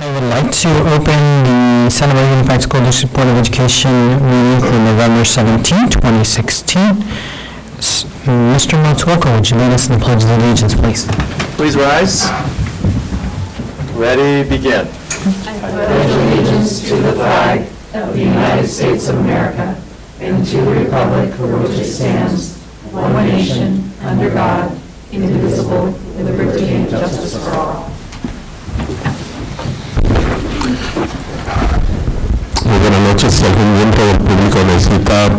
I would like to open the Santa Barbara Unified School District Board of Education meeting for November 17, 2016. Mr. Matsuoka, would you lead us in the Pledge of Allegiance, please? Please rise. Ready, begin. I pledge allegiance to the flag of the United States of America and to the republic for which it stands, one nation, under God, indivisible, with liberty and justice for all. Muy buenas noches. Si algún miembro del público necesita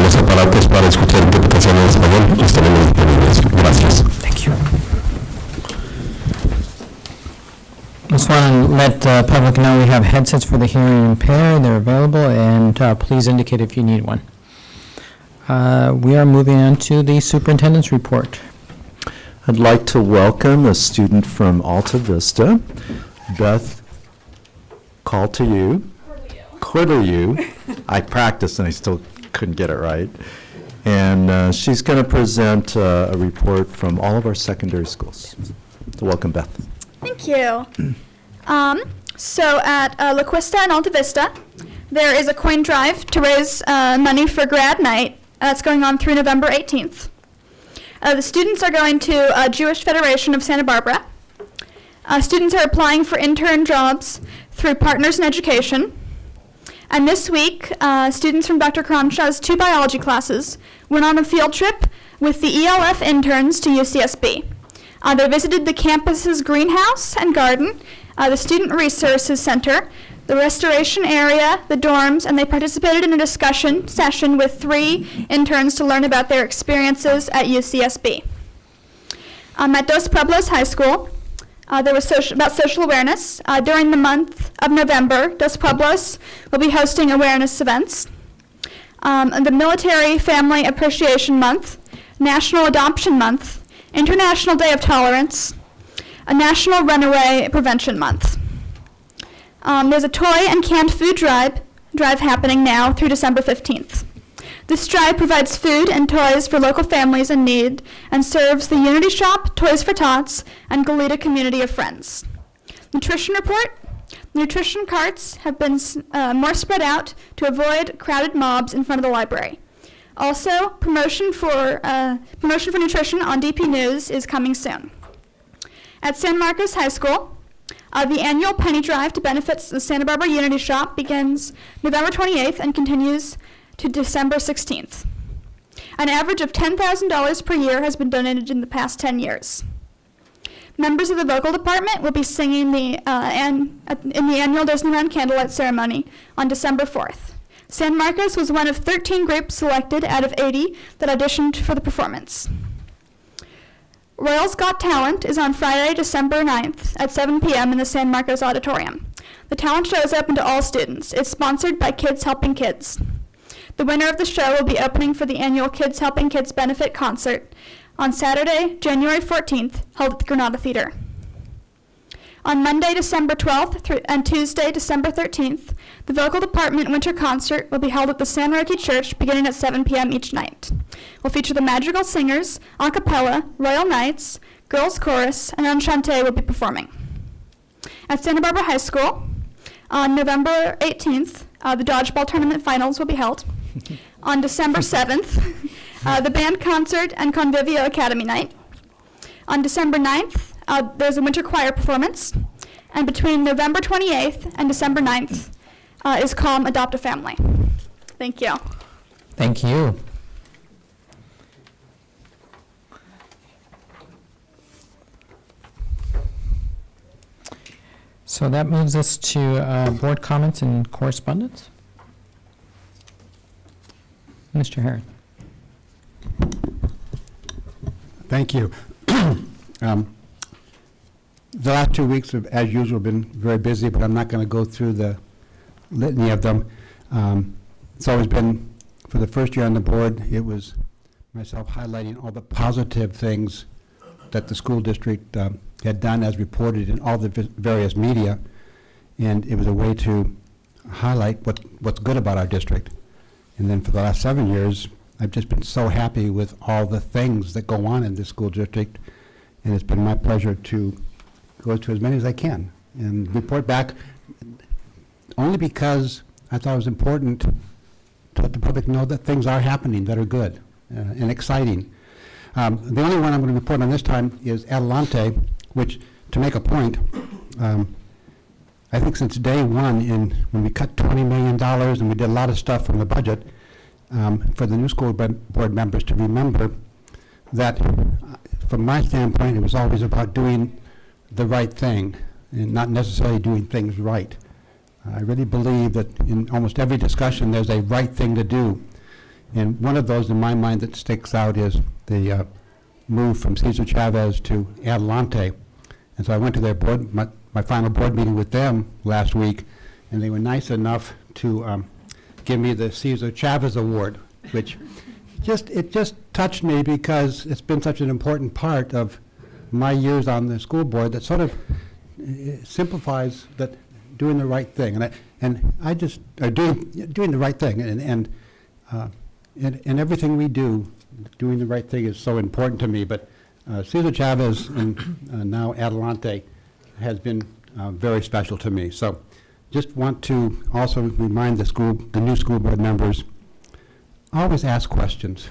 los aparatos para escuchar interpretación en español, los tenemos disponibles. Gracias. Thank you. Just want to let the public know we have headsets for the hearing impaired. They're available, and please indicate if you need one. We are moving on to the superintendent's report. I'd like to welcome a student from Alta Vista, Beth. Call to you. Cordeyu. I practiced and I still couldn't get it right. And she's going to present a report from all of our secondary schools. So welcome, Beth. Thank you. So at La Quista and Alta Vista, there is a coin drive to raise money for grad night. That's going on through November 18th. The students are going to Jewish Federation of Santa Barbara. Students are applying for intern jobs through Partners in Education. And this week, students from Dr. Cronshaw's 2 biology classes went on a field trip with the ELF interns to UCSB. They visited the campus's greenhouse and garden, the Student Resources Center, the restoration area, the dorms, and they participated in a discussion session with 3 interns to learn about their experiences at UCSB. At Dos Pueblos High School, there was about social awareness. During the month of November, Dos Pueblos will be hosting awareness events. The Military Family Appreciation Month, National Adoption Month, International Day of Tolerance, a National Runaway Prevention Month. There's a toy and canned food drive happening now through December 15th. This drive provides food and toys for local families in need and serves the Unity Shop, Toys for Tots, and Goleta community of friends. Nutrition report. Nutrition carts have been more spread out to avoid crowded mobs in front of the library. Also, promotion for nutrition on DP News is coming soon. At San Marcos High School, the annual penny drive to benefit the Santa Barbara Unity Shop begins November 28th and continues to December 16th. An average of $10,000 per year has been donated in the past 10 years. Members of the vocal department will be singing in the annual Disneyland Candlelight Ceremony on December 4th. San Marcos was one of 13 groups selected out of 80 that auditioned for the performance. Royals Got Talent is on Friday, December 9th at 7 p.m. in the San Marcos Auditorium. The talent show is open to all students. It's sponsored by Kids Helping Kids. The winner of the show will be opening for the annual Kids Helping Kids benefit concert on Saturday, January 14th, held at the Granada Theater. On Monday, December 12th and Tuesday, December 13th, the vocal department winter concert will be held at the San Roque Church beginning at 7 p.m. each night. Will feature the Madrigal Singers, a cappella, Royal Knights, Girls Chorus, and Enchante will be performing. At Santa Barbara High School, on November 18th, the dodgeball tournament finals will be held. On December 7th, the band concert and Convivio Academy night. On December 9th, there's a winter choir performance. And between November 28th and December 9th is Calm Adopt a Family. Thank you. Thank you. So that moves us to board comments and correspondence. Mr. Herron. Thank you. The last 2 weeks have, as usual, been very busy, but I'm not going to go through the litany of them. It's always been, for the first year on the board, it was myself highlighting all the positive things that the school district had done as reported in all the various media, and it was a way to highlight what's good about our district. And then for the last 7 years, I've just been so happy with all the things that go on in this school district, and it's been my pleasure to go to as many as I can and report back only because I thought it was important to let the public know that things are happening that are good and exciting. The only one I'm going to report on this time is Adelante, which, to make a point, I think since day one, when we cut $20 million and we did a lot of stuff from the budget, for the new school board members to remember that, from my standpoint, it was always about doing the right thing and not necessarily doing things right. I really believe that in almost every discussion, there's a right thing to do. And one of those in my mind that sticks out is the move from Cesar Chavez to Adelante. And so I went to their board, my final board meeting with them last week, and they were nice enough to give me the Cesar Chavez Award, which it just touched me because it's been such an important part of my years on the school board that sort of simplifies that doing the right thing. And I just doing the right thing, and everything we do, doing the right thing is so important to me. But Cesar Chavez and now Adelante has been very special to me. So just want to also remind the new school board members, always ask questions.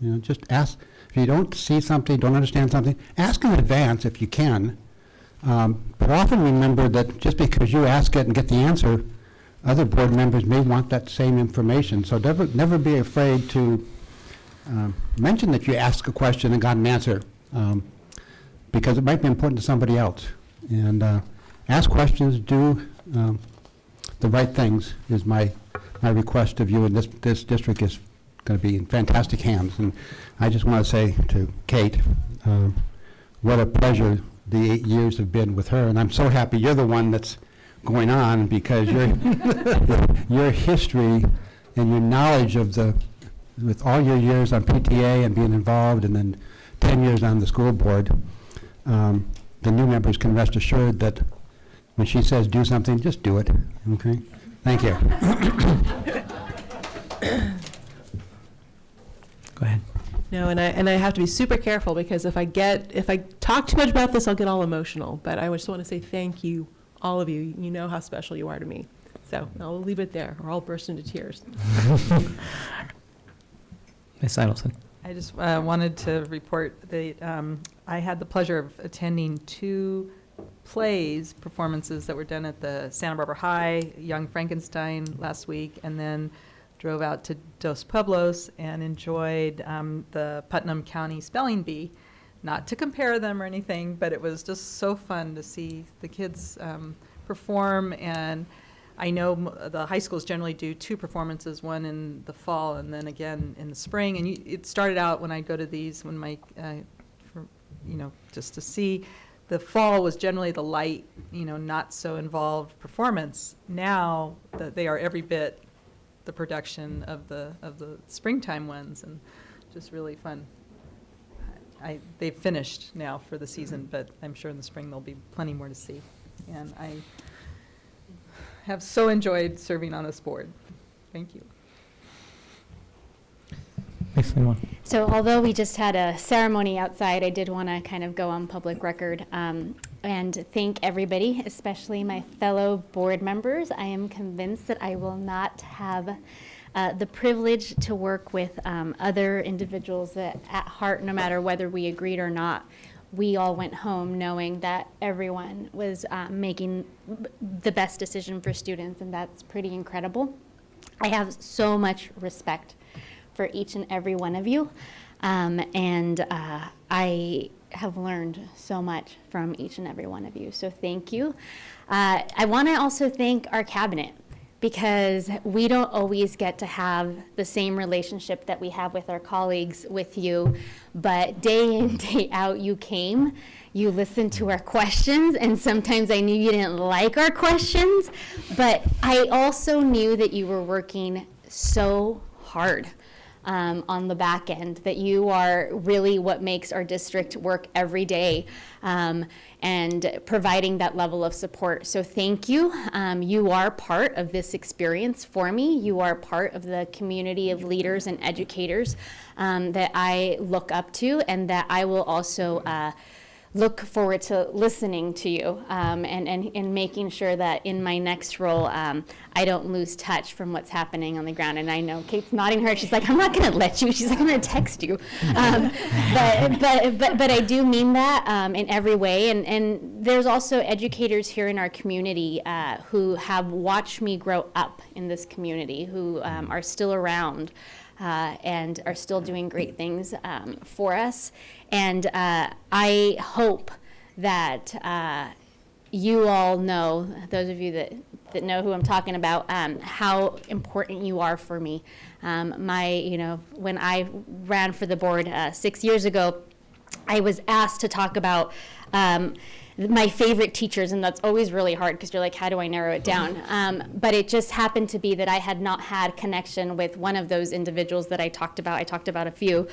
You know, just ask. If you don't see something, don't understand something, ask in advance if you can. But often remember that just because you ask it and get the answer, other board members may want that same information. So never be afraid to mention that you asked a question and got an answer, because it might be important to somebody else. And ask questions, do the right things is my request of you, and this district is going to be in fantastic hands. And I just want to say to Kate, what a pleasure the 8 years have been with her, and I'm so happy you're the one that's going on, because your history and your knowledge of with all your years on PTA and being involved, and then 10 years on the school board, the new members can rest assured that when she says do something, just do it. Okay? Thank you. Go ahead. No, and I have to be super careful, because if I talk too much about this, I'll get all emotional. But I just want to say thank you, all of you. You know how special you are to me. So I'll leave it there, or I'll burst into tears. Ms. Idelson. I just wanted to report that I had the pleasure of attending 2 performances that were done at the Santa Barbara High, Young Frankenstein last week, and then drove out to Dos Pueblos and enjoyed the Putnam County Spelling Bee. Not to compare them or anything, but it was just so fun to see the kids perform. And I know the high schools generally do 2 performances, one in the fall and then again in the spring. And it started out when I go to these, when my, just to see. The fall was generally the light, not so involved performance. Now that they are every bit the production of the springtime ones, and just really fun. They've finished now for the season, but I'm sure in the spring there'll be plenty more to see. And I have so enjoyed serving on this board. Thank you. Excellent. So although we just had a ceremony outside, I did want to kind of go on public record and thank everybody, especially my fellow board members. I am convinced that I will not have the privilege to work with other individuals that at heart, no matter whether we agreed or not, we all went home knowing that everyone was making the best decision for students, and that's pretty incredible. I have so much respect for each and every one of you, and I have learned so much from each and every one of you, so thank you. I want to also thank our cabinet, because we don't always get to have the same relationship that we have with our colleagues with you, but day in, day out, you came, you listened to our questions, and sometimes I knew you didn't like our questions, but I also knew that you were working so hard on the back end, that you are really what makes our district work every day, and providing that level of support. So thank you. You are part of this experience for me. You are part of the community of leaders and educators that I look up to, and that I will also look forward to listening to you and making sure that in my next role, I don't lose touch from what's happening on the ground. And I know Kate's nodding her head. She's like, I'm not going to let you. She's like, I'm going to text you. But I do mean that in every way. And there's also educators here in our community who have watched me grow up in this community, who are still around and are still doing great things for us. And I hope that you all know, those of you that know who I'm talking about, how important you are for me. When I ran for the board 6 years ago, I was asked to talk about my favorite teachers, and that's always really hard because you're like, how do I narrow it down? But it just happened to be that I had not had connection with one of those individuals that I talked about. I talked about a few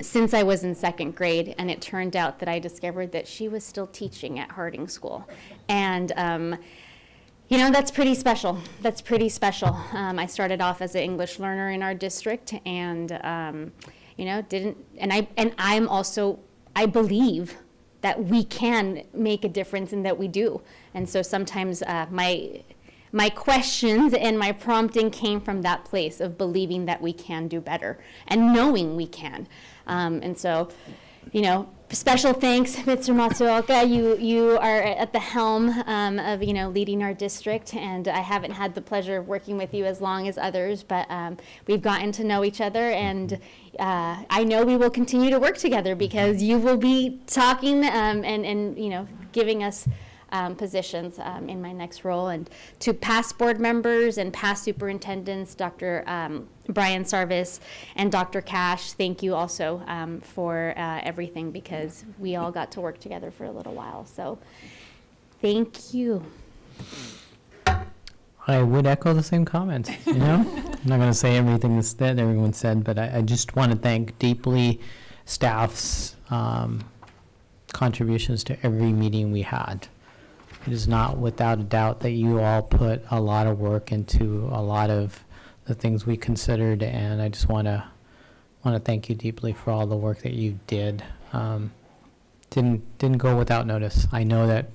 since I was in second grade, and it turned out that I discovered that she was still teaching at Harding School. And that's pretty special. That's pretty special. I started off as an English learner in our district, and I believe that we can make a difference and that we do. And so sometimes my questions and my prompting came from that place of believing that we can do better and knowing we can. And so, special thanks, Mr. Matsuoka. You are at the helm of leading our district, and I haven't had the pleasure of working with you as long as others, but we've gotten to know each other, and I know we will continue to work together because you will be talking and giving us positions in my next role. And to past board members and past superintendents, Dr. Brian Sarvis and Dr. Cash, thank you also for everything, because we all got to work together for a little while. So thank you. I would echo the same comments, I'm not going to say everything that everyone said, but I just want to thank deeply staff's contributions to every meeting we had. It is not without a doubt that you all put a lot of work into a lot of the things we considered, and I just want to thank you deeply for all the work that you did. Didn't go without notice. I know that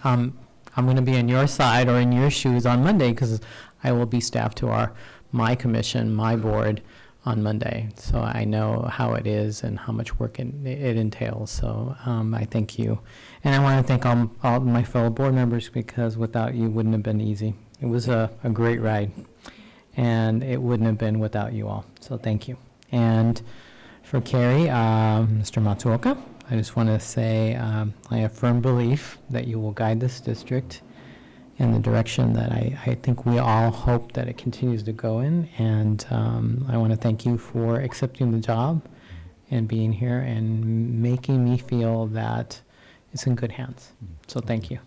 I'm going to be on your side or in your shoes on Monday, because I will be staff to my commission, my board on Monday. So I know how it is and how much work it entails. So I thank you. And I want to thank all my fellow board members, because without you, it wouldn't have been easy. It was a great ride, and it wouldn't have been without you all. So thank you. And for Carrie, Mr. Matsuoka, I just want to say I have firm belief that you will guide this district in the direction that I think we all hope that it continues to go in. And I want to thank you for accepting the job and being here and making me feel that it's in good hands. So thank you.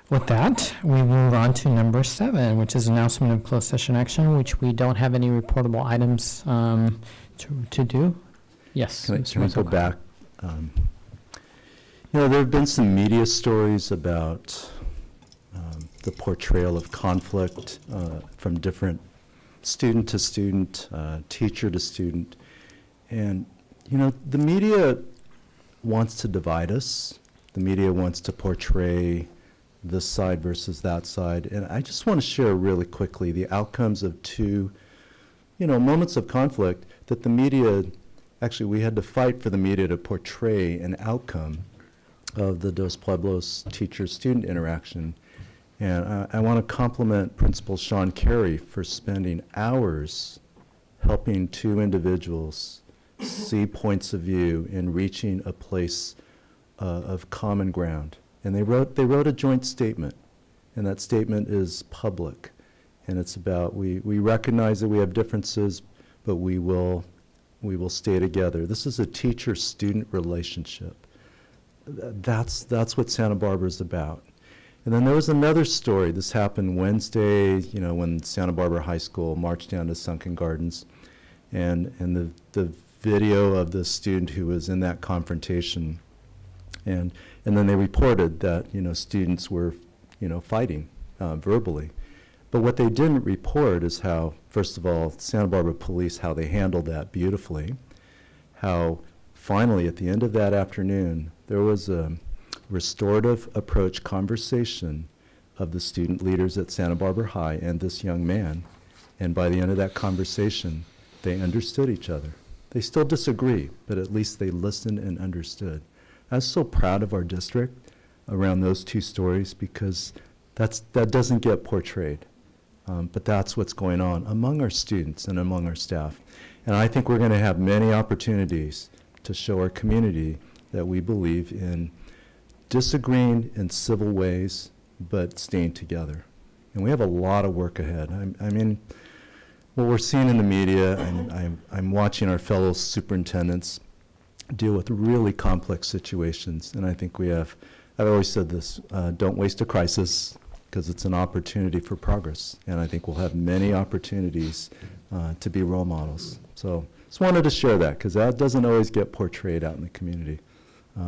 With that, we move on to number 7, which is announcement of closed session action, which we don't have any reportable items to do. Yes. Can I go back? There have been some media stories about the portrayal of conflict from different student to student, teacher to student. And, the media wants to divide us. The media wants to portray this side versus that side. And I just want to share really quickly the outcomes of two, moments of conflict that the media, actually we had to fight for the media to portray an outcome of the Dos Pueblos teacher-student interaction. And I want to compliment Principal Sean Carey for spending hours helping two individuals see points of view and reaching a place of common ground. And they wrote a joint statement, and that statement is public. And it's about we recognize that we have differences, but we will stay together. This is a teacher-student relationship. That's what Santa Barbara is about. And then there was another story. This happened Wednesday, when Santa Barbara High School marched down to Sunken Gardens, and the video of the student who was in that confrontation, and then they reported that students were fighting verbally. But what they didn't report is how, first of all, Santa Barbara police, how they handled that beautifully, how finally, at the end of that afternoon, there was a restorative approach conversation of the student leaders at Santa Barbara High and this young man. And by the end of that conversation, they understood each other. They still disagree, but at least they listened and understood. I was so proud of our district around those two stories because that doesn't get portrayed. But that's what's going on among our students and among our staff. And I think we're going to have many opportunities to show our community that we believe in disagreeing in civil ways, but staying together. And we have a lot of work ahead. I mean, what we're seeing in the media, and I'm watching our fellow superintendents deal with really complex situations. And I think we have, I've always said this, don't waste a crisis, because it's an opportunity for progress. And I think we'll have many opportunities to be role models. So just wanted to share that, because that doesn't always get portrayed out in the community.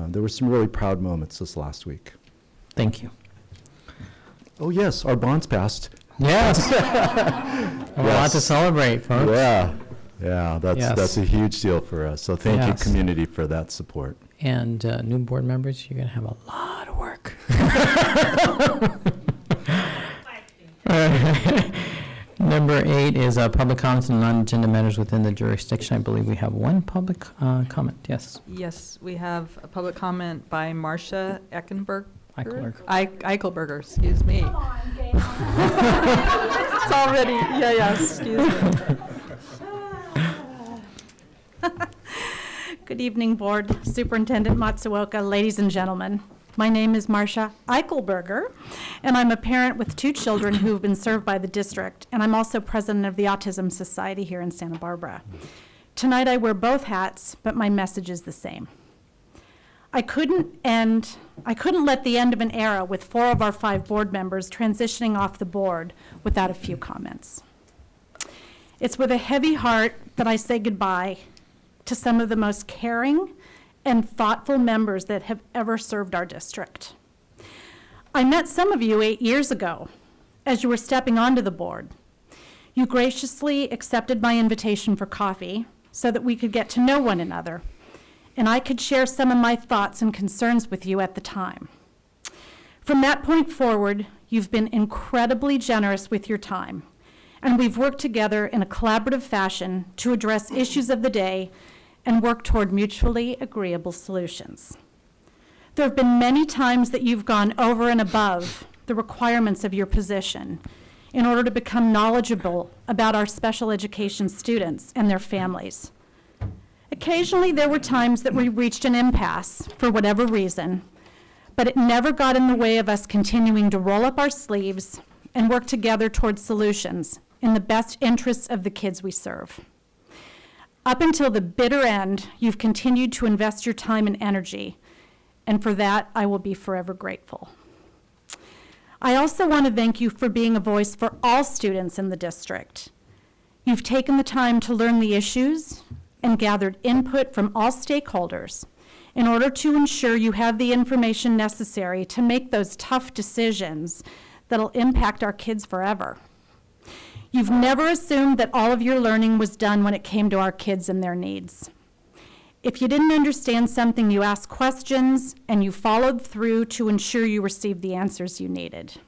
There were some really proud moments this last week. Thank you. Oh yes, our bonds passed. Yes. A lot to celebrate, folks. Yeah, Yes. that's a huge deal for us. So thank you, Yes. community, for that support. And new board members, you're going to have a lot of work. Number 8 is public comments on non-agenda matters within the jurisdiction. I believe we have one public comment. Yes. Yes, we have a public comment by Marcia Eichenberger. Eichelberger. Excuse me. Come on, it's already, excuse me. Good evening, Board, Superintendent Matsuoka, ladies and gentlemen. My name is Marcia Eichelberger, and I'm a parent with 2 children who have been served by the district, and I'm also president of the Autism Society here in Santa Barbara. Tonight I wear both hats, but my message is the same. I couldn't let the end of an era with 4 of our 5 board members transitioning off the board without a few comments. It's with a heavy heart that I say goodbye to some of the most caring and thoughtful members that have ever served our district. I met some of you 8 years ago as you were stepping onto the board. You graciously accepted my invitation for coffee so that we could get to know one another, and I could share some of my thoughts and concerns with you at the time. From that point forward, you've been incredibly generous with your time, and we've worked together in a collaborative fashion to address issues of the day and work toward mutually agreeable solutions. There have been many times that you've gone over and above the requirements of your position in order to become knowledgeable about our special education students and their families. Occasionally, there were times that we reached an impasse for whatever reason, but it never got in the way of us continuing to roll up our sleeves and work together towards solutions in the best interests of the kids we serve. Up until the bitter end, you've continued to invest your time and energy, and for that, I will be forever grateful. I also want to thank you for being a voice for all students in the district. You've taken the time to learn the issues and gathered input from all stakeholders in order to ensure you have the information necessary to make those tough decisions that'll impact our kids forever. You've never assumed that all of your learning was done when it came to our kids and their needs. If you didn't understand something, you asked questions and you followed through to ensure you received the answers you needed.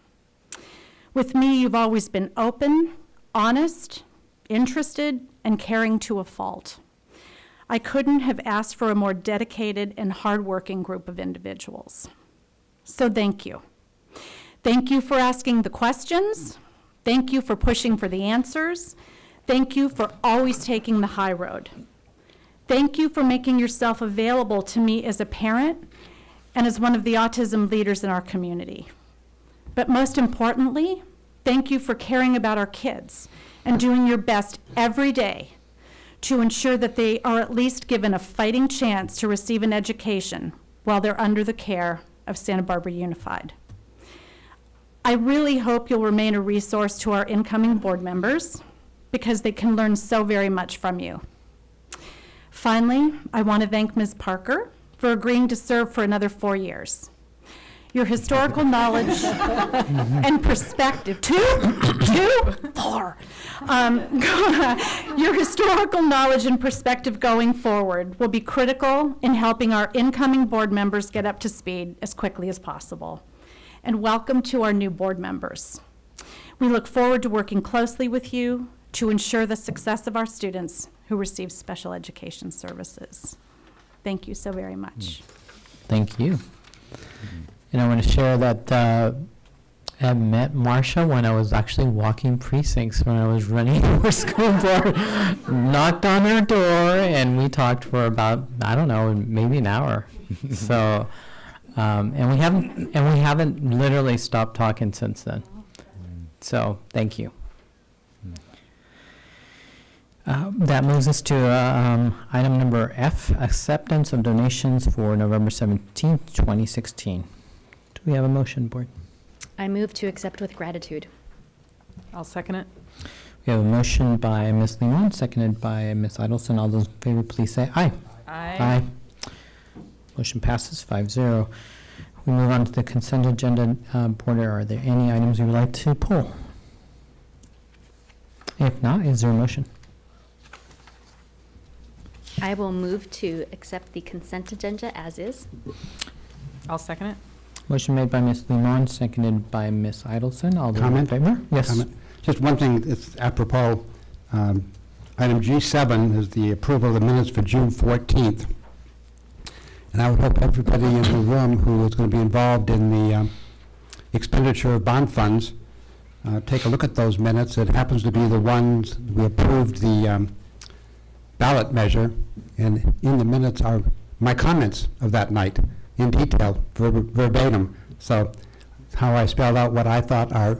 With me, you've always been open, honest, interested, and caring to a fault. I couldn't have asked for a more dedicated and hardworking group of individuals. So thank you. Thank you for asking the questions. Thank you for pushing for the answers. Thank you for always taking the high road. Thank you for making yourself available to me as a parent and as one of the autism leaders in our community. But most importantly, thank you for caring about our kids and doing your best every day to ensure that they are at least given a fighting chance to receive an education while they're under the care of Santa Barbara Unified. I really hope you'll remain a resource to our incoming board members because they can learn so very much from you. Finally, I want to thank Ms. Parker for agreeing to serve for another 4 years. Your historical knowledge and perspective, 4. Your historical knowledge and perspective going forward will be critical in helping our incoming board members get up to speed as quickly as possible. And welcome to our new board members. We look forward to working closely with you to ensure the success of our students who receive special education services. Thank you so very much. Thank you. And I want to share that I met Marcia when I was actually walking precincts when I was running for school board. Knocked on her door and we talked for about, I don't know, maybe an hour. So, and we haven't literally stopped talking since then. So, thank you. That moves us to item number F, acceptance of donations for November 17th, 2016. Do we have a motion, board? I move to accept with gratitude. I'll second it. We have a motion by Ms. Leon, seconded by Ms. Idelson. All those in favor, please say aye. Aye. Motion passes 5-0. We move on to the consent agenda. Board, are there any items you would like to pull? If not, is there a motion? I will move to accept the consent agenda as is. I'll second it. Motion made by Ms. Leon, seconded by Ms. Idelson. All those in Comment? favor? Yes. Comment. Just one thing, it's apropos. Item G7 is the approval of the minutes for June 14th. And I would hope everybody in the room who is going to be involved in the expenditure of bond funds take a look at those minutes. It happens to be the ones we approved the ballot measure, and in the minutes are my comments of that night in detail, verbatim. So how I spelled out what I thought our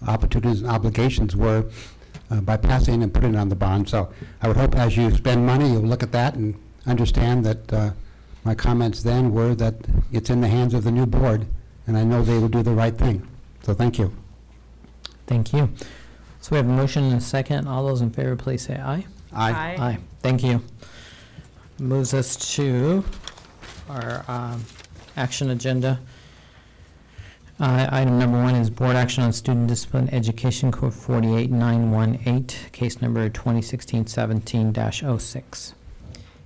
opportunities and obligations were by passing and putting it on the bond. So I would hope as you spend money, you'll look at that and understand that my comments then were that it's in the hands of the new board, and I know they will do the right thing. So thank you. Thank you. So we have a motion and a second. All those in favor, please say aye. Aye. Aye. Thank you. Moves us to our action agenda. Item number 1 is board action on student discipline education code 48918, case number 2016-17-06.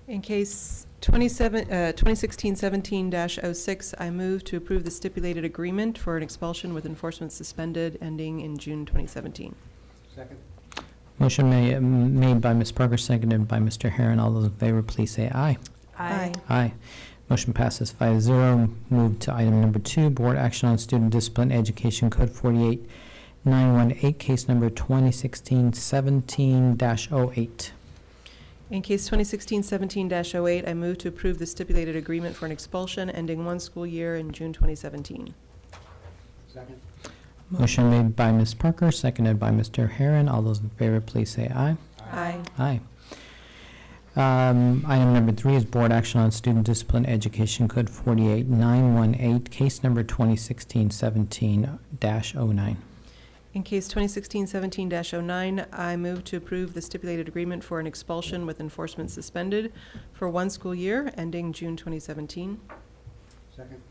In case 2016-17-06, I move to approve the stipulated agreement for an expulsion with enforcement suspended ending in June 2017. Second. Motion made by Ms. Parker, seconded by Mr. Herron. All those in favor, please say aye. Aye. Aye. Motion passes 5-0. Move to item number 2, board action on student discipline education code 48918, case number 2016-17-08. In case 2016-17-08, I move to approve the stipulated agreement for an expulsion ending one school year in June 2017. Second. Motion made by Ms. Parker, seconded by Mr. Herron. All those in favor, please say aye. Aye. Aye. Item number 3 is board action on student discipline education code 48918, case number 2016-17-09. In case 2016-17-09, I move to approve the stipulated agreement for an expulsion with enforcement suspended for one school year ending June 2017. Second.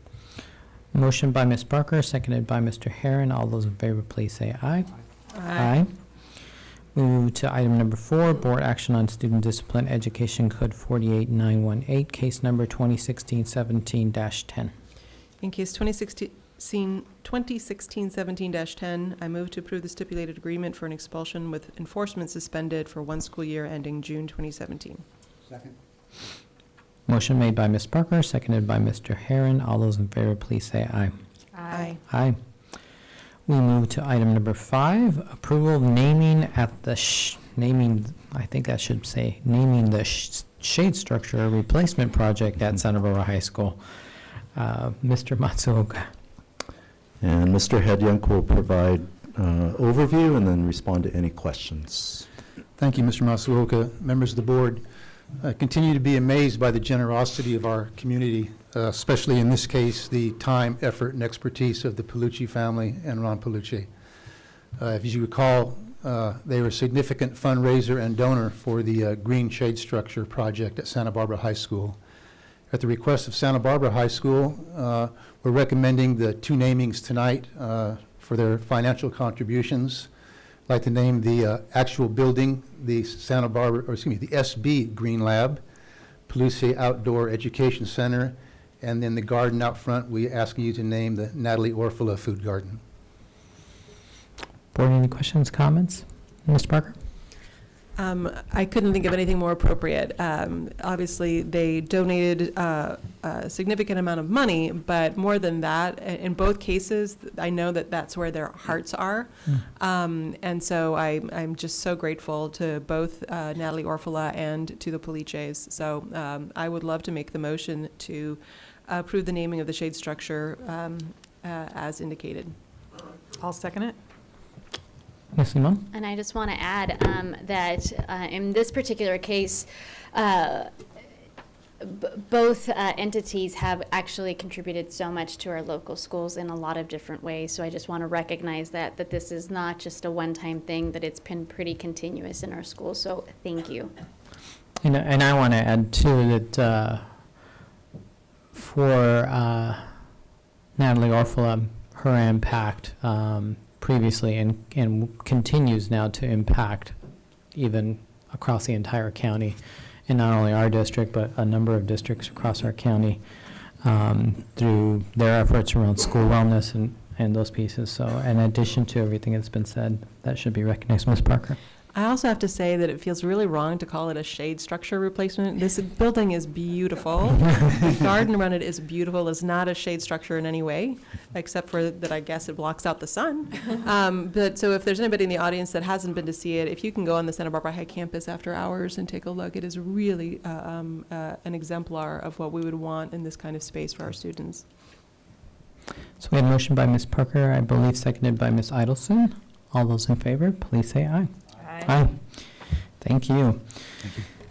Motion by Ms. Parker, seconded by Mr. Herron. All those in favor, please say aye. Aye. We move to item number 4, board action on student discipline education code 48918, case number 2016-17-10. In case 2016-17-10, I move to approve the stipulated agreement for an expulsion with enforcement suspended for one school year ending June 2017. Second. Motion made by Ms. Parker, seconded by Mr. Herron. All those in favor, please say aye. Aye. Aye. We move to item number 5, approval of naming at the I think I should say, naming the shade structure replacement project at Santa Barbara High School. Mr. Matsuoka. And Mr. Hedyunk will provide overview and then respond to any questions. Thank you, Mr. Masuoka. Members of the board, I continue to be amazed by the generosity of our community, especially in this case, the time, effort, and expertise of the Palucci family and Ron Palucci. If you recall, they were a significant fundraiser and donor for the green shade structure project at Santa Barbara High School. At the request of Santa Barbara High School, we're recommending the two namings tonight for their financial contributions. I'd like to name the actual building, the the SB Green Lab, Pelusier Outdoor Education Center, and then the garden out front, we ask you to name the Natalie Orfila Food Garden. Board, any questions, comments? Mr. Parker? I couldn't think of anything more appropriate. Obviously, they donated a significant amount of money, but more than that, in both cases, I know that that's where their hearts are. And so I'm just so grateful to both Natalie Orfila and to the Polices. So I would love to make the motion to approve the naming of the shade structure as indicated. I'll second it. Ms. Limon? And I just want to add that in this particular case, both entities have actually contributed so much to our local schools in a lot of different ways. So I just want to recognize that this is not just a one-time thing, that it's been pretty continuous in our schools. So thank you. And I want to add, too, that for Natalie Orfila, her impact previously and continues now to impact even across the entire county, and not only our district, but a number of districts across our county through their efforts around school wellness and those pieces. So in addition to everything that's been said, that should be recognized. Ms. Parker? I also have to say that it feels really wrong to call it a shade structure replacement. This building is beautiful. The garden around it is beautiful. It's not a shade structure in any way, except for that I guess it blocks out the sun. But so if there's anybody in the audience that hasn't been to see it, if you can go on the Santa Barbara High campus after hours and take a look, it is really an exemplar of what we would want in this kind of space for our students. So we have a motion by Ms. Parker, I believe seconded by Ms. Idelson. All those in favor, please say aye. Aye. Thank you.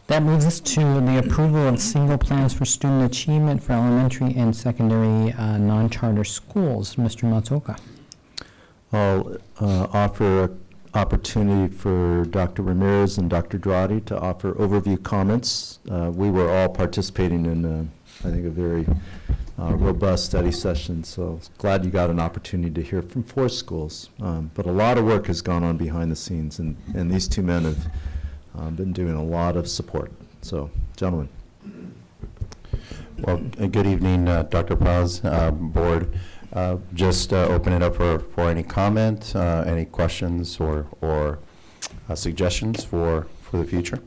That moves us to the approval of single plans for student achievement for elementary and secondary non-charter schools. Mr. Matsuoka. I'll offer an opportunity for Dr. Ramirez and Dr. Drotti to offer overview comments. We were all participating in, I think, a very robust study session, so glad you got an opportunity to hear from 4 schools. But a lot of work has gone on behind the scenes, and these 2 men have been doing a lot of support. So, gentlemen. Well, good evening, Dr. Paz, board. Just open it up for any comment, any questions or suggestions for the future.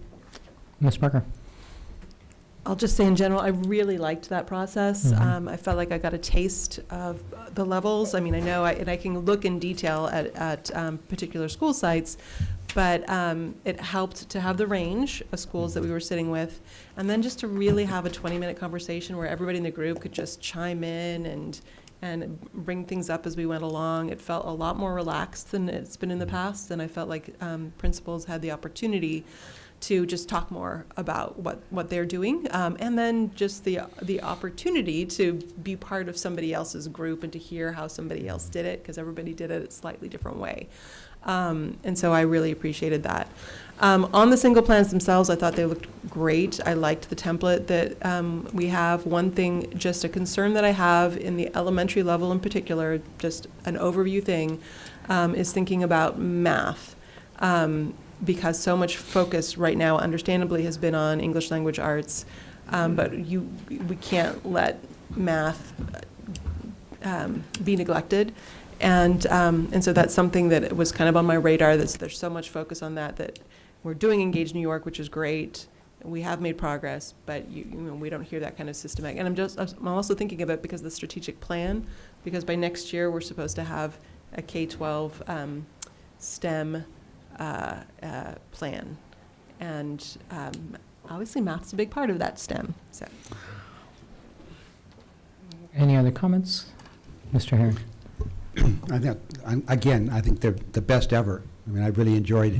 Ms. Parker. I'll just say in general, I really liked that process. I felt like I got a taste of the levels. I mean, I know I can look in detail at particular school sites, but it helped to have the range of schools that we were sitting with, and then just to really have a 20-minute conversation where everybody in the group could just chime in and bring things up as we went along. It felt a lot more relaxed than it's been in the past, and I felt like principals had the opportunity to just talk more about what they're doing, and then just the opportunity to be part of somebody else's group and to hear how somebody else did it, because everybody did it a slightly different way. And so I really appreciated that. On the single plans themselves, I thought they looked great. I liked the template that we have. One thing, just a concern that I have in the elementary level in particular, just an overview thing, is thinking about math. Because so much focus right now, understandably, has been on English language arts, but we can't let math be neglected, and so that's something that was kind of on my radar. There's so much focus on that we're doing Engage New York, which is great. We have made progress, but we don't hear that kind of systematic. And I'm also thinking of it because of the strategic plan, because by next year we're supposed to have a K-12 STEM plan, and obviously math's a big part of that STEM. So, Any other comments? Mr. Herring. I think they're the best ever. I mean, I really enjoyed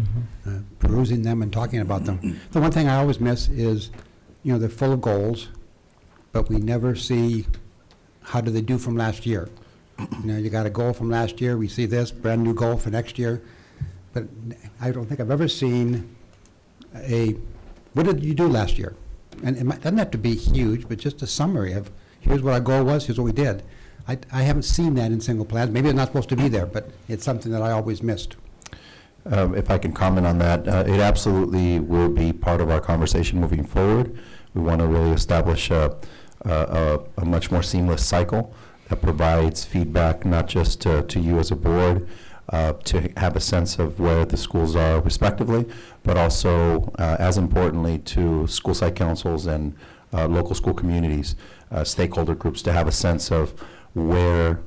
perusing them and talking about them. The one thing I always miss is, they're full of goals, but we never see how do they do from last year. You got a goal from last year, we see this brand new goal for next year. But I don't think I've ever seen what did you do last year? and doesn't have to be huge, but just a summary of, here's what our goal was, here's what we did. I haven't seen that in single plans. Maybe it's not supposed to be there, but it's something that I always missed. If I can comment on that, it absolutely will be part of our conversation moving forward. We want to really establish a much more seamless cycle that provides feedback not just to you as a board, to have a sense of where the schools are respectively, but also, as importantly, to school site councils and local school communities, stakeholder groups, to have a sense of where,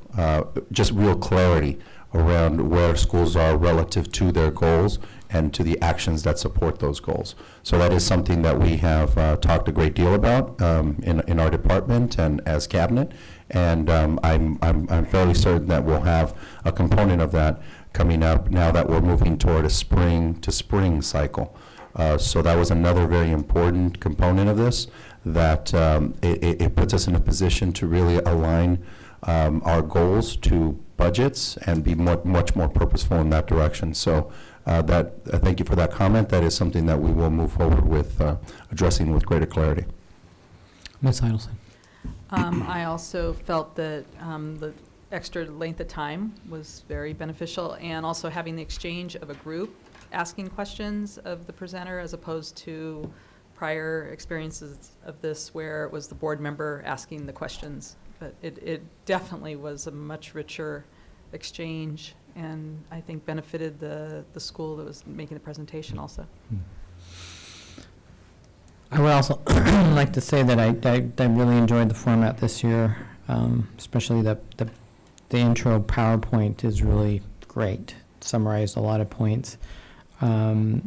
just real clarity around where schools are relative to their goals and to the actions that support those goals. So that is something that we have talked a great deal about in our department and as cabinet. And I'm fairly certain that we'll have a component of that coming up now that we're moving toward a spring to spring cycle. So that was another very important component of this, that it puts us in a position to really align our goals to budgets and be much more purposeful in that direction. So thank you for that comment. That is something that we will move forward with addressing with greater clarity. Ms. Heidelson. I also felt that the extra length of time was very beneficial, and also having the exchange of a group asking questions of the presenter as opposed to prior experiences of this where it was the board member asking the questions. But it definitely was a much richer exchange, and I think benefited the school that was making the presentation also. I would also like to say that I really enjoyed the format this year, especially the intro PowerPoint is really great. It summarized a lot of points. I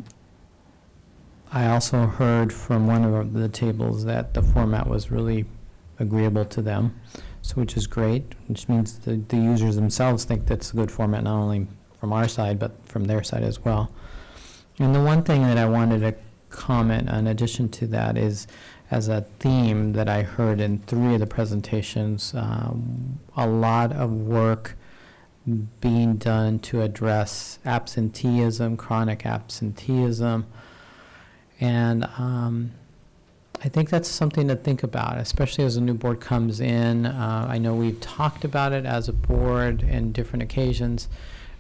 also heard from one of the tables that the format was really agreeable to them, so which is great, which means the users themselves think that's a good format, not only from our side, but from their side as well. And the one thing that I wanted to comment in addition to that is, as a theme that I heard in 3 of the presentations, a lot of work being done to address absenteeism, chronic absenteeism, and I think that's something to think about, especially as a new board comes in. I know we've talked about it as a board in different occasions,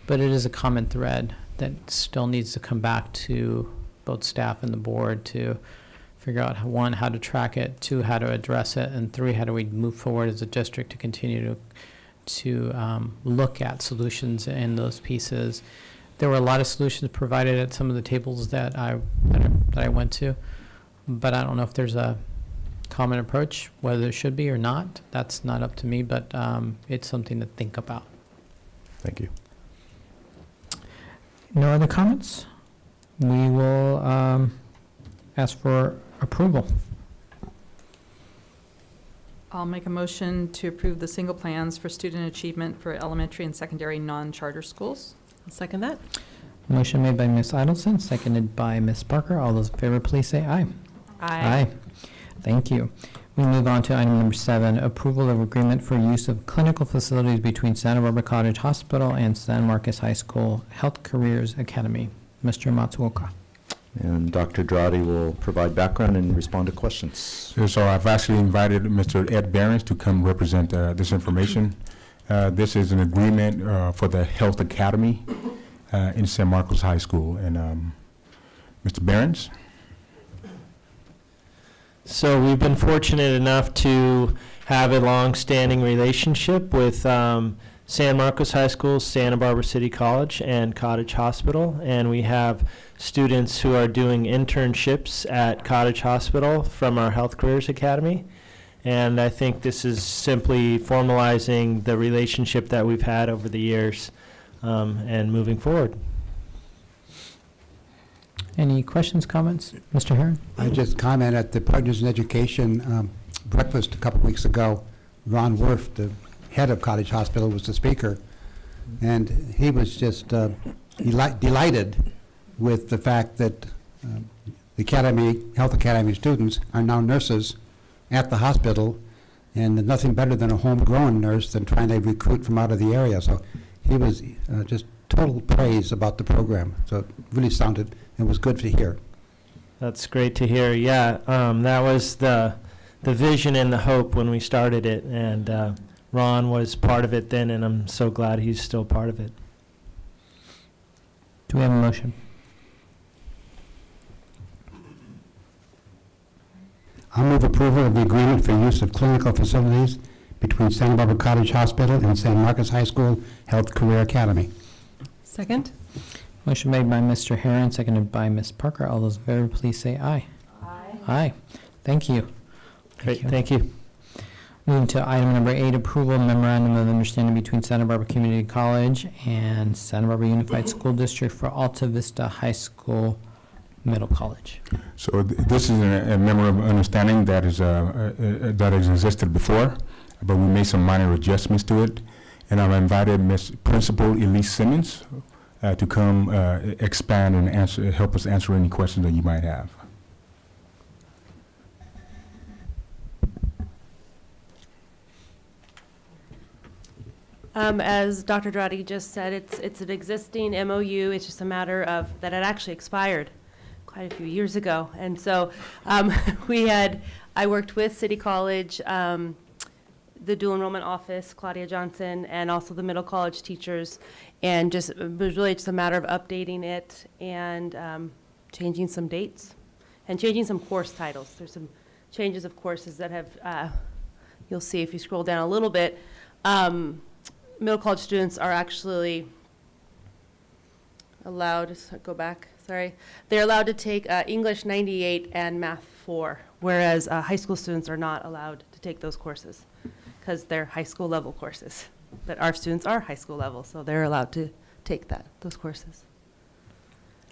but it is a common thread that still needs to come back to both staff and the board to figure out, 1, how to track it, 2, how to address it, and 3, how do we move forward as a district to continue to look at solutions in those pieces. There were a lot of solutions provided at some of the tables that I went to, but I don't know if there's a common approach, whether there should be or not. That's not up to me, but it's something to think about. Thank you. No other comments? We will ask for approval. I'll make a motion to approve the single plans for student achievement for elementary and secondary non-charter schools. I'll second that. Motion made by Ms. Idelson, seconded by Ms. Parker. All those in favor, please say aye. Aye. Thank you. We move on to item number 7, approval of agreement for use of clinical facilities between Santa Barbara Cottage Hospital and San Marcos High School Health Careers Academy. Mr. Matsuoka. And Dr. Dradi will provide background and respond to questions. So I've actually invited Mr. Ed Pairings to come represent this information. This is an agreement for the Health Academy in San Marcos High School. And Mr. Pairings? So we've been fortunate enough to have a long-standing relationship with San Marcos High School, Santa Barbara City College, and Cottage Hospital. And we have students who are doing internships at Cottage Hospital from our Health Careers Academy. And I think this is simply formalizing the relationship that we've had over the years and moving forward. Any questions, comments? Mr. Herron? I just comment at the Partners in Education breakfast a couple weeks ago. Ron Werf, the head of Cottage Hospital, was the speaker, and he was just delighted with the fact that the Health Academy students are now nurses at the hospital, and there's nothing better than a homegrown nurse than trying to recruit from out of the area. So he was just total praise about the program. So it really sounded and was good to hear. That's great to hear. Yeah, that was the vision and the hope when we started it, and Ron was part of it then, and I'm so glad he's still part of it. Do we have a motion? I'll move approval of the agreement for use of clinical facilities between Santa Barbara Cottage Hospital and San Marcos High School Health Career Academy. Second? Motion made by Mr. Herron, seconded by Ms. Parker. All those in favor, please say aye. Aye. Aye. Thank you. Great, thank you. Moving to item number 8, approval memorandum of understanding between Santa Barbara Community College and Santa Barbara Unified School District for Alta Vista High School Middle College. So this is a memorandum of understanding that has existed before, but we made some minor adjustments to it. And I've invited Ms. Principal Elise Simmons to come expand and help us answer any questions that you might have. As Dr. Drotti just said, it's an existing MOU. It's just a matter of that it actually expired quite a few years ago. And so I worked with City College, the dual enrollment office, Claudia Johnson, and also the middle college teachers. And it was really just a matter of updating it and changing some dates and changing some course titles. There's some changes of courses that have, you'll see if you scroll down a little bit. Middle college students are actually allowed, they're allowed to take English 98 and Math 4, whereas high school students are not allowed to take those courses because they're high school level courses. But our students are high school level, so they're allowed to take those courses.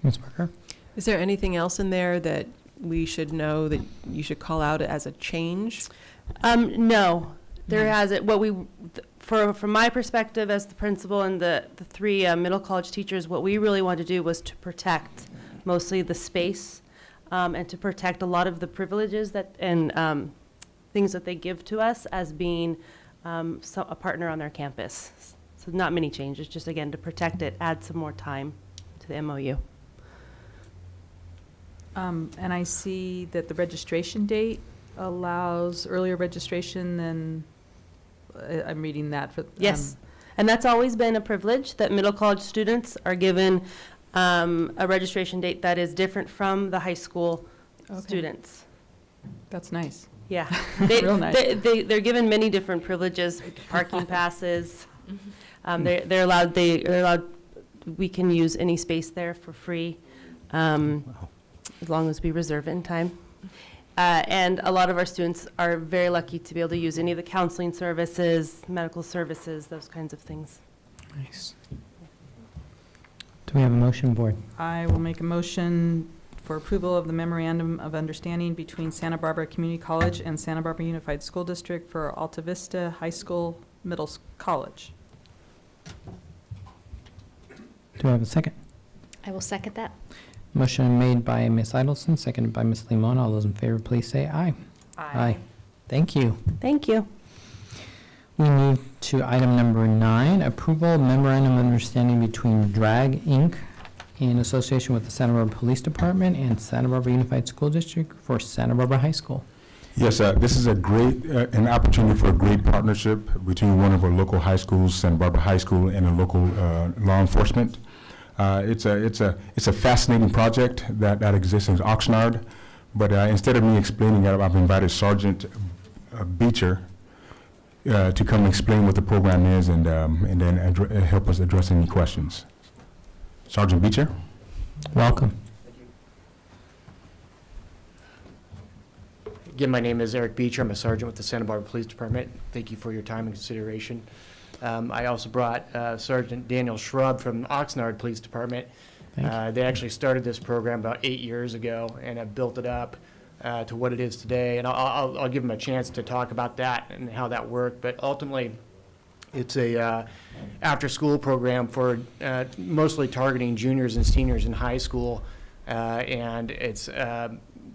Ms. Parker? Is there anything else in there that we should know that you should call out as a change? No, there hasn't. From my perspective as the principal and the three middle college teachers, what we really wanted to do was to protect mostly the space and to protect a lot of the privileges and things that they give to us as being a partner on their campus. So not many changes, just again to protect it, add some more time to the MOU. And I see that the registration date allows earlier registration than, I'm reading that for. Yes, and that's always been a privilege that middle college students are given a registration date that is different from the high school students. That's nice. Yeah, Real nice. They're given many different privileges, parking passes. They're allowed. We can use any space there for free, as long as we reserve it in time. And a lot of our students are very lucky to be able to use any of the counseling services, medical services, those kinds of things. Nice. Do we have a motion, board? I will make a motion for approval of the memorandum of understanding between Santa Barbara Community College and Santa Barbara Unified School District for Alta Vista High School Middle College. Do we have a second? I will second that. Motion made by Ms. Idelson, seconded by Ms. Limon. All those in favor, please say aye. Aye. Thank you. Thank you. We move to item number 9, approval memorandum of understanding between DRAG Inc. in association with the Santa Barbara Police Department and Santa Barbara Unified School District for Santa Barbara High School. Yes, this is a great, an opportunity for a great partnership between one of our local high schools, Santa Barbara High School, and a local law enforcement. It's a fascinating project that exists in Oxnard, but instead of me explaining it, I've invited Sergeant Beecher to come explain what the program is and then help us address any questions. Sergeant Beecher. Welcome. Again, my name is Eric Beecher. I'm a sergeant with the Santa Barbara Police Department. Thank you for your time and consideration. I also brought Sergeant Daniel Shrub from Oxnard Police Department. They actually started this program about 8 years ago and have built it up to what it is today. And I'll give them a chance to talk about that and how that worked. But ultimately, it's a after-school program for mostly targeting juniors and seniors in high school. And it's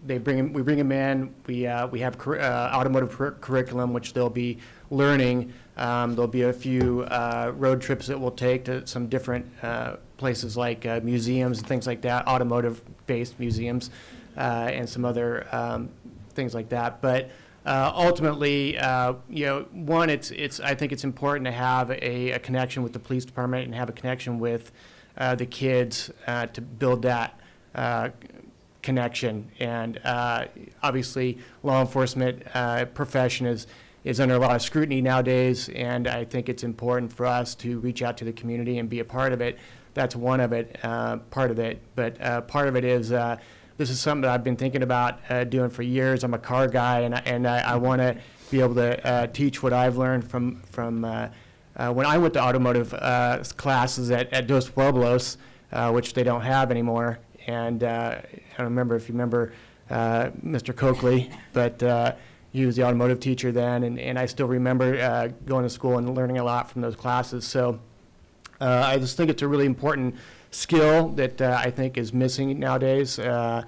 we bring them in. We have automotive curriculum, which they'll be learning. There'll be a few road trips that we'll take to some different places like museums and things like that, automotive-based museums. and some other things like that. But ultimately, one, I think it's important to have a connection with the police department and have a connection with the kids to build that connection. And obviously, law enforcement profession is under a lot of scrutiny nowadays, and I think it's important for us to reach out to the community and be a part of it. That's one of it, part of it. But part of it is this is something that I've been thinking about doing for years. I'm a car guy, and I want to be able to teach what I've learned from when I went to automotive classes at Dos Pueblos, which they don't have anymore. And I don't remember if you remember Mr. Coakley, but he was the automotive teacher then, and I still remember going to school and learning a lot from those classes. So I just think it's a really important skill that I think is missing nowadays. They're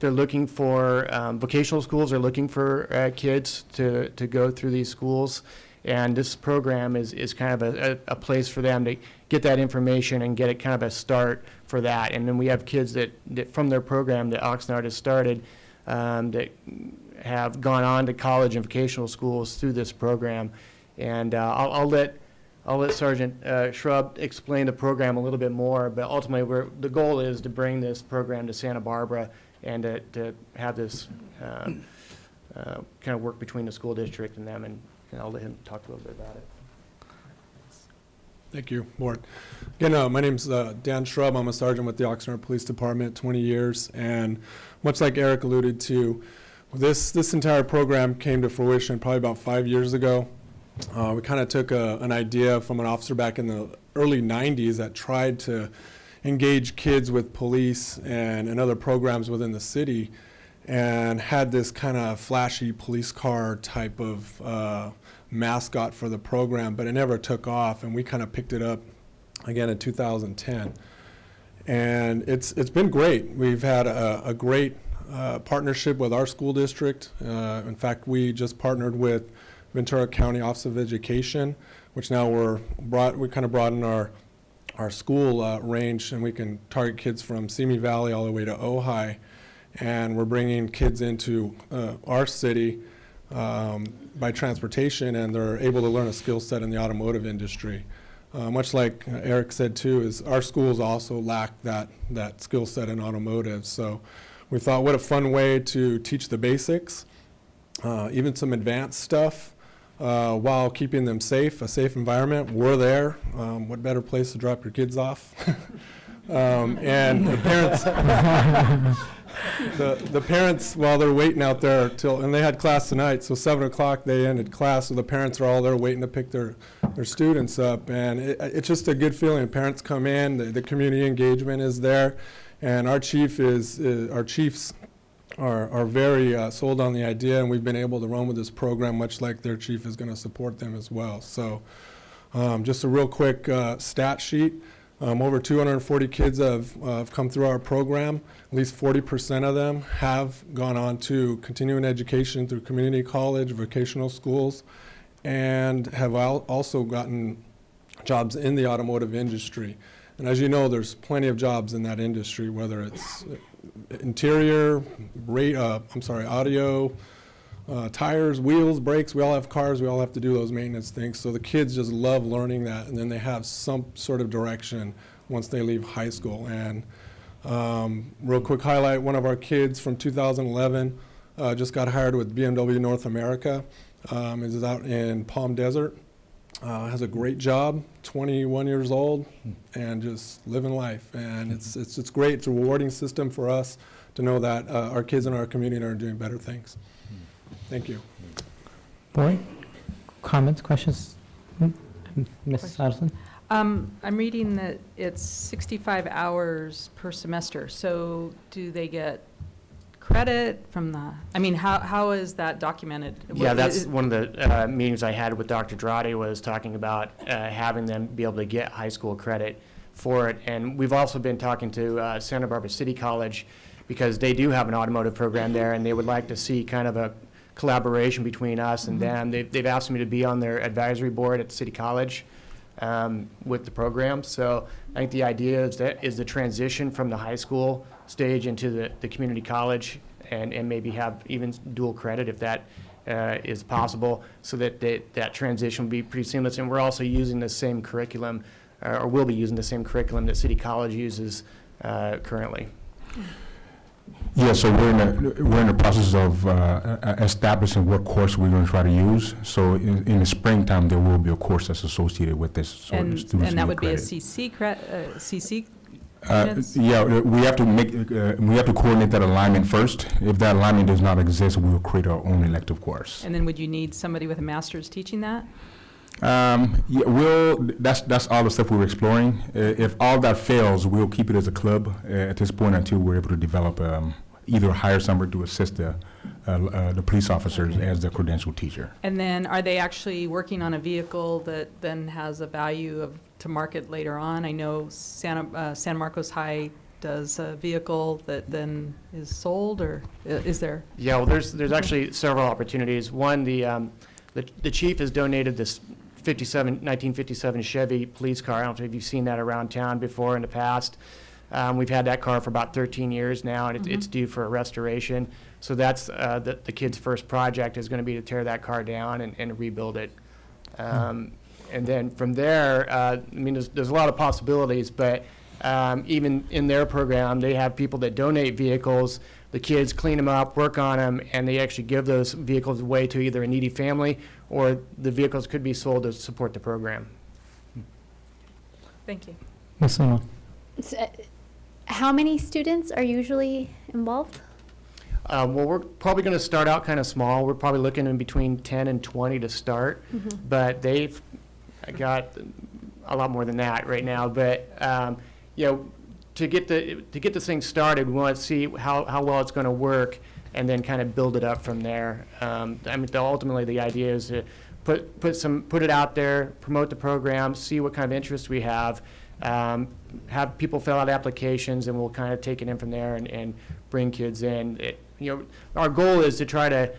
looking for, vocational schools are looking for kids to go through these schools, and this program is kind of a place for them to get that information and get it kind of a start for that. And then we have kids that from their program that Oxnard has started that have gone on to college and vocational schools through this program. And I'll let Sergeant Shrub explain the program a little bit more, but ultimately the goal is to bring this program to Santa Barbara and to have this kind of work between the school district and them, and I'll let him talk a little bit about it. Thank you, Board. Again, my name's Dan Shrub. I'm a sergeant with the Oxnard Police Department, 20 years, and much like Eric alluded to, this entire program came to fruition probably about 5 years ago. We kind of took an idea from an officer back in the early 90s that tried to engage kids with police and other programs within the city, and had this kind of flashy police car type of mascot for the program, but it never took off, and we kind of picked it up again in 2010. And it's been great. We've had a great partnership with our school district. In fact, we just partnered with Ventura County Office of Education, which now we kind of broadened our school range, and we can target kids from Simi Valley all the way to Ojai, and we're bringing kids into our city by transportation, and they're able to learn a skill set in the automotive industry. Much like Eric said too, is our schools also lack that skill set in automotive. So we thought, what a fun way to teach the basics, even some advanced stuff, while keeping them safe, a safe environment. We're there. What better place to drop your kids off? And the parents, the parents, while they're waiting out there and they had class tonight, so 7 o'clock they ended class, so the parents are all there waiting to pick their students up, and it's just a good feeling. Parents come in, the community engagement is there, and our chiefs are very sold on the idea, and we've been able to run with this program, much like their chief is going to support them as well. So just a real quick stat sheet. Over 240 kids have come through our program. At least 40% of them have gone on to continuing education through community college, vocational schools, and have also gotten jobs in the automotive industry. And as you know, there's plenty of jobs in that industry, whether it's interior, audio, tires, wheels, brakes. We all have cars. We all have to do those maintenance things. So the kids just love learning that, and then they have some sort of direction once they leave high school. And real quick highlight, one of our kids from 2011 just got hired with BMW North America. Is out in Palm Desert. Has a great job, 21 years old, and just living life. And it's great. It's a rewarding system for us to know that our kids in our community are doing better things. Thank you. Board, comments, questions? Mrs. Adelson? I'm reading that it's 65 hours per semester. So do they get credit from how is that documented? Yeah, that's one of the meetings I had with Dr. Drade, was talking about having them be able to get high school credit for it. And we've also been talking to Santa Barbara City College, because they do have an automotive program there, and they would like to see kind of a collaboration between us and them. They've asked me to be on their advisory board at City College with the program. So I think the idea is the transition from the high school stage into the community college, and maybe have even dual credit if that is possible, so that that transition will be pretty seamless. And we're also using the same curriculum, or will be using the same curriculum that City College uses currently. Yeah, so we're in the process of establishing what course we're going to try to use. So in the springtime, there will be a course that's associated with this. So And students that need would credit. be a CC credits? Yeah, we have to coordinate that alignment first. If that alignment does not exist, we will create our own elective course. And then would you need somebody with a master's teaching that? Yeah, that's all the stuff we're exploring. If all that fails, we'll keep it as a club at this point until we're able to develop, either hire somebody to assist the police officers as the credentialed teacher. And then are they actually working on a vehicle that then has a value to market later on? I know San Marcos High does a vehicle that then is sold, or is there? Yeah, well, there's actually several opportunities. One, the chief has donated this 1957 Chevy police car. I don't know if you've seen that around town before in the past. We've had that car for about 13 years now, and it's due for a restoration. So that's the kid's first project is going to be to tear that car down and rebuild it. And then from there, I mean, there's a lot of possibilities, but even in their program, they have people that donate vehicles. The kids clean them up, work on them, and they actually give those vehicles away to either a needy family, or the vehicles could be sold to support the program. Thank you. Ms. Lino. How many students are usually involved? Well, we're probably going to start out kind of small. We're probably looking in between 10 and 20 to start, but they've got a lot more than that right now. But you know, to get this thing started, we want to see how well it's going to work, and then kind of build it up from there. I mean, ultimately the idea is to put it out there, promote the program, see what kind of interest we have people fill out applications, and we'll kind of take it in from there and bring kids in. You know, our goal is to try to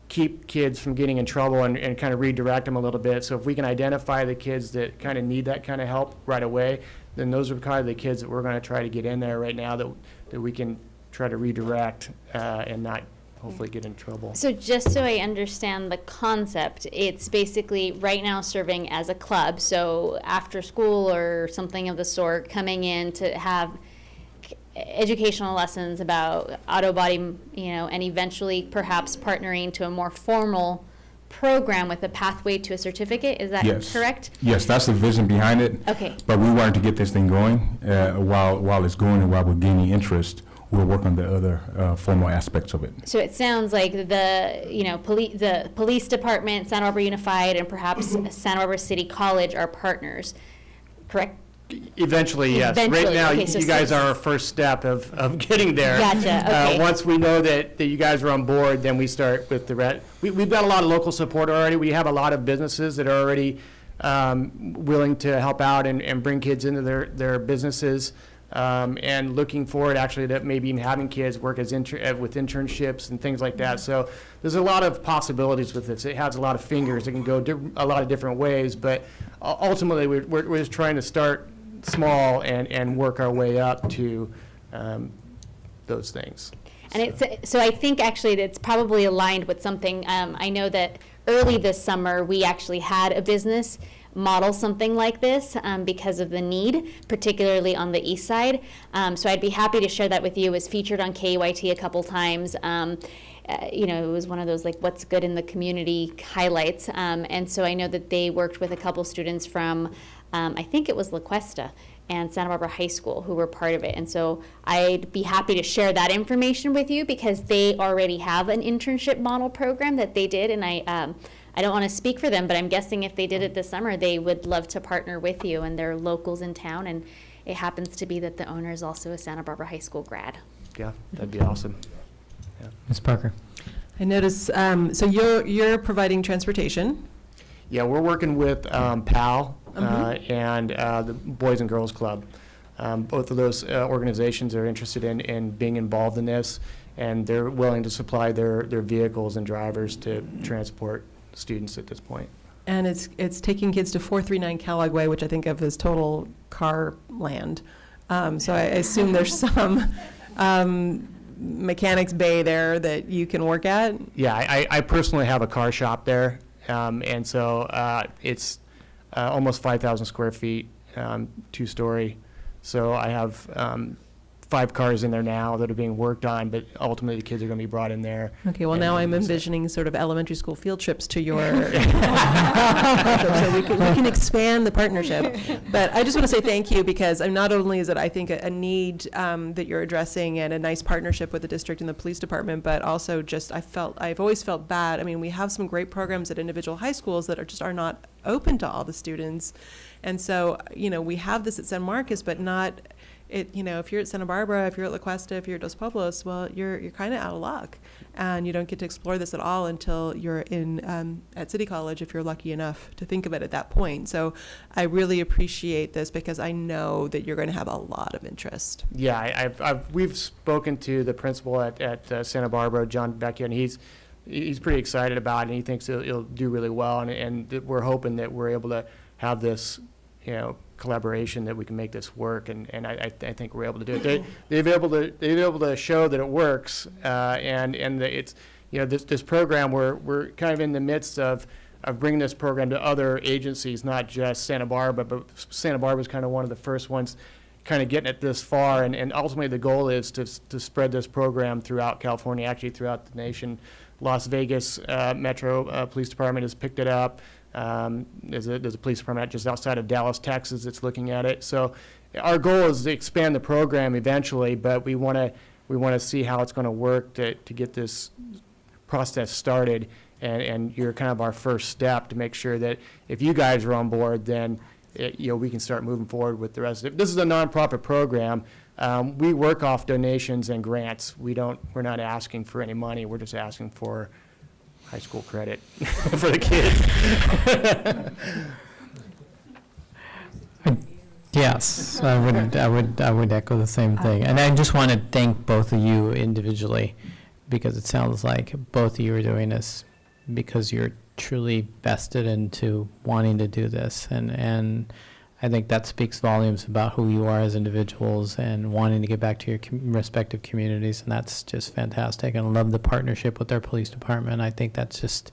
keep kids from getting in trouble and kind of redirect them a little bit. So if we can identify the kids that kind of need that kind of help right away, then those are kind of the kids that we're going to try to get in there right now that we can try to redirect and not hopefully get in trouble. So just so I understand the concept, it's basically right now serving as a club. So after school or something of the sort, coming in to have educational lessons about auto body, you know, and eventually perhaps partnering to a more formal program with a pathway to a certificate. Is that correct? Yes, that's the vision behind it. Okay. But we wanted to get this thing going while it's going, and while we're gaining interest, we'll work on the other formal aspects of it. So it sounds like the police department, Santa Barbara Unified, and perhaps Santa Barbara City College are partners, correct? Eventually, yes. Eventually, Right now, okay, so you guys are our first step of getting there. Gotcha, okay. Once we know that you guys are on board, then we start with the rest. We've got a lot of local support already. We have a lot of businesses that are already willing to help out and bring kids into their businesses, and looking forward actually to maybe even having kids work as with internships and things like that. So there's a lot of possibilities with this. It has a lot of fingers. It can go a lot of different ways, but ultimately we're just trying to start small and work our way up to those things. And so I think actually that's probably aligned with something. I know that early this summer we actually had a business model something like this because of the need, particularly on the east side. So I'd be happy to share that with you. It was featured on KYT a couple times. You know, it was one of those like what's good in the community highlights. And so I know that they worked with a couple students from, I think it was La Cuesta and Santa Barbara High School who were part of it. And so I'd be happy to share that information with you because they already have an internship model program that they did. And I don't want to speak for them, but I'm guessing if they did it this summer, they would love to partner with you, and they're locals in town, and it happens to be that the owner is also a Santa Barbara High School grad. Yeah, that'd be awesome. Yeah. Ms. Parker. I notice, so you're providing transportation. Yeah, we're working with PAL and the Boys and Girls Club. Both of those organizations are interested in being involved in this, and they're willing to supply their vehicles and drivers to transport students at this point. And it's taking kids to 439 Kellogg Way, which I think of as total car land. So I assume there's some mechanics bay there that you can work at. Yeah, I personally have a car shop there, and so it's almost 5,000 square feet, 2-story. So I have 5 cars in there now that are being worked on, but ultimately the kids are going to be brought in there. Okay, well, now I'm envisioning sort of elementary school field trips to your, so we can expand the partnership. But I just want to say thank you, because not only is it, I think, a need that you're addressing and a nice partnership with the district and the police department, but also just I've always felt bad. I mean, we have some great programs at individual high schools that are not open to all the students. And so, we have this at San Marcos, but not, if you're at Santa Barbara, if you're at La Cuesta, if you're at Dos Pueblos, well, you're kind of out of luck. And you don't get to explore this at all until you're at City College, if you're lucky enough to think of it at that point. So I really appreciate this, because I know that you're going to have a lot of interest. Yeah, we've spoken to the principal at Santa Barbara, John Vecchio, and he's pretty excited about it, and he thinks it'll do really well, and we're hoping that we're able to have this, collaboration, that we can make this work, and I think we're able to do it. They've able to show that it works, and that it's, this program, we're kind of in the midst of bringing this program to other agencies, not just Santa Barbara, but Santa Barbara is kind of one of the first ones kind of getting it this far, and ultimately the goal is to spread this program throughout California, actually throughout the nation. Las Vegas Metro Police Department has picked it up. There's a police department just outside of Dallas, Texas, that's looking at it. So our goal is to expand the program eventually, but we want to see how it's going to work to get this process started. And you're kind of our first step to make sure that if you guys are on board, then we can start moving forward with the rest of it. This is a nonprofit program. We work off donations and grants. We're not asking for any money. We're just asking for high school credit for the kids. Yes, I would echo the same thing. And I just want to thank both of you individually, because it sounds like both of you are doing this because you're truly vested into wanting to do this. And I think that speaks volumes about who you are as individuals and wanting to get back to your respective communities, and that's just fantastic. And I love the partnership with our police department. I think that's just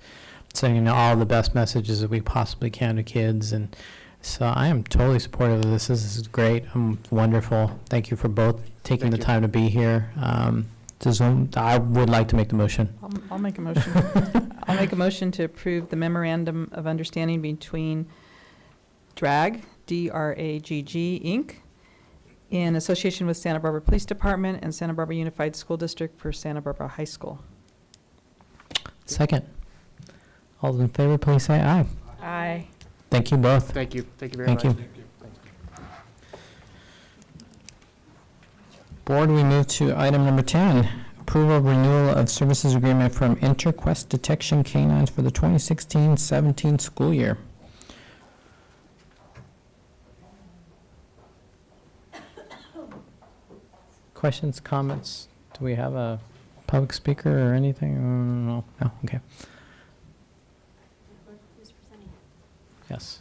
sending all the best messages that we possibly can to kids, and so I am totally supportive of this. This is great. Wonderful. Thank you for both taking the time to be here. I would like to make the motion. I'll make a motion. I'll make a motion to approve the memorandum of understanding between DRAG, D-R-A-G-G, Inc., in association with Santa Barbara Police Department and Santa Barbara Unified School District for Santa Barbara High School. Second. All those in favor, please say aye. Aye. Thank you both. Thank you very much. Thank you. Board, we move to item number 10, approval of renewal of services agreement from Intra Detection Canines for the 2016-17 school year. Questions, comments? Do we have a public speaker or anything? No, okay. Who's presenting? Yes.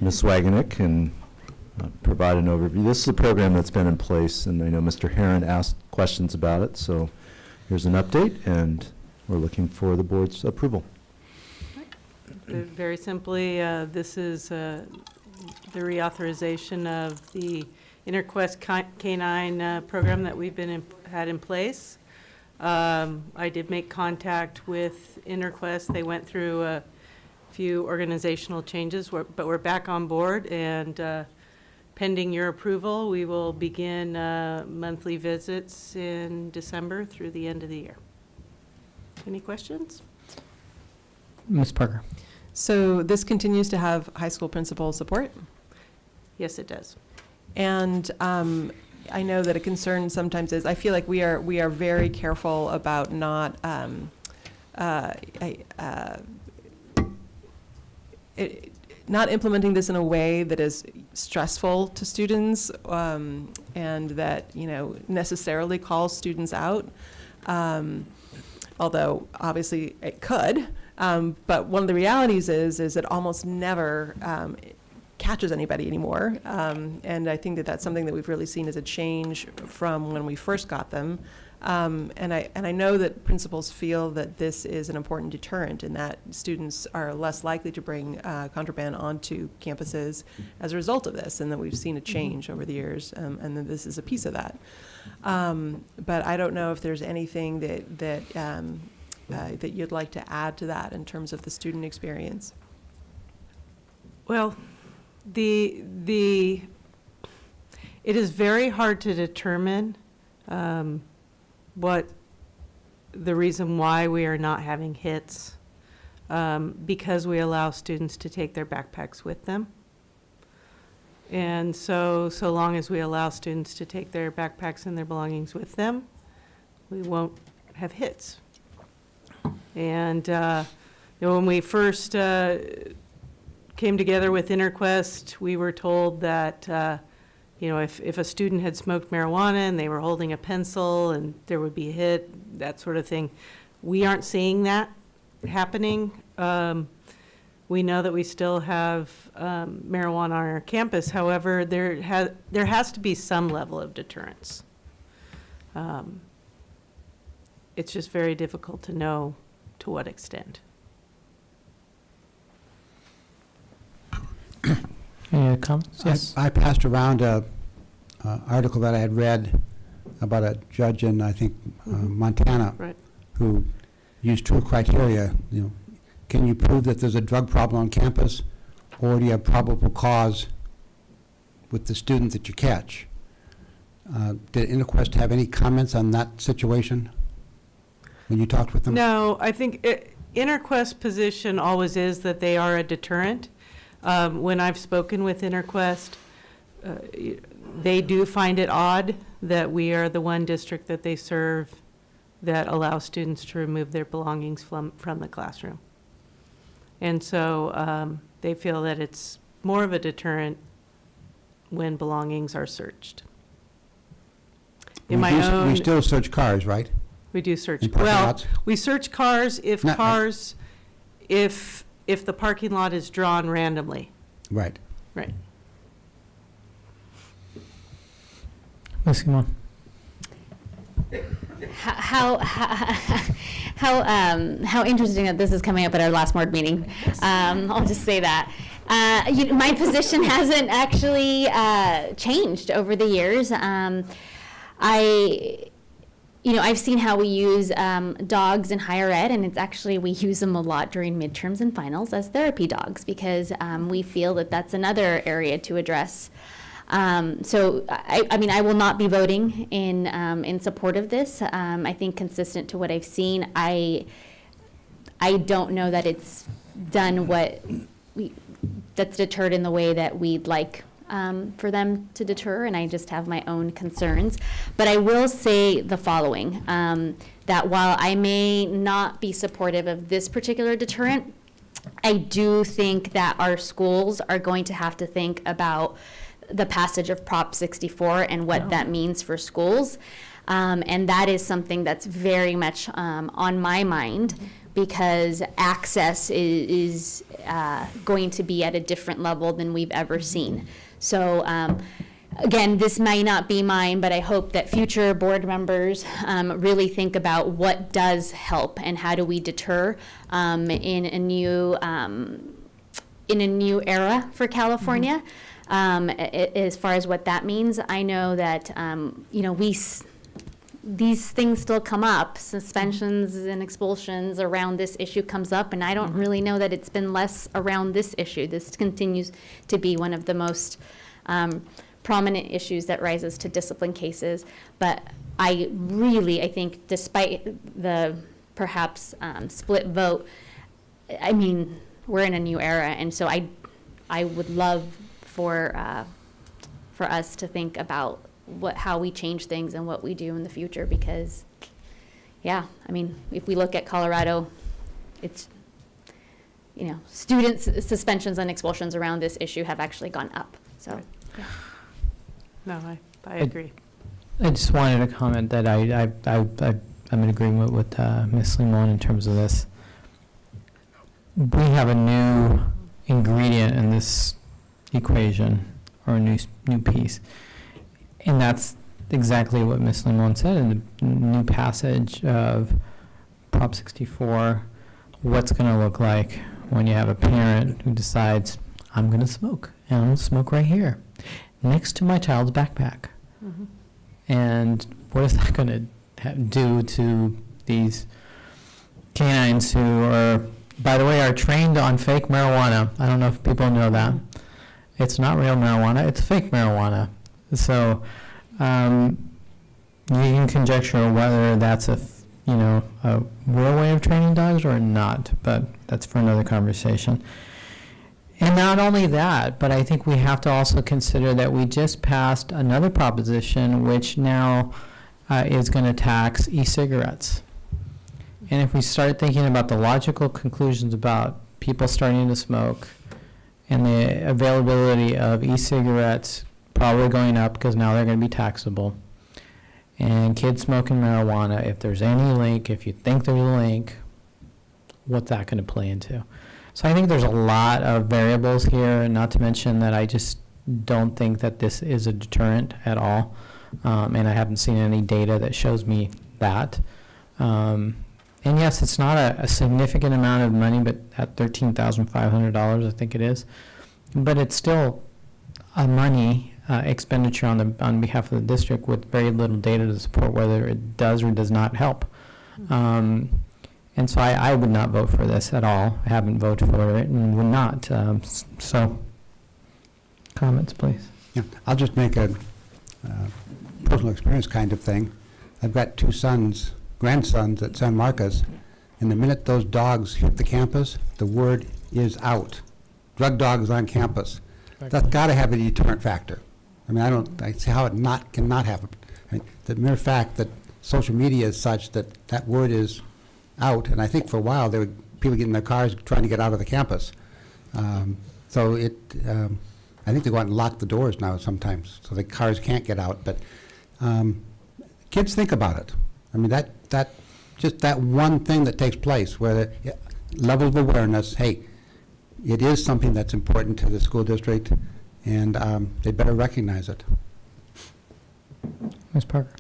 Ms. Wagenick can provide an overview. This is a program that's been in place, and I know Mr. Herron asked questions about it, so here's an update, and we're looking for the board's approval. Very simply, this is the reauthorization of the InterQuest Canine program that we've had in place. I did make contact with InterQuest. They went through a few organizational changes, but we're back on board, and pending your approval, we will begin monthly visits in December through the end of the year. Any questions? Ms. Parker. So this continues to have high school principal support? Yes, it does. And I know that a concern sometimes is, I feel like we are very careful about not not implementing this in a way that is stressful to students and that necessarily calls students out. although obviously it could. But one of the realities is it almost never catches anybody anymore. And I think that that's something that we've really seen as a change from when we first got them. And I know that principals feel that this is an important deterrent and that students are less likely to bring contraband onto campuses as a result of this, and that we've seen a change over the years, and that this is a piece of that. But I don't know if there's anything that you'd like to add to that in terms of the student experience. Well, it is very hard to determine what the reason why we are not having hits, because we allow students to take their backpacks with them. And so long as we allow students to take their backpacks and their belongings with them, we won't have hits. And when we first came together with InterQuest, we were told that if a student had smoked marijuana and they were holding a pencil and there would be a hit, that sort of thing. We aren't seeing that happening. We know that we still have marijuana on our campus. However, there has to be some level of deterrence. It's just very difficult to know to what extent. Any other comments? Yes. I passed around a article that I had read about a judge in, I think, Montana, Right. who used two criteria. Can you prove that there's a drug problem on campus, or do you have probable cause with the student that you catch? Did InterQuest have any comments on that situation when you talked with them? No, I think InterQuest's position always is that they are a deterrent. When I've spoken with InterQuest, they do find it odd that we are the one district that they serve that allows students to remove their belongings from the classroom. And so they feel that it's more of a deterrent when belongings are searched. We still search cars, right? We do search. In parking Well, lots? we search cars if if the parking lot is drawn randomly. Right. Right. Ms. Simon. How interesting that this is coming up at our last board meeting. I'll just say that. My position hasn't actually changed over the years. I've seen how we use dogs in higher ed, and it's actually, we use them a lot during midterms and finals as therapy dogs, because we feel that that's another area to address. So I will not be voting in support of this. I think consistent to what I've seen, I don't know that it's done that's deterred in the way that we'd like for them to deter, and I just have my own concerns. But I will say the following, that while I may not be supportive of this particular deterrent, I do think that our schools are going to have to think about the passage of Prop 64 and what that means for schools. And that is something that's very much on my mind, because access is going to be at a different level than we've ever seen. So again, this may not be mine, but I hope that future board members really think about what does help and how do we deter in a new era for California. As far as what that means, I know that these things still come up. Suspensions and expulsions around this issue comes up, and I don't really know that it's been less around this issue. This continues to be one of the most prominent issues that rises to discipline cases. But I think despite the perhaps split vote, I mean, we're in a new era, and so I would love for us to think about how we change things and what we do in the future, because if we look at Colorado, it's students' suspensions and expulsions around this issue have actually gone up. So right. Yeah. No, I agree. I just wanted to comment that I I'm in agreement with Ms. Limon in terms of this. We have a new ingredient in this equation, or a new piece, and that's exactly what Ms. Limon said in the new passage of Prop 64. What's going to look like when you have a parent who decides, I'm going to smoke, and I'm going to smoke right here, next to my child's backpack. Mm-hmm. And what is that going to do to these canines who are, by the way, are trained on fake marijuana? I don't know if people know that. It's not real marijuana, it's fake marijuana. So you can conjecture whether that's a real way of training dogs or not, but that's for another conversation. And not only that, but I think we have to also consider that we just passed another proposition which now is going to tax e-cigarettes. And if we start thinking about the logical conclusions about people starting to smoke and the availability of e-cigarettes probably going up because now they're going to be taxable, and kids smoking marijuana, if there's any link, if you think there's a link, what's that going to play into? So I think there's a lot of variables here, not to mention that I just don't think that this is a deterrent at all, and I haven't seen any data that shows me that. And yes, it's not a significant amount of money, but at $13,500, I think it is. But it's still a money expenditure on behalf of the district with very little data to support whether it does or does not help. And so I would not vote for this at all. I haven't voted for it and would not. So, comments, please. Yeah, I'll just make a personal experience kind of thing. I've got two grandsons at San Marcos, and the minute those dogs hit the campus, the word is out. Drug dogs on campus. That's got to have a deterrent factor. I mean, I see how it cannot have it. I mean, the mere fact that social media is such that that word is out, and I think for a while there were people getting in their cars trying to get out of the campus. So I think they go out and lock the doors now sometimes, so the cars can't get out. But kids think about it. I mean, just that one thing that takes place where the level of awareness, hey, it is something that's important to the school district, and they better recognize it. Ms. Parker.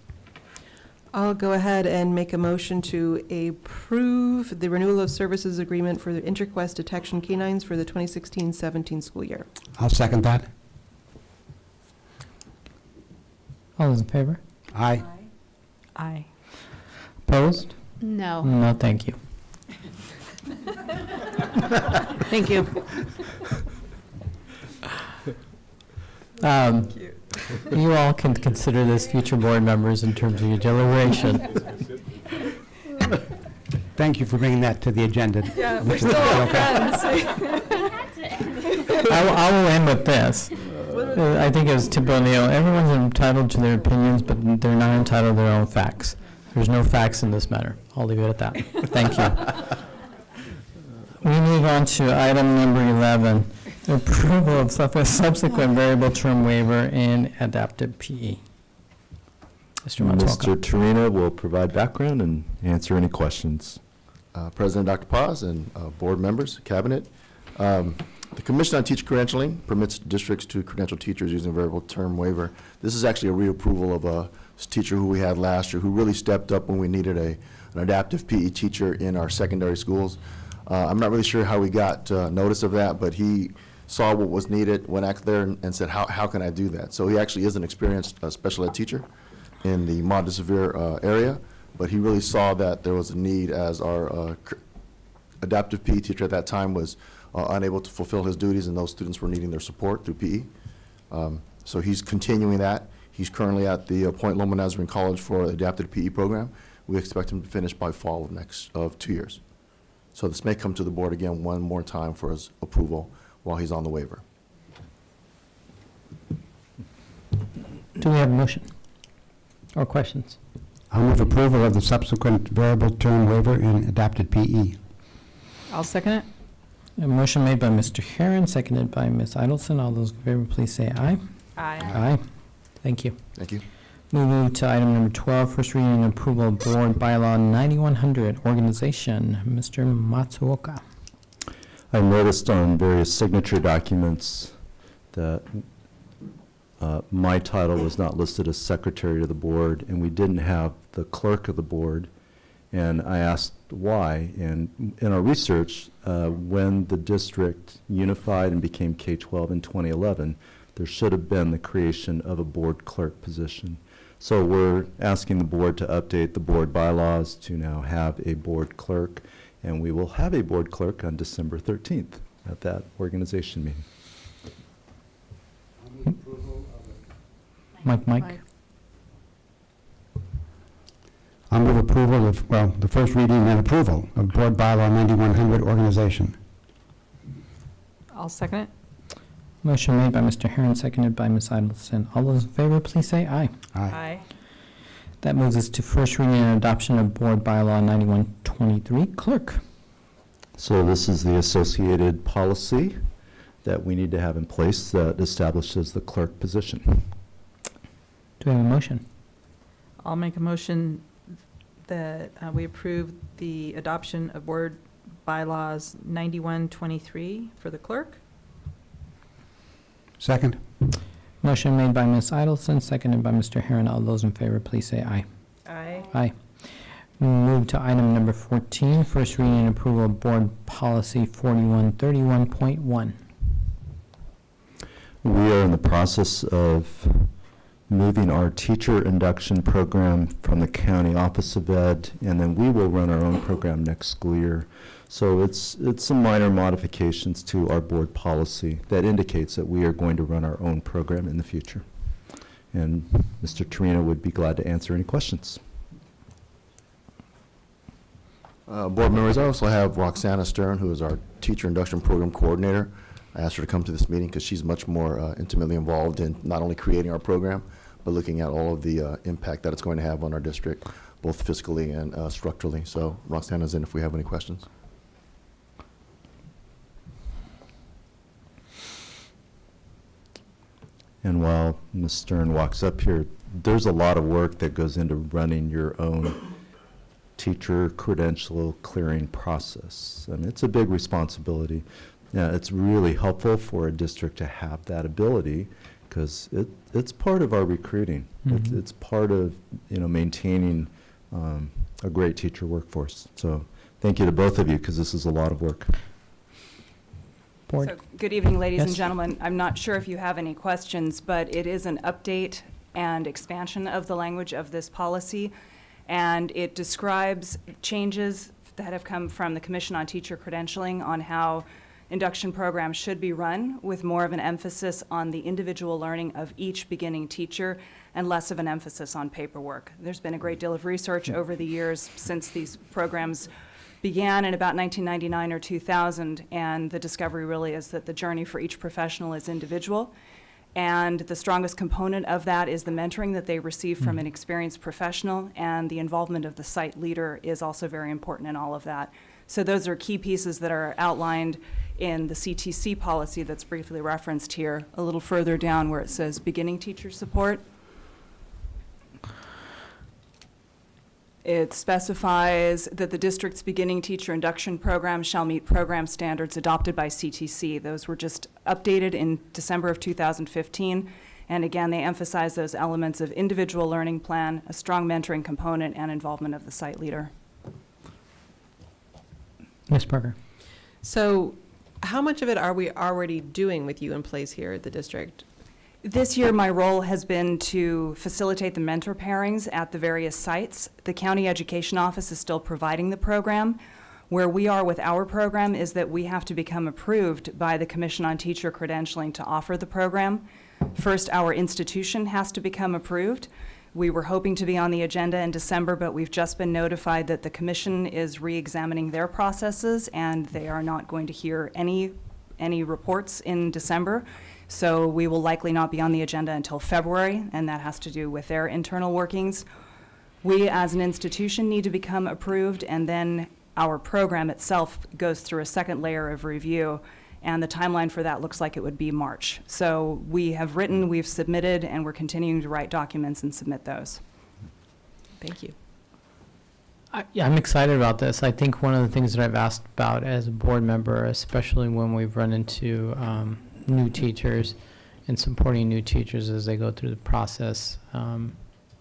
I'll go ahead and make a motion to approve the renewal of services agreement for the IntraQuest detection canines for the 2016-17 school year. I'll second that. All those in favor? Aye. Aye. Opposed? No. No, thank you. Thank you. You all can consider this future board members in terms of your deliberation. Thank you for bringing that to the agenda. Yeah, we're still all friends. I will end with this. I think it was Tip O'Neill. Everyone's entitled to their opinions, but they're not entitled to their own facts. There's no facts in this matter. I'll leave it at that. Thank you. We move on to item number 11, approval of subsequent variable term waiver in adaptive PE. Mr. Matsuoka. Mr. Torina will provide background and answer any questions. President Dr. Paz and board members, cabinet. The Commission on Teacher Credentialing permits districts to credential teachers using variable term waiver. This is actually a reapproval of a teacher who we had last year who really stepped up when we needed an adaptive PE teacher in our secondary schools. I'm not really sure how we got notice of that, but he saw what was needed, went out there and said, how can I do that? So he actually is an experienced special ed teacher in the moderate to severe area, but he really saw that there was a need as our adaptive PE teacher at that time was unable to fulfill his duties, and those students were needing their support through PE. So he's continuing that. He's currently at the Point Loma Nazarene College for the adaptive PE program. We expect him to finish by fall of 2 years. So this may come to the board again one more time for his approval while he's on the waiver. Do we have a motion or questions? I'll move approval of the subsequent variable term waiver in adapted PE. I'll second it. A motion made by Mr. Herron, seconded by Ms. Idelson. All those in favor, please say aye. Aye. Aye. Thank you. Thank you. We move to item number 12, first reading and approval of Board Bylaw 9100, Organization. Mr. Matsuoka. I noticed on various signature documents that my title was not listed as secretary to the board, and we didn't have the clerk of the board. And I asked why, and in our research, when the district unified and became K-12 in 2011, there should have been the creation of a board clerk position. So we're asking the board to update the board bylaws to now have a board clerk, and we will have a board clerk on December 13th at that organization meeting. Mike. I'll move approval of, well, the first reading and approval of Board Bylaw 9100, Organization. I'll second it. Motion made by Mr. Herron, seconded by Ms. Idelson. All those in favor, please say aye. Aye. That moves us to first reading and adoption of Board Bylaw 9123, Clerk. So this is the associated policy that we need to have in place that establishes the clerk position. Do we have a motion? I'll make a motion that we approve the adoption of Board Bylaws 9123 for the clerk. Second. Motion made by Ms. Idelson, seconded by Mr. Herron. All those in favor, please say aye. Aye. Aye. We move to item number 14, first reading and approval of Board Policy 4131.1. We are in the process of moving our teacher induction program from the county office of ed, and then we will run our own program next school year. So it's some minor modifications to our board policy that indicates that we are going to run our own program in the future. And Mr. Torino would be glad to answer any questions. Board members, I also have Roxana Stern, who is our teacher induction program coordinator. I asked her to come to this meeting because she's much more intimately involved in not only creating our program, but looking at all of the impact that it's going to have on our district, both fiscally and structurally. So Roxana's in if we have any questions. And while Ms. Stern walks up here, there's a lot of work that goes into running your own teacher credential clearing process. I mean, it's a big responsibility. Yeah, it's really helpful for a district to have that ability because it's part of our recruiting. Mhm. It's part of maintaining a great teacher workforce. So thank you to both of you because this is a lot of work. Board. So, good evening, ladies and Yes. gentlemen. I'm not sure if you have any questions, but it is an update and expansion of the language of this policy, and it describes changes that have come from the Commission on Teacher Credentialing on how induction programs should be run, with more of an emphasis on the individual learning of each beginning teacher and less of an emphasis on paperwork. There's been a great deal of research over the years since these programs began in about 1999 or 2000, and the discovery really is that the journey for each professional is individual, and the strongest component of that is the mentoring that they receive from an experienced professional, and the involvement of the site leader is also very important in all of that. So those are key pieces that are outlined in the CTC policy that's briefly referenced here, a little further down where it says beginning teacher support. It specifies that the district's beginning teacher induction program shall meet program standards adopted by CTC. Those were just updated in December of 2015. And again, they emphasize those elements of individual learning plan, a strong mentoring component, and involvement of the site leader. Ms. Parker. So how much of it are we already doing with you in place here at the district? This year, my role has been to facilitate the mentor pairings at the various sites. The county education office is still providing the program. Where we are with our program is that we have to become approved by the Commission on Teacher Credentialing to offer the program. First, our institution has to become approved. We were hoping to be on the agenda in December, but we've just been notified that the commission is re-examining their processes, and they are not going to hear any reports in December. So we will likely not be on the agenda until February, and that has to do with their internal workings. We, as an institution, need to become approved, and then our program itself goes through a second layer of review. and the timeline for that looks like it would be March. So we have written, we've submitted, and we're continuing to write documents and submit those. Thank you. Yeah, I'm excited about this. I think one of the things that I've asked about as a board member, especially when we've run into new teachers and supporting new teachers as they go through the process. And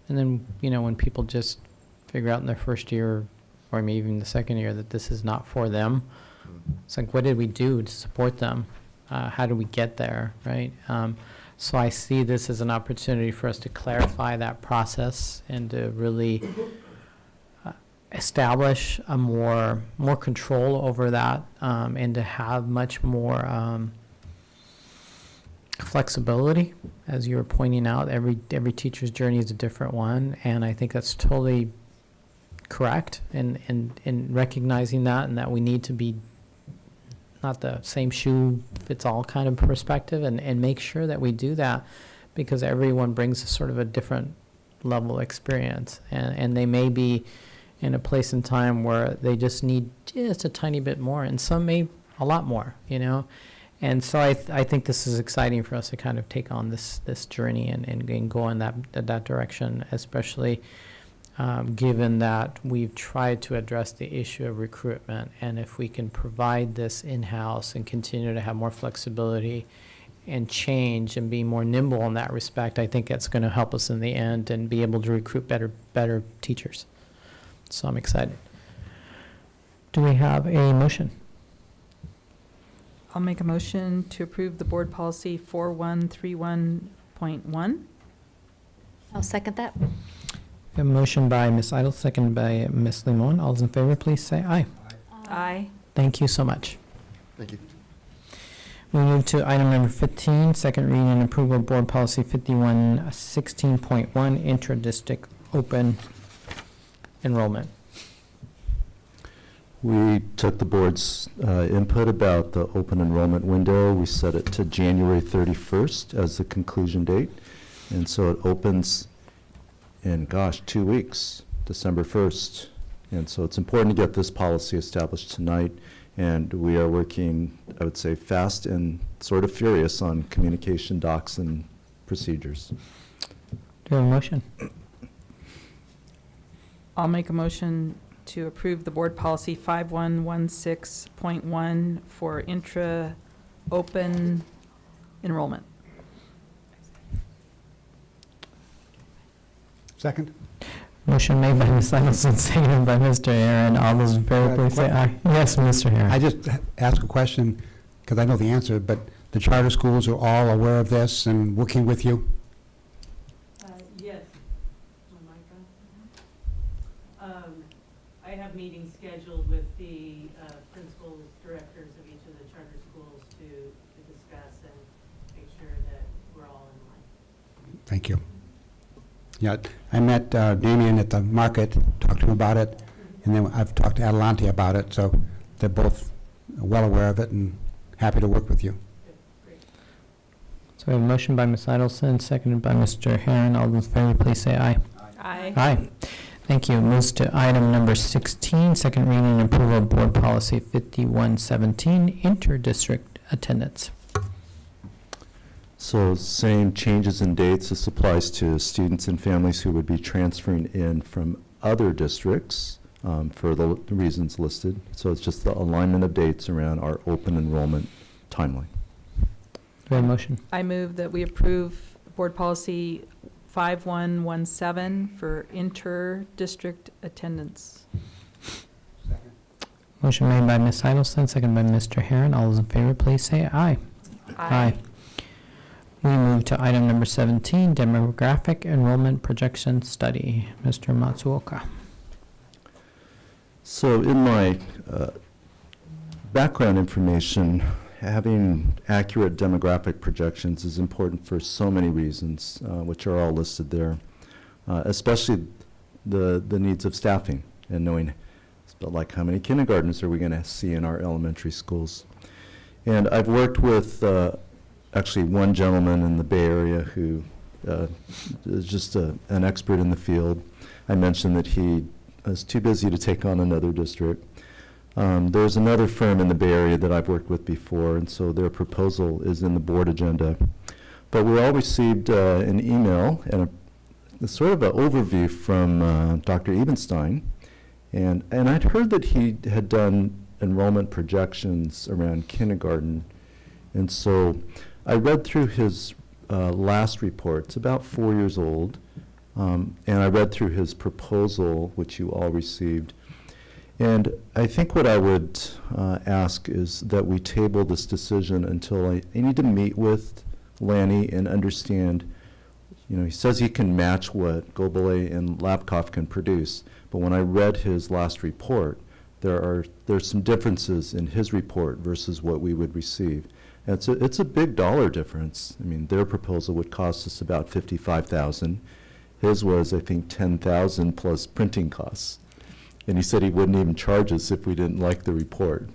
then, when people just figure out in their first year or maybe even the second year that this is not for them, it's like, what did we do to support them? How do we get there, right? So I see this as an opportunity for us to clarify that process and to really establish a more control over that, and to have much more flexibility. As you were pointing out, every teacher's journey is a different one, and I think that's totally correct in recognizing that, and that we need to be not the same shoe fits all kind of perspective, and make sure that we do that, because everyone brings a sort of a different level of experience, and they may be in a place in time where they just need just a tiny bit more, and some may a lot more, And so I think this is exciting for us to kind of take on this journey and go in that direction, especially given that we've tried to address the issue of recruitment. And if we can provide this in-house and continue to have more flexibility and change and be more nimble in that respect, I think that's going to help us in the end and be able to recruit better teachers. So I'm excited. Do we have a motion? I'll make a motion to approve the board policy 4131.1. I'll second that. A motion by Ms. Idle, seconded by Ms. Limon. All those in favor, please say aye. Aye. Thank you so much. Thank you. We move to item number 15, second reading and approval of board policy 5116.1, intra-district open enrollment. We took the board's input about the open enrollment window. We set it to January 31st as the conclusion date. And so it opens in, 2 weeks, December 1st. And so it's important to get this policy established tonight. And we are working, I would say, fast and sort of furious on communication docs and procedures. Do you have a motion? I'll make a motion to approve the board policy 5116.1 for intra-open enrollment. Second? Motion made by Ms. Idelson, seconded by Mr. Aaron. All those in favor, please say aye. Yes, Mr. Aaron. I just ask a question, because I know the answer, but the charter schools are all aware of this and working with you? Yes. I have meetings scheduled with the principals, directors of each of the charter schools to discuss and make sure that we're all in line. Thank you. Yeah, I met Damien at the market, talked to him about it, and then I've talked to Adelante about it, so they're both well aware of it and happy to work with you. So we have a motion by Ms. Idelson, seconded by Mr. Herron. All those in favor, please say aye. Aye. Aye. Thank you. Moves to item number 16, second reading and approval of board policy 5117, inter-district attendance. So same changes in dates. This applies to students and families who would be transferring in from other districts for the reasons listed. So it's just the alignment of dates around our open enrollment timeline. Do we have a motion? I move that we approve board policy 5117 for inter-district attendance. Motion made by Ms. Idelson, seconded by Mr. Herron. All those in favor, please say aye. Aye. We move to item number 17, demographic enrollment projection study. Mr. Matsuoka. So in my background information, having accurate demographic projections is important for so many reasons, which are all listed there, especially the needs of staffing and knowing, like, how many kindergartners are we going to see in our elementary schools. And I've worked with actually one gentleman in the Bay Area who is just an expert in the field. I mentioned that he is too busy to take on another district. There's another firm in the Bay Area that I've worked with before, and so their proposal is in the board agenda. But we all received an email and a sort of an overview from Dr. Ebenstein, and I'd heard that he had done enrollment projections around kindergarten, and so I read through his last report. It's about 4 years old, and I read through his proposal, which you all received. And I think what I would ask is that we table this decision until I need to meet with Lanny and understand, he says he can match what Gobele and Lapkoff can produce, but when I read his last report, there's some differences in his report versus what we would receive. And it's a big dollar difference. I mean, their proposal would cost us about $55,000. His was, I think, $10,000 plus printing costs. And he said he wouldn't even charge us if we didn't like the report.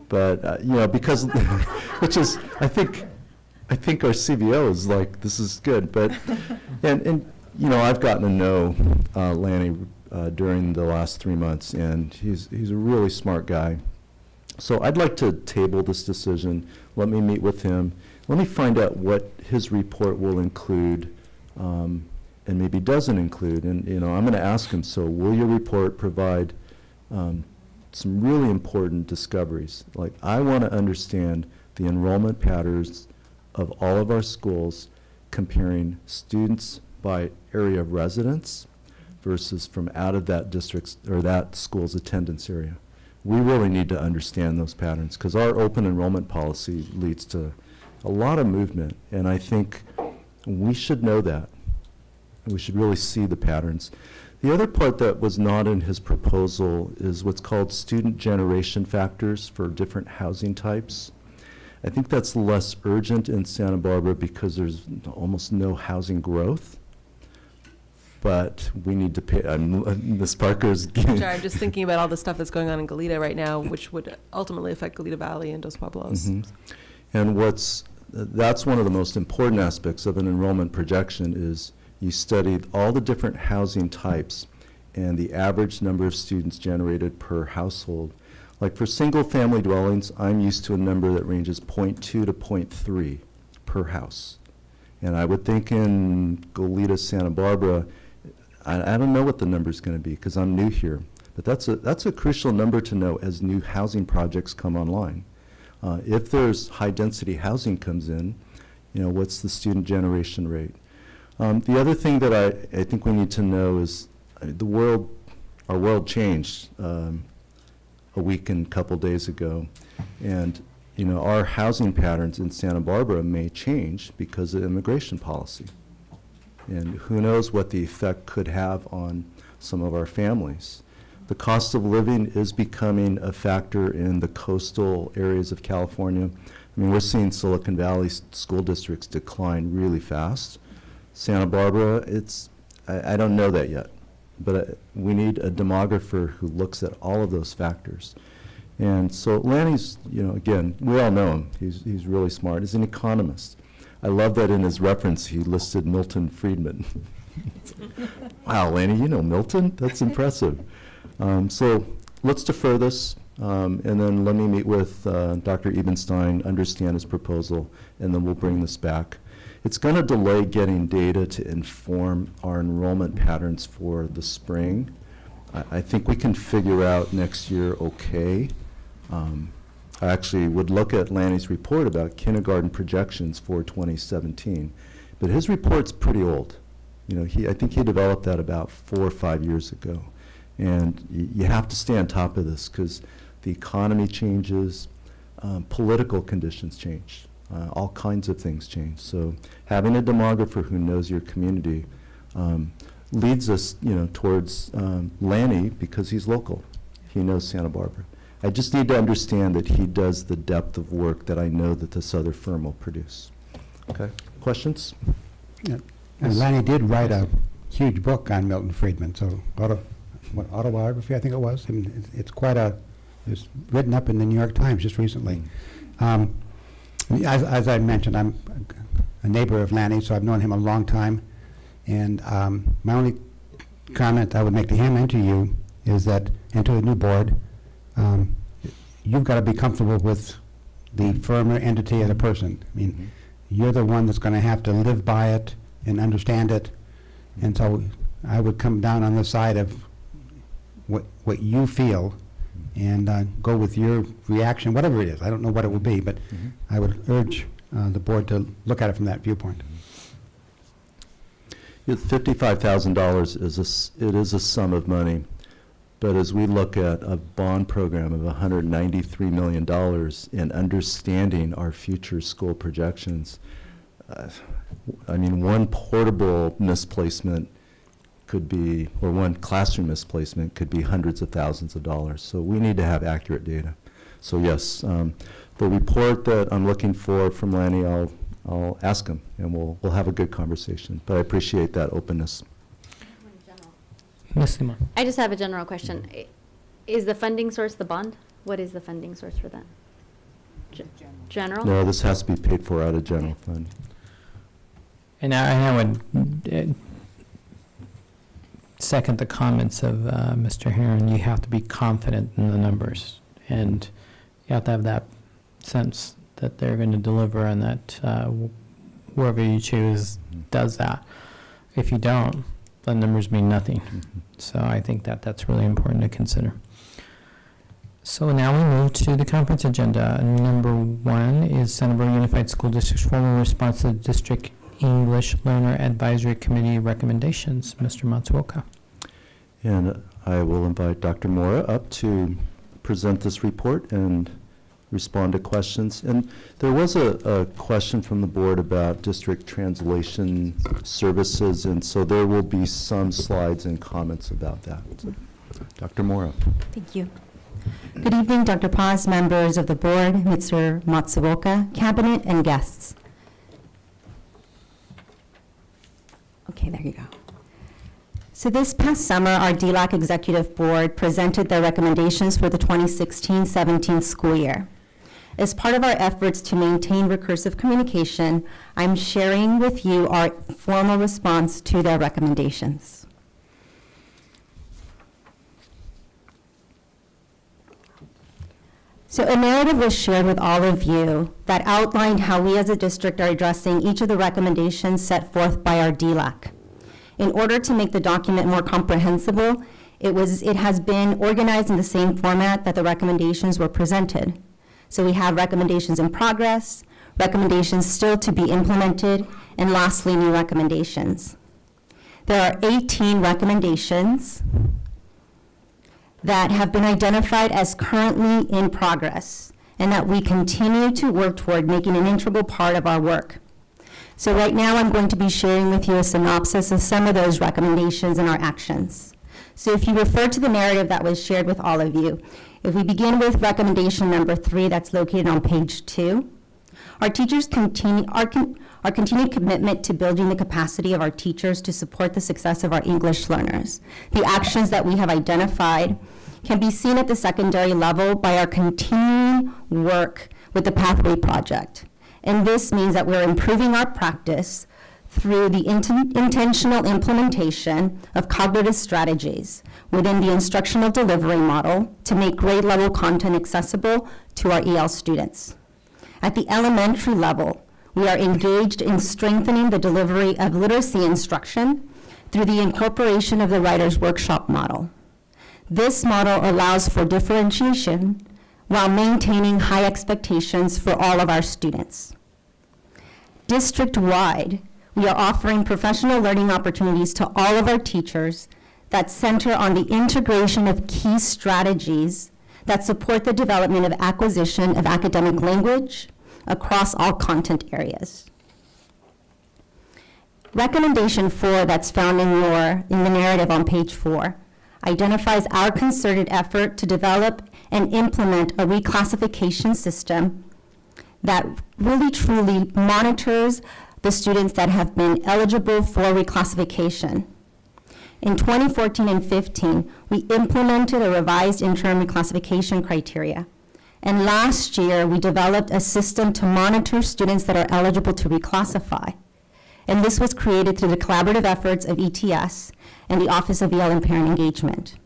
But, because, which is, I think our CBO is like, this is good. But, and I've gotten to know Lanny during the last 3 months, and he's a really smart guy. So I'd like to table this decision. Let me meet with him. Let me find out what his report will include, and maybe doesn't include. And I'm going to ask him, so will your report provide some really important discoveries? Like, I want to understand the enrollment patterns of all of our schools, comparing students by area of residence versus from out of that district's or that school's attendance area. We really need to understand those patterns, because our open enrollment policy leads to a lot of movement, and I think we should know that. We should really see the patterns. The other part that was not in his proposal is what's called student generation factors for different housing types. I think that's less urgent in Santa Barbara because there's almost no housing growth. But we need to pay, Ms. Parker's. Sorry, I'm just thinking about all the stuff that's going on in Goleta right now, which would ultimately affect Goleta Valley and Dos Pueblos. Mm-hmm. And that's one of the most important aspects of an enrollment projection is you studied all the different housing types and the average number of students generated per household. Like for single-family dwellings, I'm used to a number that ranges 0.2 to 0.3 per house. And I would think in Goleta, Santa Barbara, I don't know what the number is going to be because I'm new here. But that's a crucial number to know as new housing projects come online. If there's high-density housing comes in, what's the student generation rate? The other thing that I think we need to know is our world changed a week and a couple days ago. And, our housing patterns in Santa Barbara may change because of immigration policy. And who knows what the effect could have on some of our families. The cost of living is becoming a factor in the coastal areas of California. I mean, we're seeing Silicon Valley school districts decline really fast. Santa Barbara, I don't know that yet, but we need a demographer who looks at all of those factors. And so Lanny's, again, we all know him. He's really smart. He's an economist. I love that in his reference he listed Milton Friedman. Wow, Lanny, you know Milton? That's impressive. So let's defer this, and then let me meet with Dr. Ebenstein, understand his proposal, and then we'll bring this back. It's going to delay getting data to inform our enrollment patterns for the spring. I think we can figure out next year okay. I actually would look at Lanny's report about kindergarten projections for 2017, but his report's pretty old. I think he developed that about 4 or 5 years ago. And you have to stay on top of this because the economy changes, political conditions change. All kinds of things change. So having a demographer who knows your community leads us, towards Lanny because he's local. He knows Santa Barbara. I just need to understand that he does the depth of work that I know that this other firm will produce. Okay. Questions? Yeah. And Lanny did write a huge book on Milton Friedman, so autobiography, I think it was. I mean, it's written up in the New York Times just recently. As I mentioned, I'm a neighbor of Lanny, so I've known him a long time. And my only comment I would make to him and to you is that, and to the new board, you've got to be comfortable with the firm or entity of the person. I mean, you're the one that's going to have to live by it and understand it. And so I would come down on the side of what you feel and go with your reaction, whatever it is. I don't know what it will be, but I would urge the board to look at it from that viewpoint. $55,000 is a sum of money, but as we look at a bond program of $193 million and understanding our future school projections, I mean, one portable misplacement could be, or one classroom misplacement could be hundreds of thousands of dollars. So we need to have accurate data. So yes, the report that I'm looking for from Lanny, I'll ask him, and we'll have a good conversation. But I appreciate that openness. Ms. Lima. I just have a general question. Is the funding source the bond? What is the funding source for that? General? No, this has to be paid for out of general fund. And I would second the comments of Mr. Herron. You have to be confident in the numbers, and you have to have that sense that they're going to deliver, and that whoever you choose does that. If you don't, the numbers mean nothing. So I think that that's really important to consider. So now we move to the conference agenda. Number 1 is Santa Barbara Unified School District's formal response to the District English Learner Advisory Committee recommendations. Mr. Matsuoka. And I will invite Dr. Mora up to present this report and respond to questions. And there was a question from the board about district translation services, and so there will be some slides and comments about that. So, Dr. Mora. Thank you. Good evening, Dr. Paz, members of the board, Mr. Matsuoka, cabinet, and guests. Okay, there you go. So this past summer, our DLAC Executive Board presented their recommendations for the 2016-17 school year. As part of our efforts to maintain recursive communication, I'm sharing with you our formal response to their recommendations. So a narrative was shared with all of you that outlined how we as a district are addressing each of the recommendations set forth by our DLAC. In order to make the document more comprehensible, it has been organized in the same format that the recommendations were presented. So we have recommendations in progress, recommendations still to be implemented, and lastly, new recommendations. There are 18 recommendations that have been identified as currently in progress, and that we continue to work toward making an integral part of our work. So right now, I'm going to be sharing with you a synopsis of some of those recommendations and our actions. So if you refer to the narrative that was shared with all of you, if we begin with recommendation number 3, that's located on page 2, our continued commitment to building the capacity of our teachers to support the success of our English learners. The actions that we have identified can be seen at the secondary level by our continuing work with the Pathway Project. And this means that we're improving our practice through the intentional implementation of cognitive strategies within the instructional delivery model to make grade level content accessible to our EL students. At the elementary level, we are engaged in strengthening the delivery of literacy instruction through the incorporation of the Writer's Workshop model. This model allows for differentiation while maintaining high expectations for all of our students. District-wide, we are offering professional learning opportunities to all of our teachers that center on the integration of key strategies that support the development of acquisition of academic language across all content areas. Recommendation 4 that's found in the narrative on page 4 identifies our concerted effort to develop and implement a reclassification system that really truly monitors the students that have been eligible for reclassification. In 2014 and 15, we implemented a revised interim reclassification criteria. And last year, we developed a system to monitor students that are eligible to reclassify. And this was created through the collaborative efforts of ETS and the Office of EL and Parent Engagement.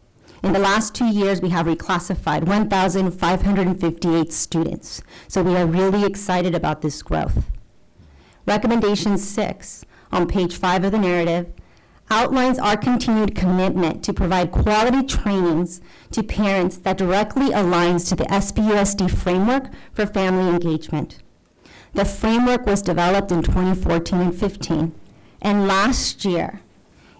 In the last 2 years, we have reclassified 1,558 students. So we are really excited about this growth. Recommendation 6 on page 5 of the narrative outlines our continued commitment to provide quality trainings to parents that directly aligns to the SBUSD framework for family engagement. The framework was developed in 2014 and 15, and last year,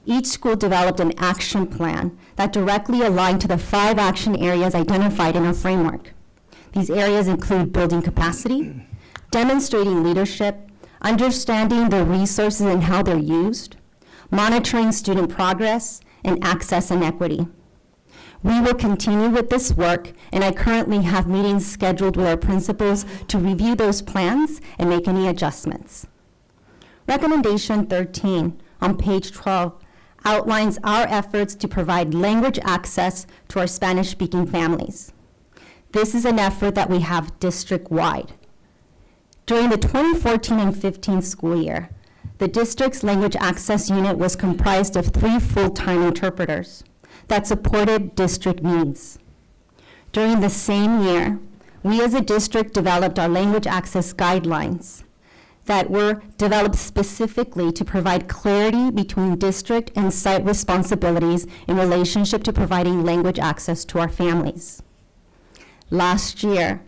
each school developed an action plan that directly aligned to the 5 action areas identified in our framework. These areas include building capacity, demonstrating leadership, understanding the resources and how they're used, monitoring student progress, and access and equity. We will continue with this work, and I currently have meetings scheduled with our principals to review those plans and make any adjustments. Recommendation 13 on page 12 outlines our efforts to provide language access to our Spanish-speaking families. This is an effort that we have district-wide. During the 2014 and 15 school year, the district's language access unit was comprised of 3 full-time interpreters that supported district needs. During the same year, we as a district developed our language access guidelines that were developed specifically to provide clarity between district and site responsibilities in relationship to providing language access to our families. Last year,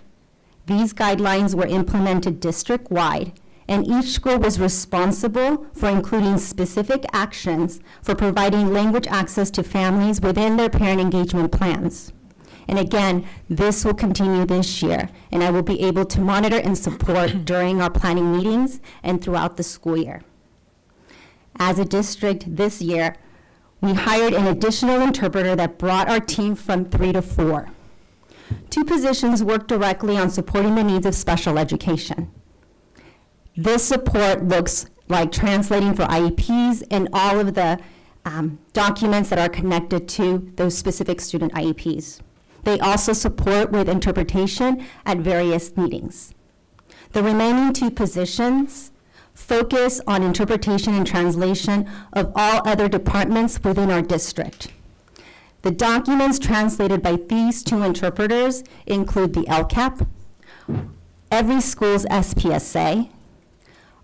these guidelines were implemented district-wide, and each school was responsible for including specific actions for providing language access to families within their parent engagement plans. And again, this will continue this year, and I will be able to monitor and support during our planning meetings and throughout the school year. As a district this year, we hired an additional interpreter that brought our team from 3 to 4. 2 positions work directly on supporting the needs of special education. This support looks like translating for IEPs and all of the documents that are connected to those specific student IEPs. They also support with interpretation at various meetings. The remaining 2 positions focus on interpretation and translation of all other departments within our district. The documents translated by these 2 interpreters include the LCAP, every school's SPSA,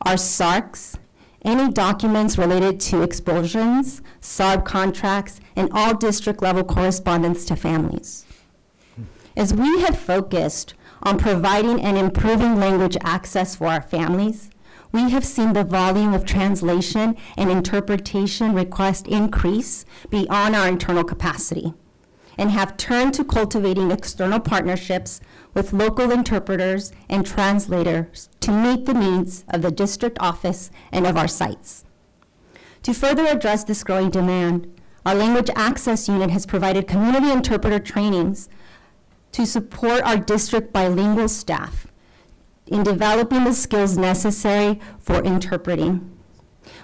our SARCs, any documents related to expulsions, SARB contracts, and all district-level correspondence to families. As we have focused on providing and improving language access for our families, we have seen the volume of translation and interpretation requests increase beyond our internal capacity, and have turned to cultivating external partnerships with local interpreters and translators to meet the needs of the district office and of our sites. To further address this growing demand, our language access unit has provided community interpreter trainings to support our district bilingual staff in developing the skills necessary for interpreting.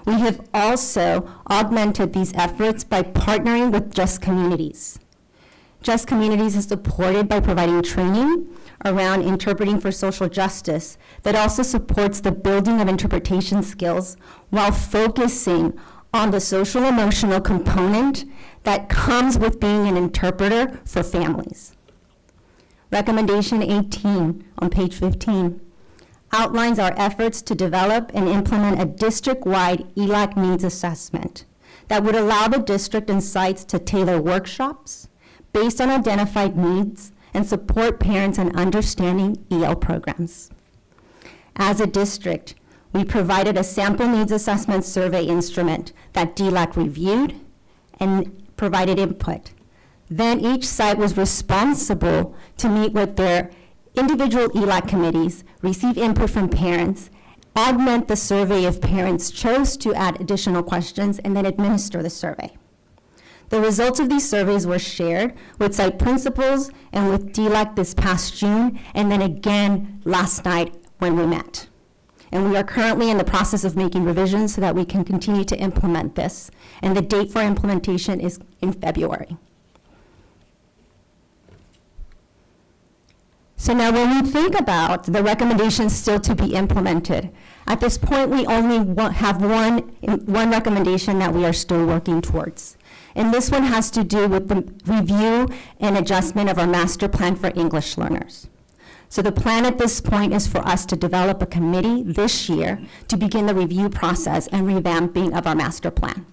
We have also augmented these efforts by partnering with Just Communities. Just Communities is supported by providing training around interpreting for social justice that also supports the building of interpretation skills while focusing on the social emotional component that comes with being an interpreter for families. Recommendation 18 on page 15 outlines our efforts to develop and implement a district-wide ELAC needs assessment that would allow the district and sites to tailor workshops based on identified needs and support parents in understanding EL programs. As a district, we provided a sample needs assessment survey instrument that DLAC reviewed and provided input. Then each site was responsible to meet with their individual ELAC committees, receive input from parents, augment the survey if parents chose to add additional questions, and then administer the survey. The results of these surveys were shared with site principals and with DLAC this past June, and then again last night when we met. And we are currently in the process of making revisions so that we can continue to implement this. And the date for implementation is in February. So now when we think about the recommendations still to be implemented, at this point, we only have one recommendation that we are still working towards. And this one has to do with the review and adjustment of our master plan for English learners. So the plan at this point is for us to develop a committee this year to begin the review process and revamping of our master plan.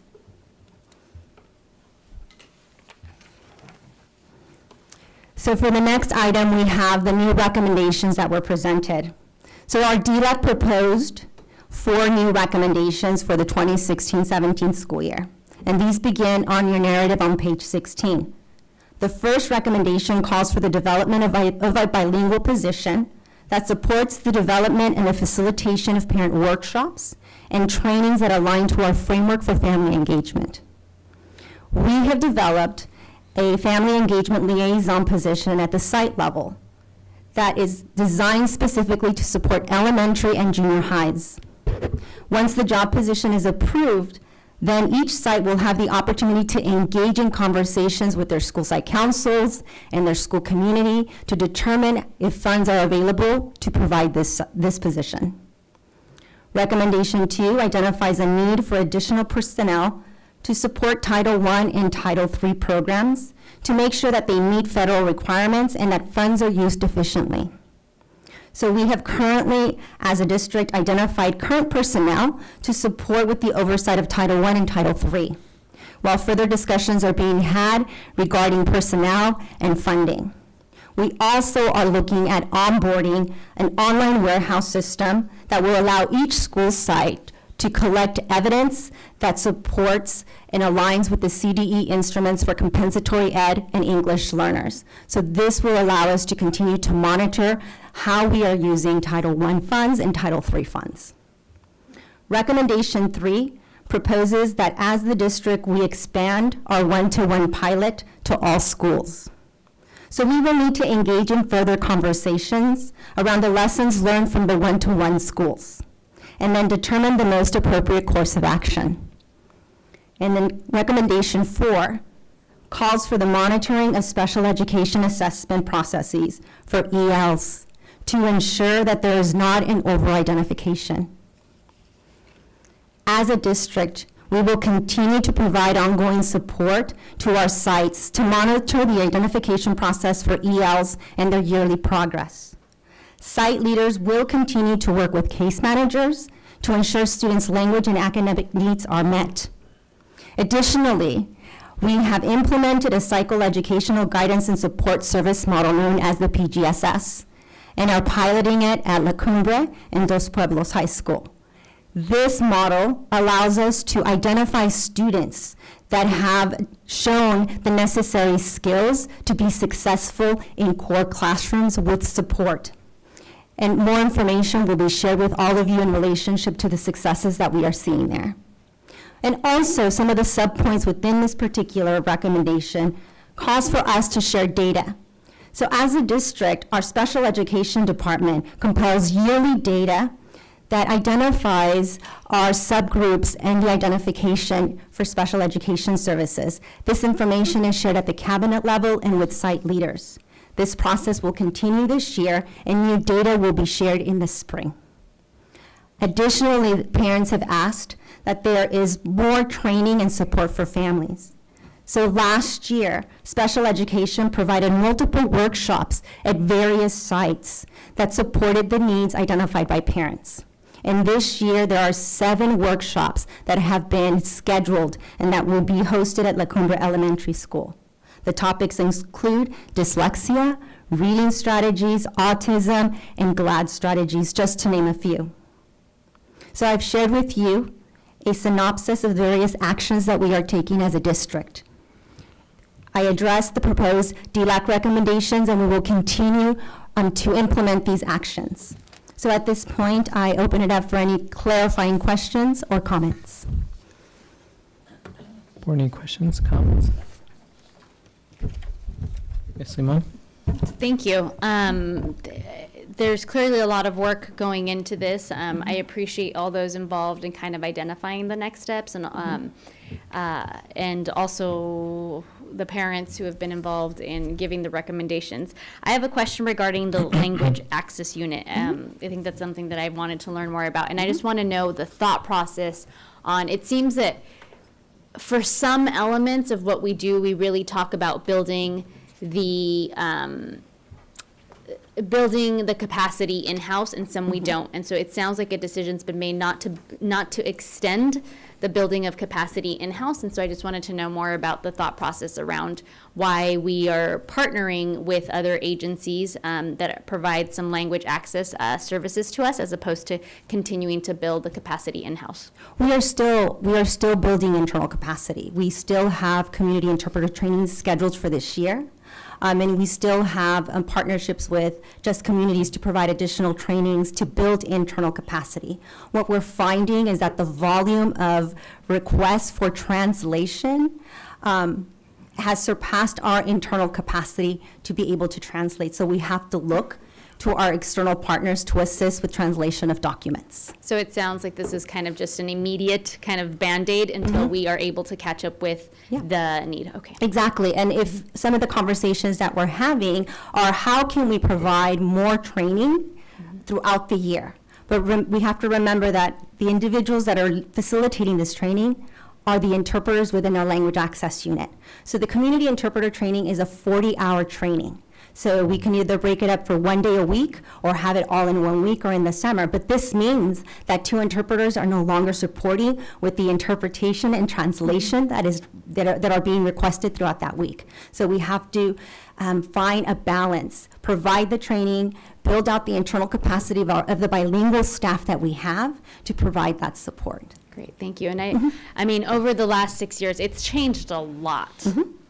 So for the next item, we have the new recommendations that were presented. So our DLAC proposed 4 new recommendations for the 2016-17 school year. And these begin on your narrative on page 16. The first recommendation calls for the development of a bilingual position that supports the development and the facilitation of parent workshops and trainings that align to our framework for family engagement. We have developed a family engagement liaison position at the site level that is designed specifically to support elementary and junior highs. Once the job position is approved, then each site will have the opportunity to engage in conversations with their school site councils and their school community to determine if funds are available to provide this position. Recommendation 2 identifies a need for additional personnel to support Title I and Title III programs to make sure that they meet federal requirements and that funds are used efficiently. So we have currently, as a district, identified current personnel to support with the oversight of Title I and Title III, while further discussions are being had regarding personnel and funding. We also are looking at onboarding an online warehouse system that will allow each school site to collect evidence that supports and aligns with the CDE instruments for compensatory ed and English learners. So this will allow us to continue to monitor how we are using Title I funds and Title III funds. Recommendation 3 proposes that as the district, we expand our one-to-one pilot to all schools. So we will need to engage in further conversations around the lessons learned from the one-to-one schools, and then determine the most appropriate course of action. And then recommendation 4 calls for the monitoring of special education assessment processes for ELs to ensure that there is not an over-identification. As a district, we will continue to provide ongoing support to our sites to monitor the identification process for ELs and their yearly progress. Site leaders will continue to work with case managers to ensure students' language and academic needs are met. Additionally, we have implemented a psychoeducational guidance and support service model known as the PGSS, and are piloting it at La Cumbre and Dos Pueblos High School. This model allows us to identify students that have shown the necessary skills to be successful in core classrooms with support. And more information will be shared with all of you in relationship to the successes that we are seeing there. And also, some of the subpoints within this particular recommendation calls for us to share data. So as a district, our special education department compiles yearly data that identifies our subgroups and the identification for special education services. This information is shared at the cabinet level and with site leaders. This process will continue this year, and new data will be shared in the spring. Additionally, parents have asked that there is more training and support for families. So last year, special education provided multiple workshops at various sites that supported the needs identified by parents. And this year, there are 7 workshops that have been scheduled and that will be hosted at La Cumbre Elementary School. The topics include dyslexia, reading strategies, autism, and GLAD strategies, just to name a few. So I've shared with you a synopsis of various actions that we are taking as a district. I addressed the proposed DLAC recommendations, and we will continue to implement these actions. So at this point, I open it up for any clarifying questions or comments. Board, any questions, comments? Yes, Simone? Thank you. there's clearly a lot of work going into this. I appreciate all those involved in kind of identifying the next steps, and also the parents who have been involved in giving the recommendations. I have a question regarding the language access unit. I think that's something that I wanted to learn more about, and I just want to know the thought process on, it seems that for some elements of what we do, we really talk about building the capacity in-house, and some we don't. And so it sounds like a decision's been made not to extend the building of capacity in-house. And so I just wanted to know more about the thought process around why we are partnering with other agencies that provide some language access services to us, as opposed to continuing to build the capacity in-house. We are still building internal capacity. We still have community interpreter trainings scheduled for this year. And we still have partnerships with Just Communities to provide additional trainings to build internal capacity. What we're finding is that the volume of requests for translation has surpassed our internal capacity to be able to translate. So we have to look to our external partners to assist with translation of documents. So it sounds like this is kind of just an immediate kind of Band-Aid until we are able to catch up with the need. Okay. Exactly. And if some of the conversations that we're having are how can we provide more training throughout the year? But we have to remember that the individuals that are facilitating this training are the interpreters within our language access unit. So the community interpreter training is a 40-hour training. So we can either break it up for one day a week or have it all in 1 week or in the summer. But this means that 2 interpreters are no longer supporting with the interpretation and translation that are being requested throughout that week. So we have to find a balance, provide the training, build out the internal capacity of the bilingual staff that we have to provide that support. Great, thank you. And I mean, over the last 6 years, it's changed a lot.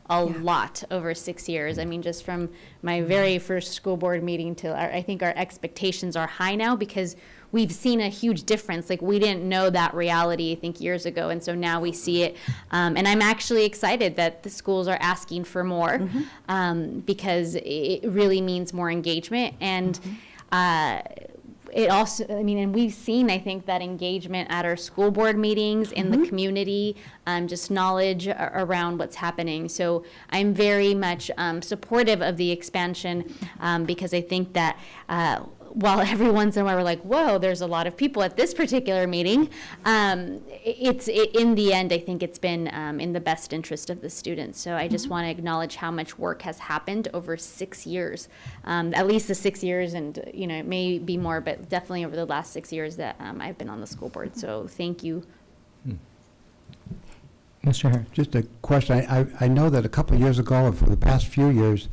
A lot over 6 years. I mean, just from my very first school board meeting to I think our expectations are high now, because we've seen a huge difference. Like, we didn't know that reality, I think, years ago, and so now we see it. And I'm actually excited that the schools are asking for more, because it really means more engagement. And it also, I mean, and we've seen, I think, that engagement at our school board meetings, in the community, just knowledge around what's happening. So I'm very much supportive of the expansion, because I think that while every once in a while we're like, whoa, there's a lot of people at this particular meeting, in the end, I think it's been in the best interest of the students. So I just want to acknowledge how much work has happened over 6 years, at least the 6 years, and it may be more, but definitely over the last 6 years that I've been on the school board. So thank you. Mr. Herr. Just a question. I know that a couple of years ago, or for the past few years,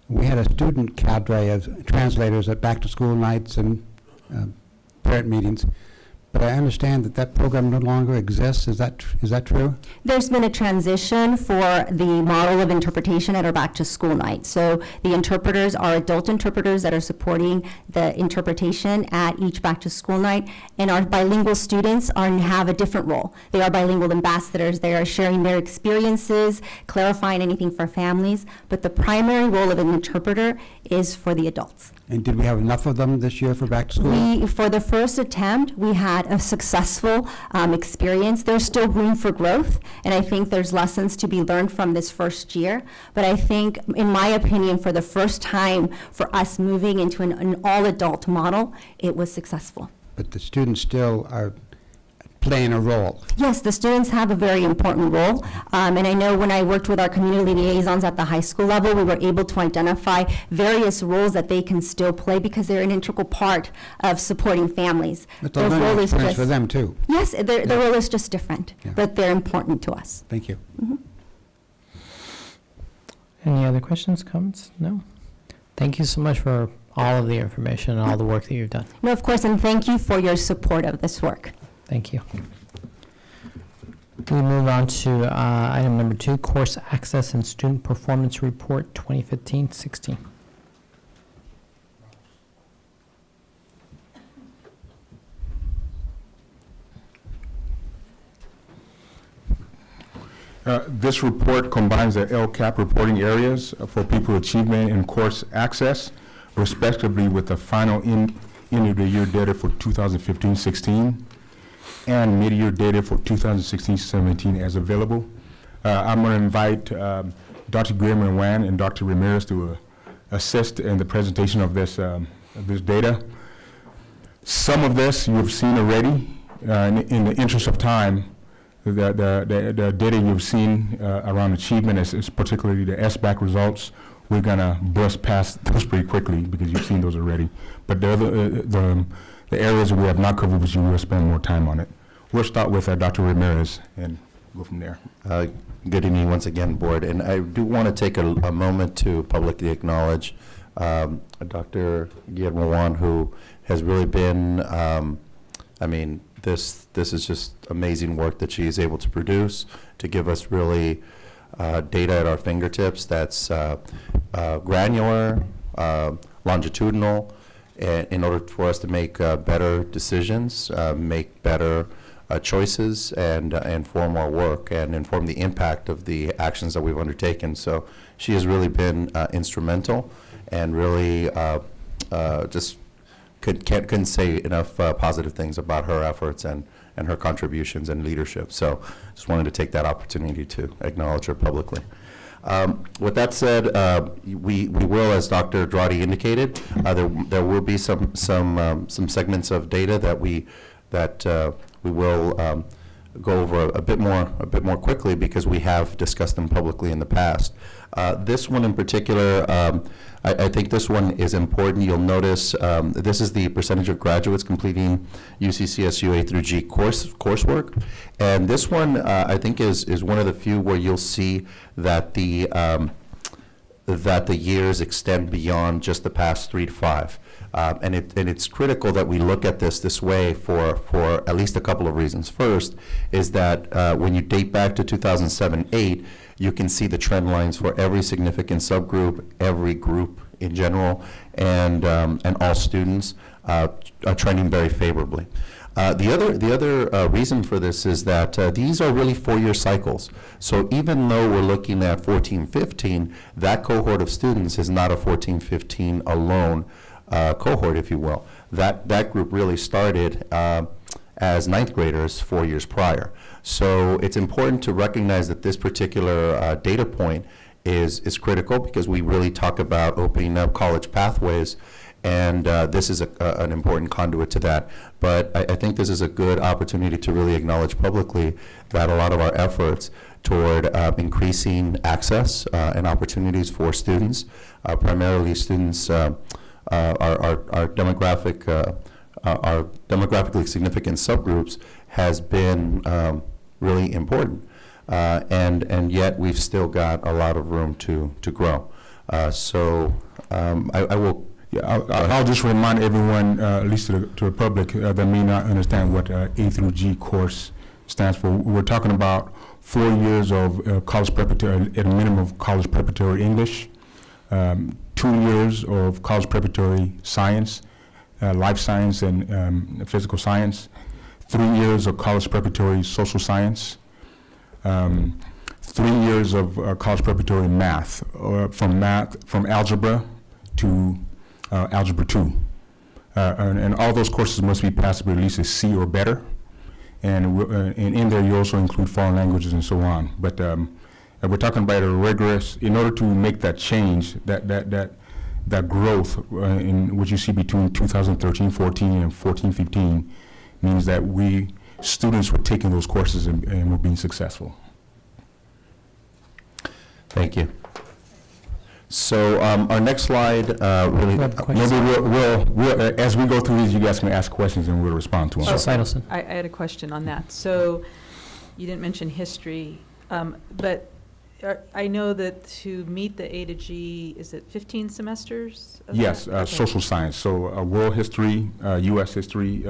we had a student cadre of translators at back-to-school nights and parent meetings. But I understand that program no longer exists. Is that true? There's been a transition for the model of interpretation at our back-to-school night. So the interpreters are adult interpreters that are supporting the interpretation at each back-to-school night, and our bilingual students have a different role. They are bilingual ambassadors. They are sharing their experiences, clarifying anything for families, but the primary role of an interpreter is for the adults. And did we have enough of them this year for back-to-school? For the first attempt, we had a successful experience. There's still room for growth, and I think there's lessons to be learned from this first year. But I think, in my opinion, for the first time for us moving into an all-adult model, it was successful. But the students still are playing a role. Yes, the students have a very important role. And I know when I worked with our community liaisons at the high school level, we were able to identify various roles that they can still play because they're an integral part of supporting families. It's a learning experience for them, too. Yes, their role is just different, but they're important to us. Thank you. Any other questions, comments? No? Thank you so much for all of the information and all the work that you've done. No, of course, and thank you for your support of this work. Thank you. We move on to item number 2, Course Access and Student Performance Report 2015-16. This report combines the LCAP reporting areas for pupil achievement and course access respectively with the final end of the year data for 2015-16 and mid-year data for 2016-17 as available. I'm going to invite Dr. Guillermo and Dr. Ramirez to assist in the presentation of this data. Some of this you've seen already. In the interest of time, the data you've seen around achievement is particularly the SBAC results. We're going to brush past those pretty quickly because you've seen those already. But the areas we have not covered, which you will spend more time on it. We'll start with Dr. Ramirez and go from there. Good evening once again, Board. And I do want to take a moment to publicly acknowledge Dr. Guillermo Juan, who has really been, this is just amazing work that she is able to produce to give us really data at our fingertips that's granular, longitudinal, in order for us to make better decisions, make better choices, and inform our work and inform the impact of the actions that we've undertaken. So she has really been instrumental and really just couldn't say enough positive things about her efforts and her contributions and leadership. So just wanted to take that opportunity to acknowledge her publicly. With that said, we will, as Dr. Dradi indicated, there will be some segments of data that we will go over a bit more quickly because we have discussed them publicly in the past. This one in particular, I think this one is important. You'll notice this is the percentage of graduates completing UCCSU A through G coursework, and this one I think is one of the few where you'll see that the years extend beyond just the past 3 to 5. And it's critical that we look at this way for at least a couple of reasons. First is that when you date back to 2007-8, you can see the trend lines for every significant subgroup, every group in general, and all students are trending very favorably. The other reason for this is that these are really 4-year cycles. So even though we're looking at 14-15, that cohort of students is not a 14-15 alone cohort, if you will. That group really started as 9th graders 4 years prior. So it's important to recognize that this particular data point is critical because we really talk about opening up college pathways, and this is an important conduit to that. But I think this is a good opportunity to really acknowledge publicly that a lot of our efforts toward increasing access and opportunities for students, primarily students our demographically significant subgroups, has been really important, and yet we've still got a lot of room to grow. So I will. I'll just remind everyone, at least to the public, that may not understand what A through G course stands for. We're talking about 4 years of college preparatory, at a minimum of college preparatory English, 2 years of college preparatory science, life science and physical science, 3 years of college preparatory social science, 3 years of college preparatory math, from algebra to Algebra 2. And all those courses must be passed with at least a C or better. And in there you also include foreign languages and so on. But we're talking about a rigorous, in order to make that change, that growth in what you see between 2013-14 and 14-15 means that students were taking those courses and were being successful. Thank you. So our next slide really, maybe we'll as we go through these, you guys can ask questions and we'll respond to them. I had a question on that. So you didn't mention history, but I know that to meet the A to G, is it 15 semesters? Yes, Okay. social science. So world history, U.S. history,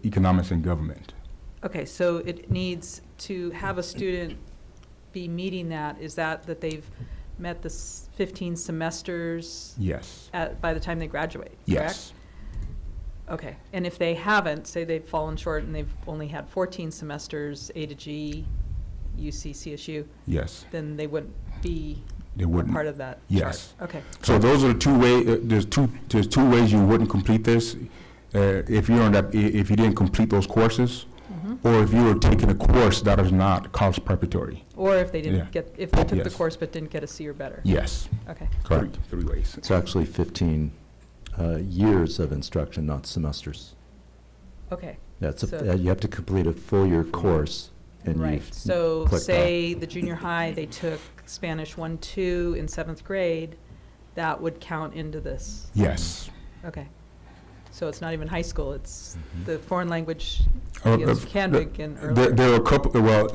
economics and government. Okay, so it needs to have a student be meeting that. Is that they've met the 15 semesters? Yes. By the time they graduate, yes. Correct? Okay, and if they haven't, say they've fallen short and they've only had 14 semesters, A to G, UC, CSU. Yes. Then they wouldn't be they wouldn't. Part of that Yes. chart. Okay. So those are the two there's two ways you wouldn't complete this. If you if you didn't complete those courses, or if you were taking a course that is not college preparatory. Or if they didn't Yeah. if they took the Yes. course but didn't get a C or better. Yes. Okay. Correct. Three ways. It's actually 15 years of instruction, not semesters. Okay. Yeah, it's So- you have to complete a full year course, and Right, you've so clicked say the junior high, they took Spanish 1, 2 in 7th grade, that would count into this? Yes. Okay. So it's not even high school, it's the foreign language Uh, is uh, can begin There earlier. there are a couple, well,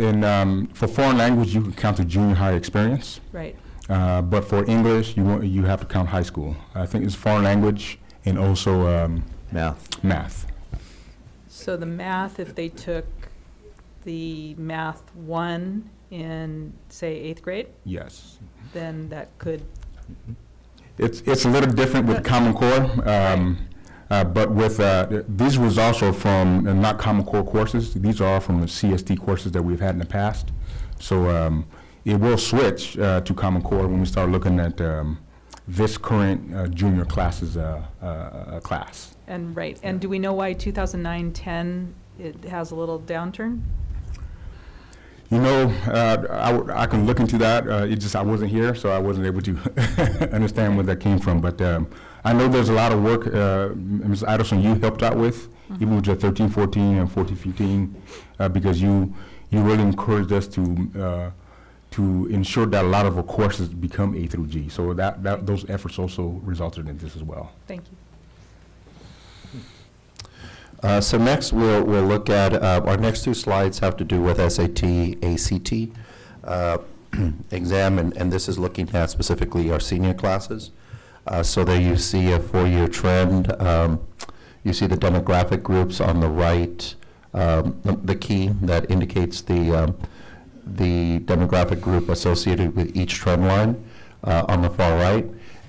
for foreign language, you can count the junior high experience. Right. But for English, you have to count high school. I think it's foreign language and also math. So the math, if they took the math 1 in, say, 8th grade, Yes. then that could, It's a little different with Common Core, but with, these was also from, not Common Core courses, these are all from the CST courses that we've had in the past. So it will switch to Common Core when we start looking at this current junior classes class. and right, and do we know why 2009-10, it has a little downturn? You know, I can look into that. It just, I wasn't here, so I wasn't able to understand where that came from. But I know there's a lot of work, Ms. Idelson, you helped out with, even with your 13, 14, and 14, 15, because you really encouraged us to ensure that a lot of our courses become A through G. So those efforts also resulted in this as well. Thank you. So next, we'll look at, our next two slides have to do with SAT, ACT exam, and this is looking at specifically our senior classes. So there you see a 4-year trend. You see the demographic groups on the right, the key that indicates the demographic group associated with each trend line on the far right.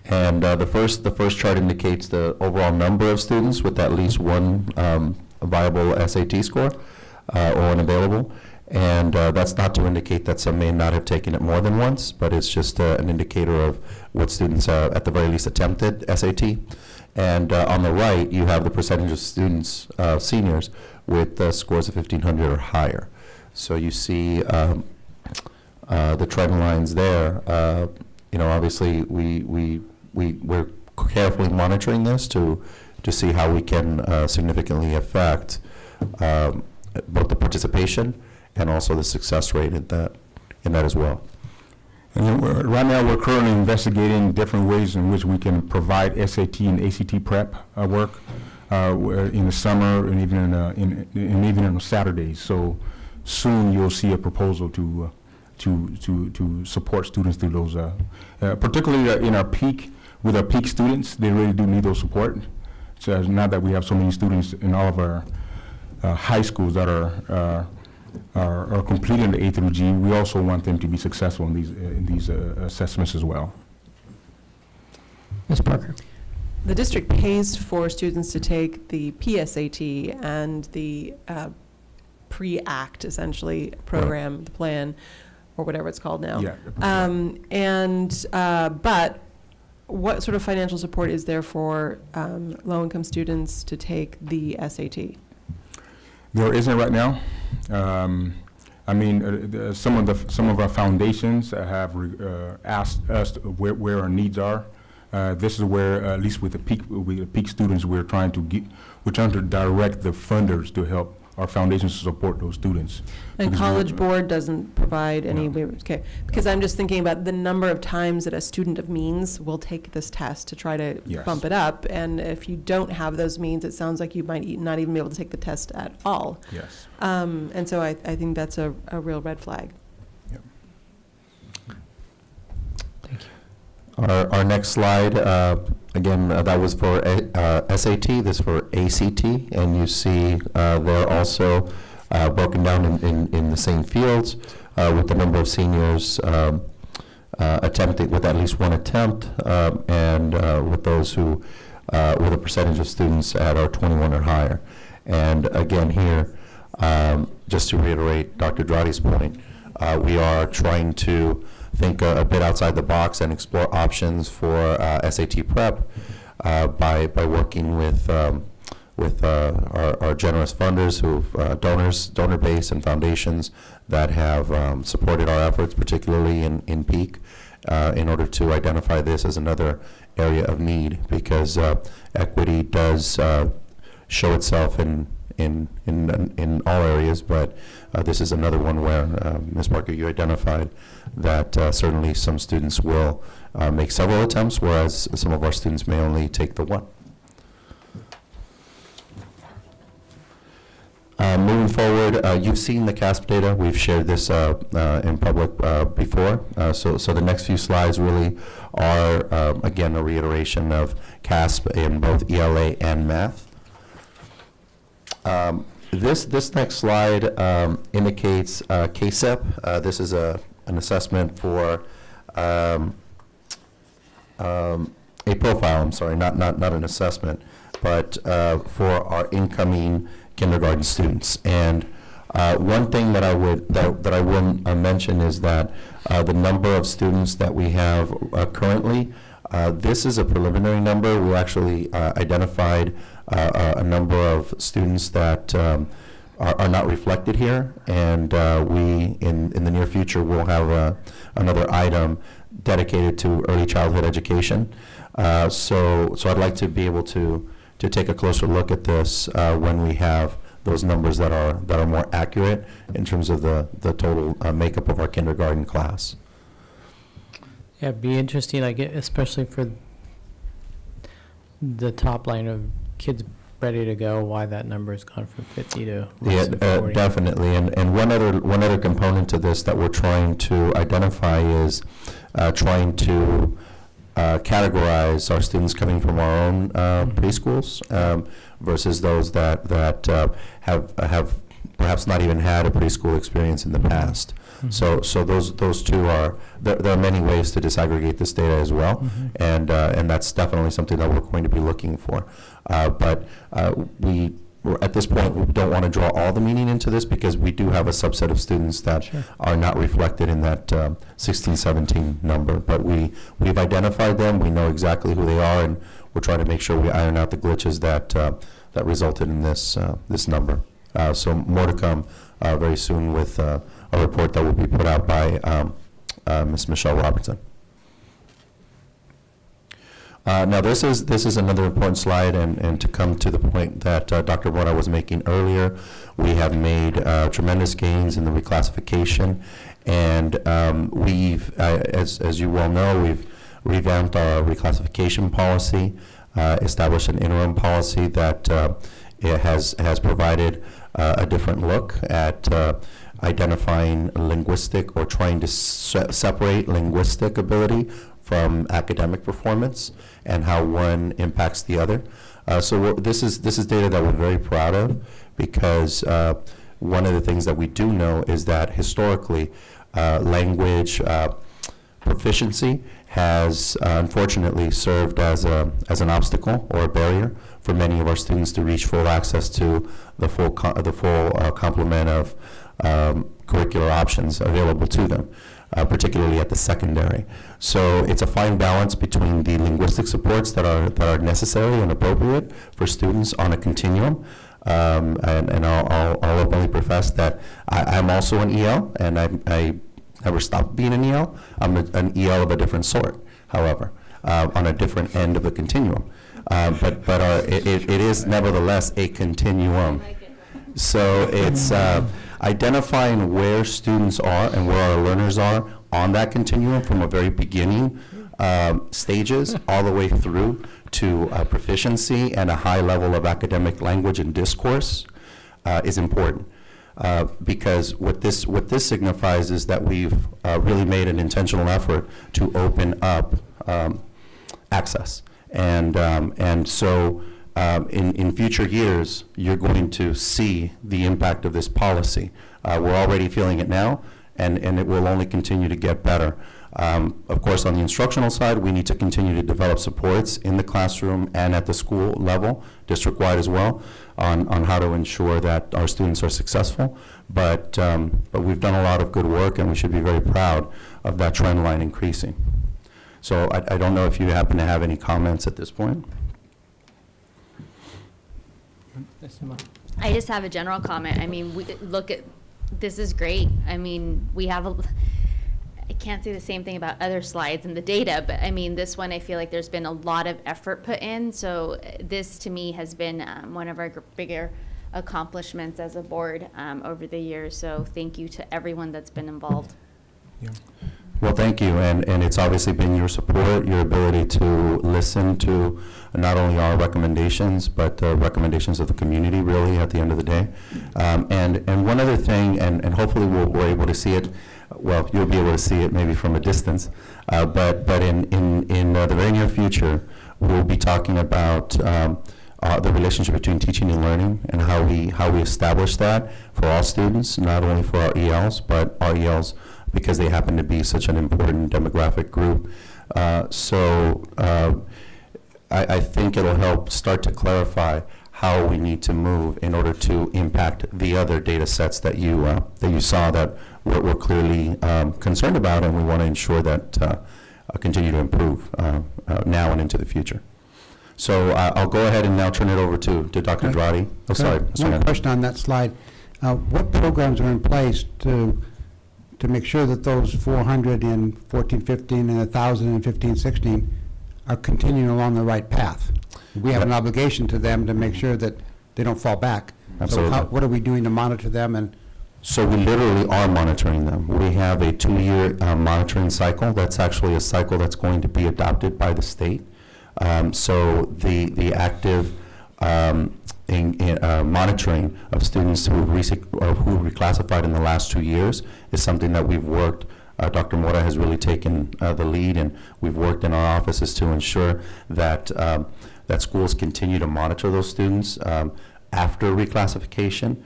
And the first chart indicates the overall number of students with at least one viable SAT score or unavailable. And that's not to indicate that some may not have taken it more than once, but it's just an indicator of what students at the very least attempted SAT. And on the right, you have the percentage of students, seniors, with scores of 1,500 or higher. So you see the trend lines there. Obviously, we're carefully monitoring this to see how we can significantly affect both the participation and also the success rate in that as well. And then right now, we're currently investigating different ways in which we can provide SAT and ACT prep work in the summer and even on Saturdays. So soon you'll see a proposal to support students through those, particularly in our peak, with our peak students, they really do need those support. So now that we have so many students in all of our high schools that are completing the A through G, we also want them to be successful in these assessments as well. Ms. Parker. The district pays for students to take the PSAT and the pre-ACT, essentially, program, the plan, or whatever it's called now. Yeah. But what sort of financial support is there for low-income students to take the SAT? There isn't right now. Some of our foundations have asked us where our needs are. This is where, at least with the peak students, we're trying to direct the funders to help our foundations to support those students. And Because College Board doesn't provide any waivers, okay? Because I'm just thinking about the number of times that a student of means will take this test to try to Yes. bump it up. And if you don't have those means, it sounds like you might not even be able to take the test at all. Yes. And so I think that's a real red flag. Our next slide, again, that was for SAT, this for ACT, and you see they're also broken down in the same fields with the number of seniors attempting with at least one attempt, and with those who, with a percentage of students at our 21 or higher. And again here, just to reiterate Dr. Dradi's point, We are trying to think a bit outside the box and explore options for SAT prep by working with our generous funders, donor base and foundations that have supported our efforts, particularly in peak, in order to identify this as another area of need, because equity does show itself in all areas, but this is another one where, Ms. Parker, you identified that certainly some students will make several attempts, whereas some of our students may only take the one. Moving forward, you've seen the CASP data. We've shared this in public before. So the next few slides really are, again, a reiteration of CASP in both ELA and math. This next slide indicates KSEP. This is an assessment for a profile, I'm sorry, not an assessment, but for our incoming kindergarten students. And one thing that I will mention is that the number of students that we have currently, this is a preliminary number. We actually identified a number of students that are not reflected here, and we in the near future will have another item dedicated to early childhood education. So I'd like to be able to take a closer look at this when we have those numbers that are more accurate in terms of the total makeup of our kindergarten class. Yeah, it'd be interesting, like, especially for the top line of kids ready to go, why that number has gone from 50 to less than 40. Definitely. And one other component to this that we're trying to identify is trying to categorize our students coming from our own preschools versus those that have perhaps not even had a preschool experience in the past. So those two are, there are many ways to disaggregate this data as well, and that's definitely something that we're going to be looking for. But we at this point, we don't want to draw all the meaning into this, because we do have a subset of students that are not reflected in that 16-17 number. But we've identified them, we know exactly who they are, and we're trying to make sure we iron out the glitches that resulted in this number. So more to come very soon with a report that will be put out by Ms. Michelle Robertson. Now this is another important slide, and to come to the point that Dr. Mora was making earlier, we have made tremendous gains in the reclassification, and we've, as you well know, we've revamped our reclassification policy, established an interim policy that it has provided a different look at identifying linguistic, or trying to separate linguistic ability from academic performance and how one impacts the other. So this is data that we're very proud of, because one of the things that we do know is that historically language proficiency has unfortunately served as an obstacle or a barrier for many of our students to reach full access to the full complement of curricular options available to them, particularly at the secondary. So it's a fine balance between the linguistic supports that are necessary and appropriate for students on a continuum. And I'll openly profess that I'm also an EL, and I never stopped being an EL. I'm an EL of a different sort, however, on a different end of the continuum. But it is nevertheless a continuum. So it's identifying where students are and where our learners are on that continuum from a very beginning stages all the way through to proficiency and a high level of academic language and discourse is important. Because what this signifies is that we've really made an intentional effort to open up access. And so in future years, you're going to see the impact of this policy. We're already feeling it now, and it will only continue to get better. Of course, on the instructional side, we need to continue to develop supports in the classroom and at the school level, district-wide as well, on how to ensure that our students are successful. But we've done a lot of good work, and we should be very proud of that trend line increasing. So I don't know if you happen to have any comments at this point. I just have a general comment. I mean, this is great. I mean, I can't say the same thing about other slides and the data, but I mean, this one, I feel like there's been a lot of effort put in. So this, to me, has been one of our bigger accomplishments as a board over the years. So thank you to everyone that's been involved. Yeah. Well, thank you, and it's obviously been your support, your ability to listen to not only our recommendations, but the recommendations of the community, really, at the end of the day. And one other thing, and hopefully we're able to see it, well, you'll be able to see it maybe from a distance, but in the very near future, we'll be talking about the relationship between teaching and learning and how we establish that for all students, not only for our ELs, but our ELs because they happen to be such an important demographic group. I think it'll help start to clarify how we need to move in order to impact the other data sets that you saw that we're clearly concerned about, and we want to ensure that continue to improve now and into the future. So I'll go ahead and now turn it over to Dr. Dradi. Oh, sorry. One question on that slide. What programs are in place to make sure that those 400 in 14-15 and 1,000 in 15-16 are continuing along the right path? We have an obligation to them to make sure that they don't fall back. Absolutely. So what are we doing to monitor them? So we literally are monitoring them. We have a 2-year monitoring cycle. That's actually a cycle that's going to be adopted by the state. So the active monitoring of students who reclassified in the last 2 years is something that we've worked. Dr. Mora has really taken the lead, and we've worked in our offices to ensure that that schools continue to monitor those students after reclassification.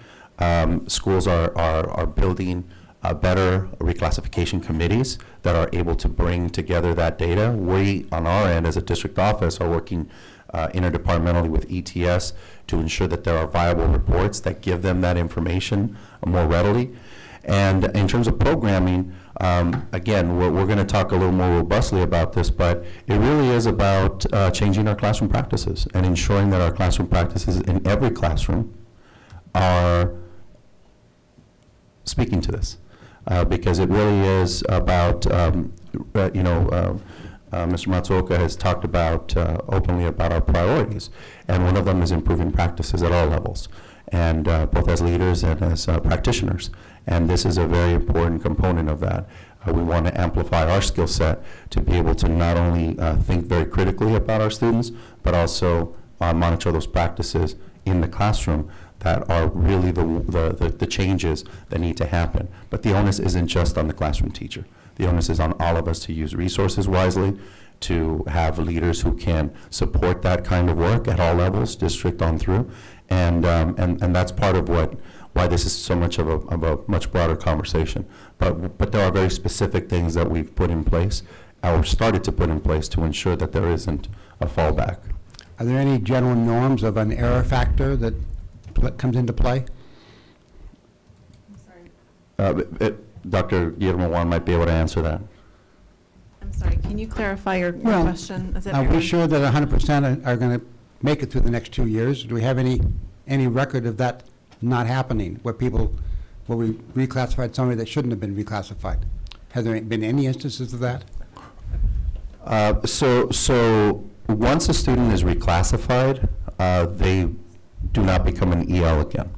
Schools are building better reclassification committees that are able to bring together that data. We, on our end, as a district office, are working interdepartmentally with ETS to ensure that there are viable reports that give them that information more readily. And in terms of programming, again, we're going to talk a little more robustly about this, but it really is about changing our classroom practices and ensuring that our classroom practices in every classroom are speaking to this. Because it really is about, Mr. Matsuoka has talked about openly about our priorities, and one of them is improving practices at all levels, and both as leaders and as practitioners. And this is a very important component of that. We want to amplify our skill set to be able to not only think very critically about our students, but also monitor those practices in the classroom that are really the changes that need to happen. But the onus isn't just on the classroom teacher. The onus is on all of us to use resources wisely, to have leaders who can support that kind of work at all levels, district on through, and that's part of why this is so much of a much broader conversation. But there are very specific things that we've put in place, or started to put in place, to ensure that there isn't a fallback. Are there any general norms of an error factor that comes into play? Dr. Guillermo Juan might be able to answer that. I'm sorry, can you clarify your question? Are we sure that 100% are going to make it through the next 2 years? Do we have any record of that not happening, where we reclassified somebody that shouldn't have been reclassified? Have there been any instances of that? So once a student is reclassified, they do not become an EL again.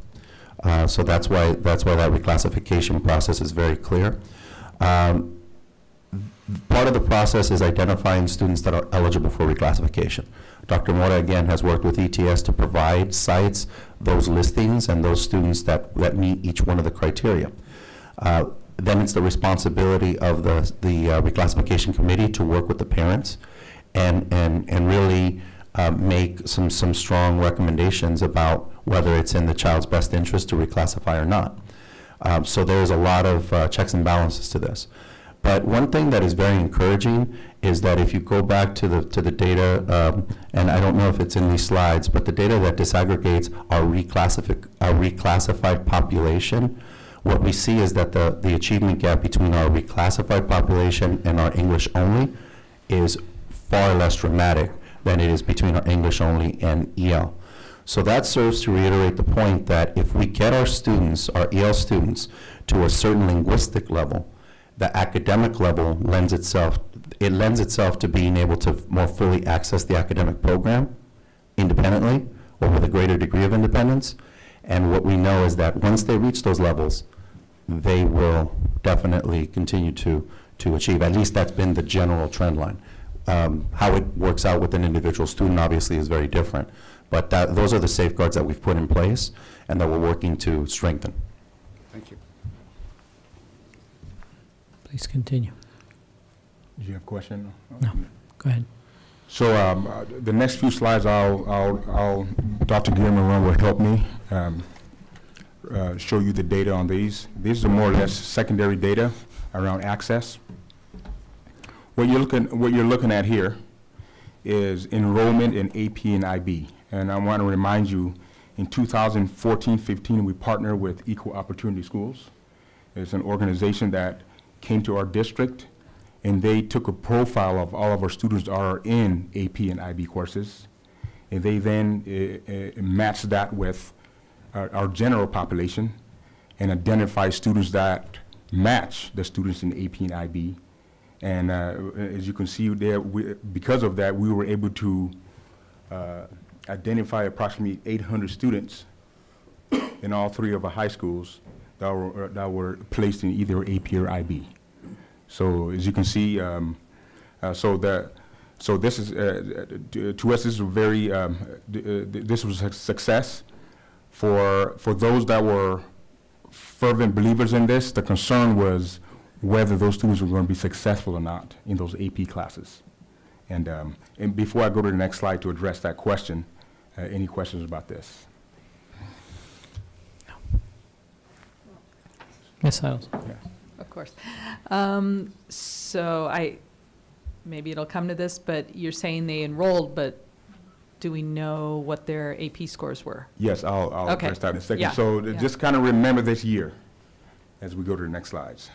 So that's why that reclassification process is very clear. Part of the process is identifying students that are eligible for reclassification. Dr. Mora, again, has worked with ETS to provide sites, those listings, and those students that meet each one of the criteria. Then it's the responsibility of the reclassification committee to work with the parents and really make some strong recommendations about whether it's in the child's best interest to reclassify or not. So there's a lot of checks and balances to this. But one thing that is very encouraging is that if you go back to the data, and I don't know if it's in these slides, but the data that disaggregates our reclassified population, what we see is that the achievement gap between our reclassified population and our English only is far less dramatic than it is between our English only and EL. So that serves to reiterate the point that if we get our students, our EL students, to a certain linguistic level, the academic level lends itself to being able to more fully access the academic program independently or with a greater degree of independence. And what we know is that once they reach those levels, they will definitely continue to achieve. At least that's been the general trend line. How it works out with an individual student obviously is very different. But those are the safeguards that we've put in place and that we're working to strengthen. Thank you. Please continue. Do you have a question? No, go ahead. So the next few slides, Dr. Guillermo will help me show you the data on these. These are more or less secondary data around access. What you're looking at here is enrollment in AP and IB. And I want to remind you, in 2014-15, we partnered with Equal Opportunity Schools. It's an organization that came to our district, and they took a profile of all of our students that are in AP and IB courses, and they then matched that with our general population and identified students that match the students in AP and IB. And as you can see there, because of that, we were able to identify approximately 800 students in all three of our high schools that were placed in either AP or IB. So as you can see, so this is to us this is a very this was a success for those that were fervent believers in this. The concern was whether those students were going to be successful or not in those AP classes. And before I go to the next slide to address that question, any questions about this? Ms. Hiles. Yeah. Of course. So maybe it'll come to this, but you're saying they enrolled, but do we know what their AP scores were? Yes, I'll Okay. address that in a second. Yeah. So Yeah. just kind of remember this year as we go to the next slides.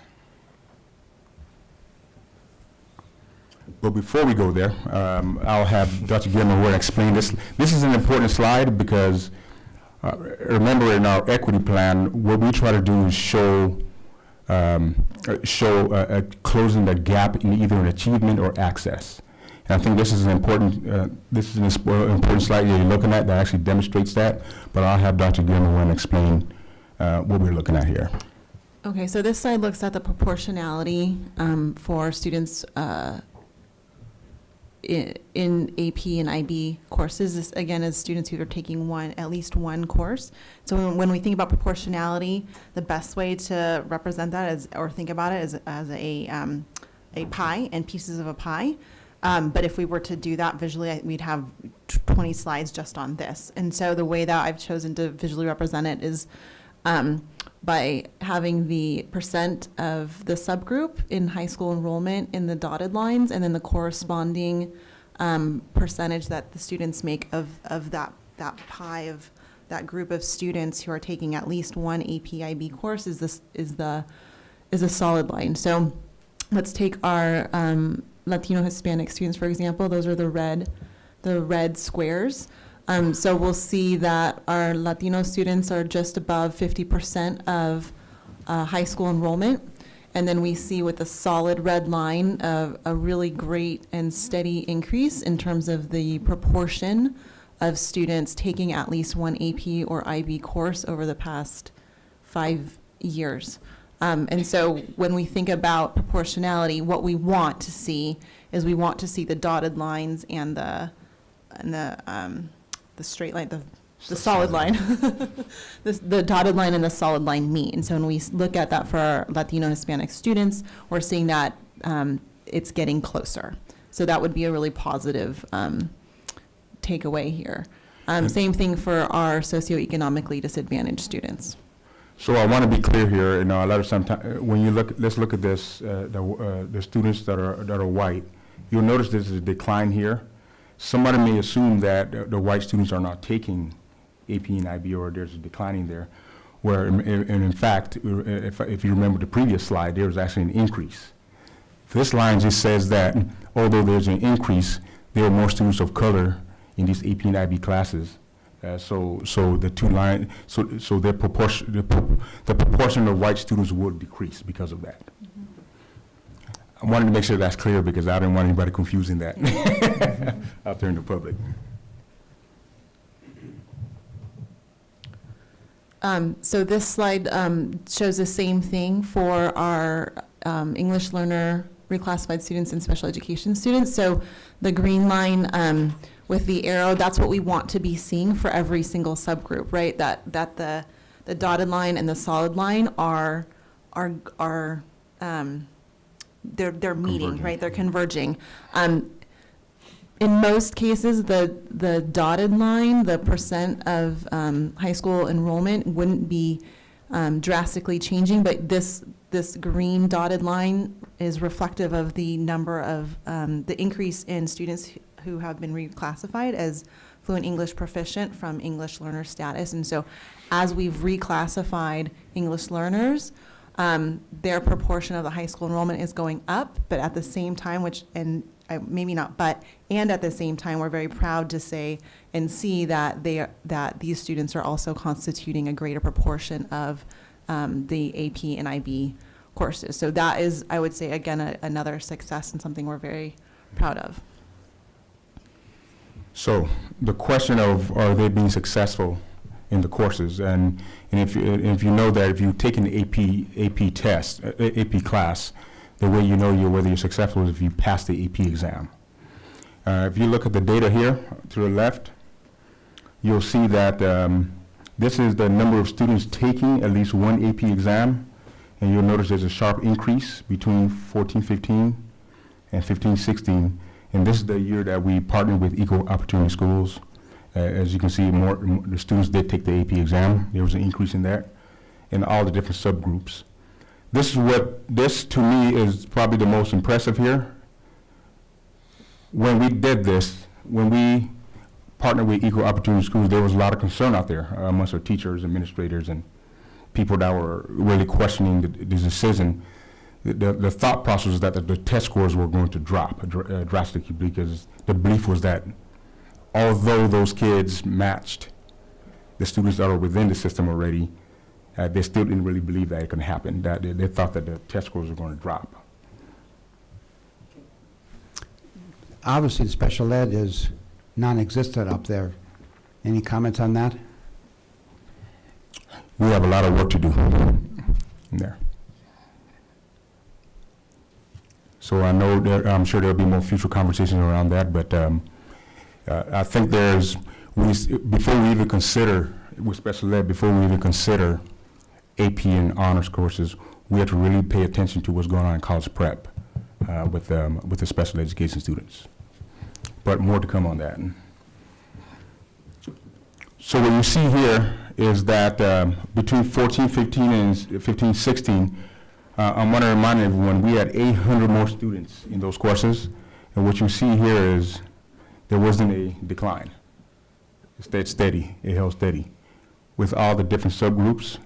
But before we go there, I'll have Dr. Guillermo explain this. This is an important slide because remember in our equity plan, what we try to do is show closing the gap in either an achievement or access. And I think this is an important important slide that you're looking at that actually demonstrates that. But I'll have Dr. Guillermo explain what we're looking at here. Okay, so this slide looks at the proportionality for students in AP and IB courses. This, again, is students who are taking at least one course. So when we think about proportionality, the best way to represent that is, or think about it, is as a pie and pieces of a pie. But if we were to do that visually, we'd have 20 slides just on this. And so the way that I've chosen to visually represent it is by having the percent of the subgroup in high school enrollment in the dotted lines, and then the corresponding percentage that the students make of that pie of that group of students who are taking at least one AP/IB course is a solid line. So let's take our Latino Hispanic students, for example. Those are the red squares. So we'll see that our Latino students are just above 50% of high school enrollment. And then we see with a solid red line a really great and steady increase in terms of the proportion of students taking at least one AP or IB course over the past 5 years. And so when we think about proportionality, what we want to see is we want to see the dotted lines and the straight line, the solid line, the dotted line and the solid line meet. And so when we look at that for our Latino Hispanic students, we're seeing that it's getting closer. So that would be a really positive takeaway here. Same thing for our socioeconomically disadvantaged students. So I want to be clear here, a lot of sometimes, when you look, let's look at this, the students that are white, you'll notice there's a decline here. Somebody may assume that the white students are not taking AP and IB, or there's a declining there, where, in fact, if you remember the previous slide, there was actually an increase. This line just says that although there's an increase, there are more students of color in these AP and IB classes. So the two line, so the proportion of white students would decrease because of that. I wanted to make sure that's clear because I didn't want anybody confusing that out there in the public. So this slide shows the same thing for our English learner reclassified students and special education students. So the green line with the arrow, that's what we want to be seeing for every single subgroup, right? That the dotted line and the solid line are they're meeting, right? They're converging. In most cases, the dotted line, the percent of high school enrollment wouldn't be drastically changing, but this green dotted line is reflective of the number of the increase in students who have been reclassified as fluent English proficient from English learner status. And so as we've reclassified English learners, their proportion of the high school enrollment is going up, but at the same time, maybe not but, and at the same time, we're very proud to say and see that these students are also constituting a greater proportion of the AP and IB courses. So that is, I would say, again, another success and something we're very proud of. So the question of, are they being successful in the courses? And if you know that if you take an AP test, AP class, the way you know whether you're successful is if you pass the AP exam. If you look at the data here to the left, you'll see that this is the number of students taking at least one AP exam, and you'll notice there's a sharp increase between 14-15 and 15-16, and this is the year that we partnered with Equal Opportunity Schools. As you can see, the students did take the AP exam. There was an increase in that, in all the different subgroups. This to me is probably the most impressive here. When we did this, when we partnered with Equal Opportunity Schools, there was a lot of concern out there amongst our teachers, administrators, and people that were really questioning the decision. The thought process was that the test scores were going to drop drastically, because the belief was that although those kids matched the students that are within the system already, they still didn't really believe that it could happen, that they thought that the test scores were going to drop. Obviously, the special ed is non-existent up there. Any comments on that? We have a lot of work to do in there. So I know I'm sure there'll be more future conversations around that, but I think before we even consider, with special ed, before we even consider AP and honors courses, we have to really pay attention to what's going on in college prep with the special education students. But more to come on that. So what you see here is that between 14-15 and 15-16, I want to remind everyone we had 800 more students in those courses, and what you see here is there wasn't a decline. It stayed steady, it held steady with all the different subgroups.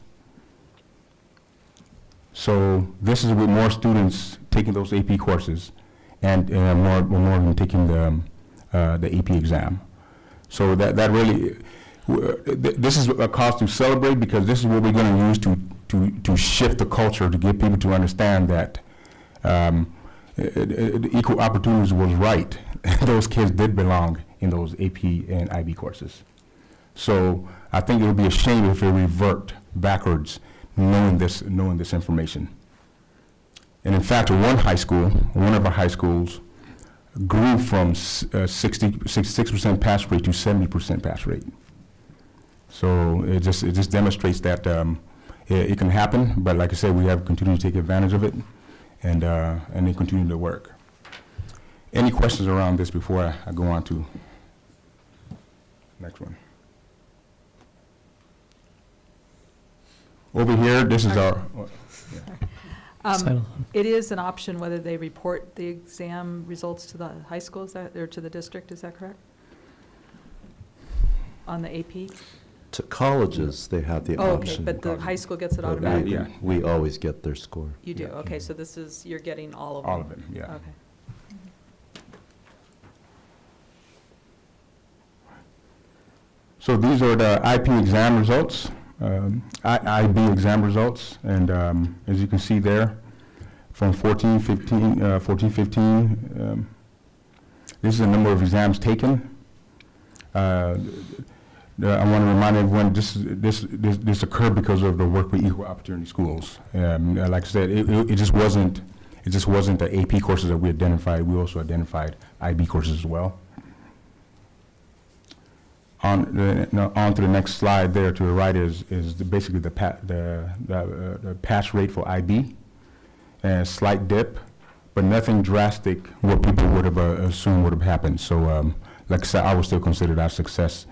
So this is with more students taking those AP courses and more of them taking the AP exam. So that really, this is a cause to celebrate, because this is what we're going to use to shift the culture, to get people to understand that equal opportunities was right. Those kids did belong in those AP and IB courses. So I think it would be a shame if we revert backwards knowing this information. And in fact, one of our high schools grew from 66% pass rate to 70% pass rate. So it just demonstrates that it can happen, but like I said, we have to continue to take advantage of it and then continue to work. Any questions around this before I go on to next one? Over here, this is our, It is an option whether they report the exam results to the high school, is that, or to the district, is that correct? On the AP? To colleges, they have the Oh, okay, option. but the high school gets it But automatically? Yeah. we always get their score. You do, okay, so this is, you're getting all of them? all of them, yeah. Okay. So these are the IP exam results, IB exam results, and as you can see there, from 14-15, this is the number of exams taken. I want to remind everyone, this occurred because of the work with equal opportunity schools. Like I said, it just wasn't the AP courses that we identified. We also identified IB courses as well. On to the next slide there to the right is basically the pass rate for IB, and a slight dip, but nothing drastic what people would have assumed would have happened. So like I said, I would still consider that a success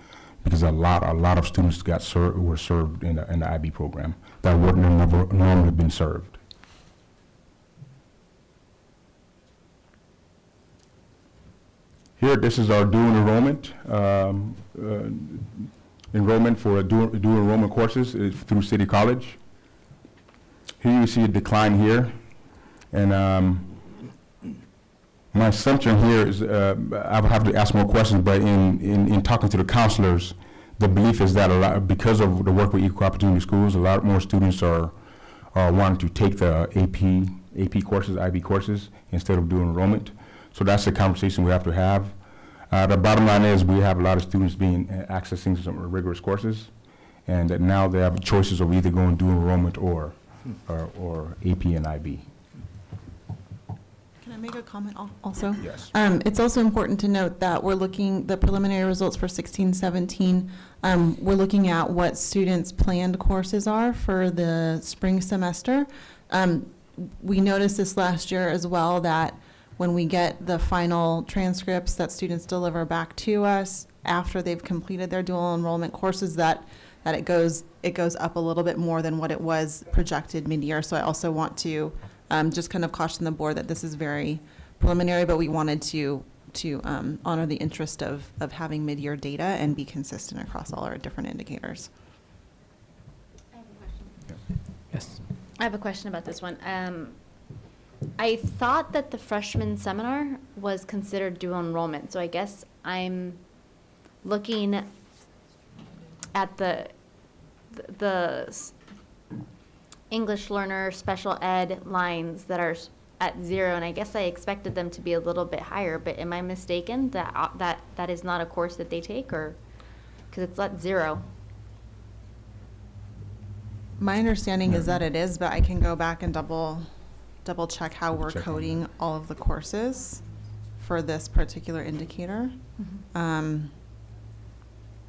because a lot of students were served in the IB program that wouldn't have never normally been served. Here, this is our dual enrollment. Enrollment for dual enrollment courses through City College. Here you see a decline here. And my assumption here is, I would have to ask more questions, but in talking to the counselors, the belief is that because of the work with equal opportunity schools, a lot more students are wanting to take the AP courses, IB courses, instead of dual enrollment. So that's the conversation we have to have. The bottom line is we have a lot of students accessing some rigorous courses, and that now they have choices of either going dual enrollment or AP and IB. Can I make a comment also? Yes. It's also important to note that we're looking, the preliminary results for 16-17, we're looking at what students' planned courses are for the spring semester. We noticed this last year as well, that when we get the final transcripts that students deliver back to us after they've completed their dual enrollment courses, that it goes up a little bit more than what it was projected mid-year. So I also want to just kind of caution the board that this is very preliminary, but we wanted to honor the interest of having mid-year data and be consistent across all our different indicators. I have a question. Yes. I have a question about this one. I thought that the freshman seminar was considered dual enrollment, so I guess I'm looking at the English learner special ed lines that are at 0, and I guess I expected them to be a little bit higher, but am I mistaken that is not a course that they take, or because it's at 0? My understanding is that it is, but I can go back and double check how we're coding all of the courses for this particular indicator. I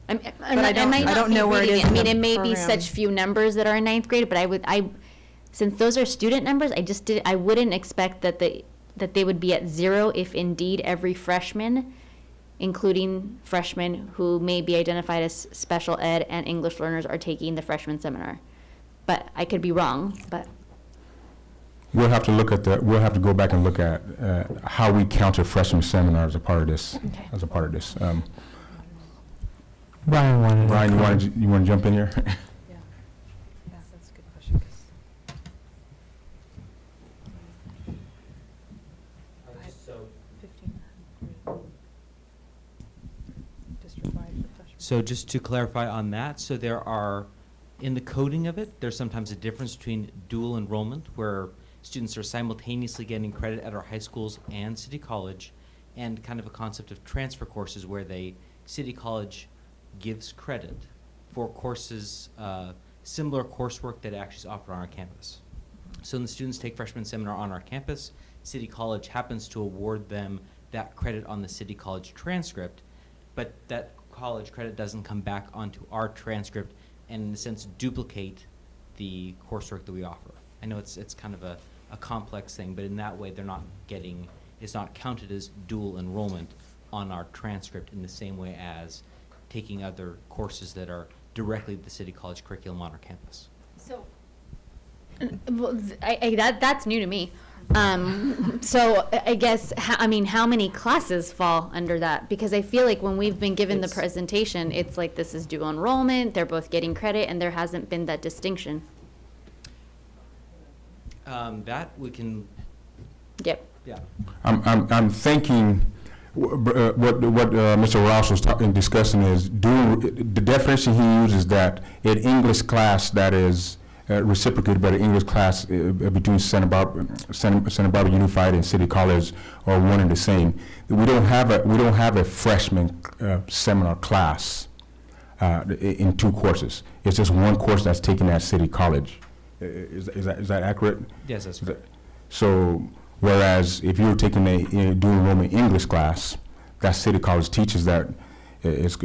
don't know where it is. I mean, it may be such few numbers that are in 9th grade, but since those are student numbers, I wouldn't expect that they would be at 0 if indeed every freshman, including freshmen who may be identified as special ed and English learners, are taking the freshman seminar. But I could be wrong, but. We'll have to go back and look at how we counted freshman seminar as a part of this. Okay. Brian, you want to jump in here? Yeah, that's a good question. So just to clarify on that, so there are, in the coding of it, there's sometimes a difference between dual enrollment, where students are simultaneously getting credit at our high schools and City College, and kind of a concept of transfer courses where City College gives credit for courses, similar coursework that actually is offered on our campus. So when the students take freshman seminar on our campus, City College happens to award them that credit on the City College transcript, but that college credit doesn't come back onto our transcript and in a sense duplicate the coursework that we offer. I know it's kind of a complex thing, but in that way it's not counted as dual enrollment on our transcript in the same way as taking other courses that are directly the City College curriculum on our campus. So That's new to me. So I guess, how many classes fall under that? Because I feel like when we've been given the presentation, it's like this is dual enrollment, they're both getting credit, and there hasn't been that distinction. That we can. Yep. Yeah. I'm thinking what Mr. Ross was discussing is the definition he uses that in English class that is reciprocated by the English class between Santa Barbara Unified and City College are one and the same. We don't have a freshman seminar class in 2 courses. It's just one course that's taken at City College. Is that accurate? Yes, that's correct. So, whereas if you're taking a dual enrollment English class, that City College teaches that is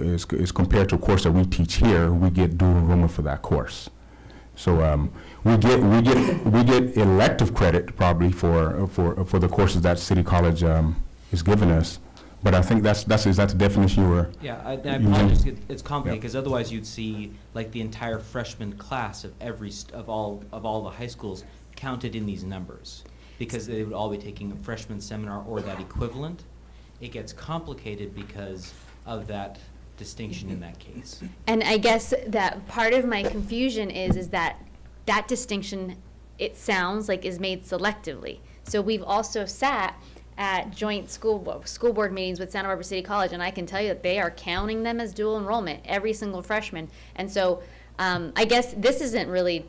compared to a course that we teach here, we get dual enrollment for that course. So we get elective credit probably for the courses that City College is giving us. But I think is that the definition you were? Yeah, I apologize. It's complicated because otherwise you'd see like the entire freshman class of all the high schools counted in these numbers because they would all be taking a freshman seminar or that equivalent. It gets complicated because of that distinction in that case. And I guess that part of my confusion is that distinction, it sounds like, is made selectively. So we've also sat at joint school board meetings with Santa Barbara City College, and I can tell you that they are counting them as dual enrollment, every single freshman. And so I guess this isn't really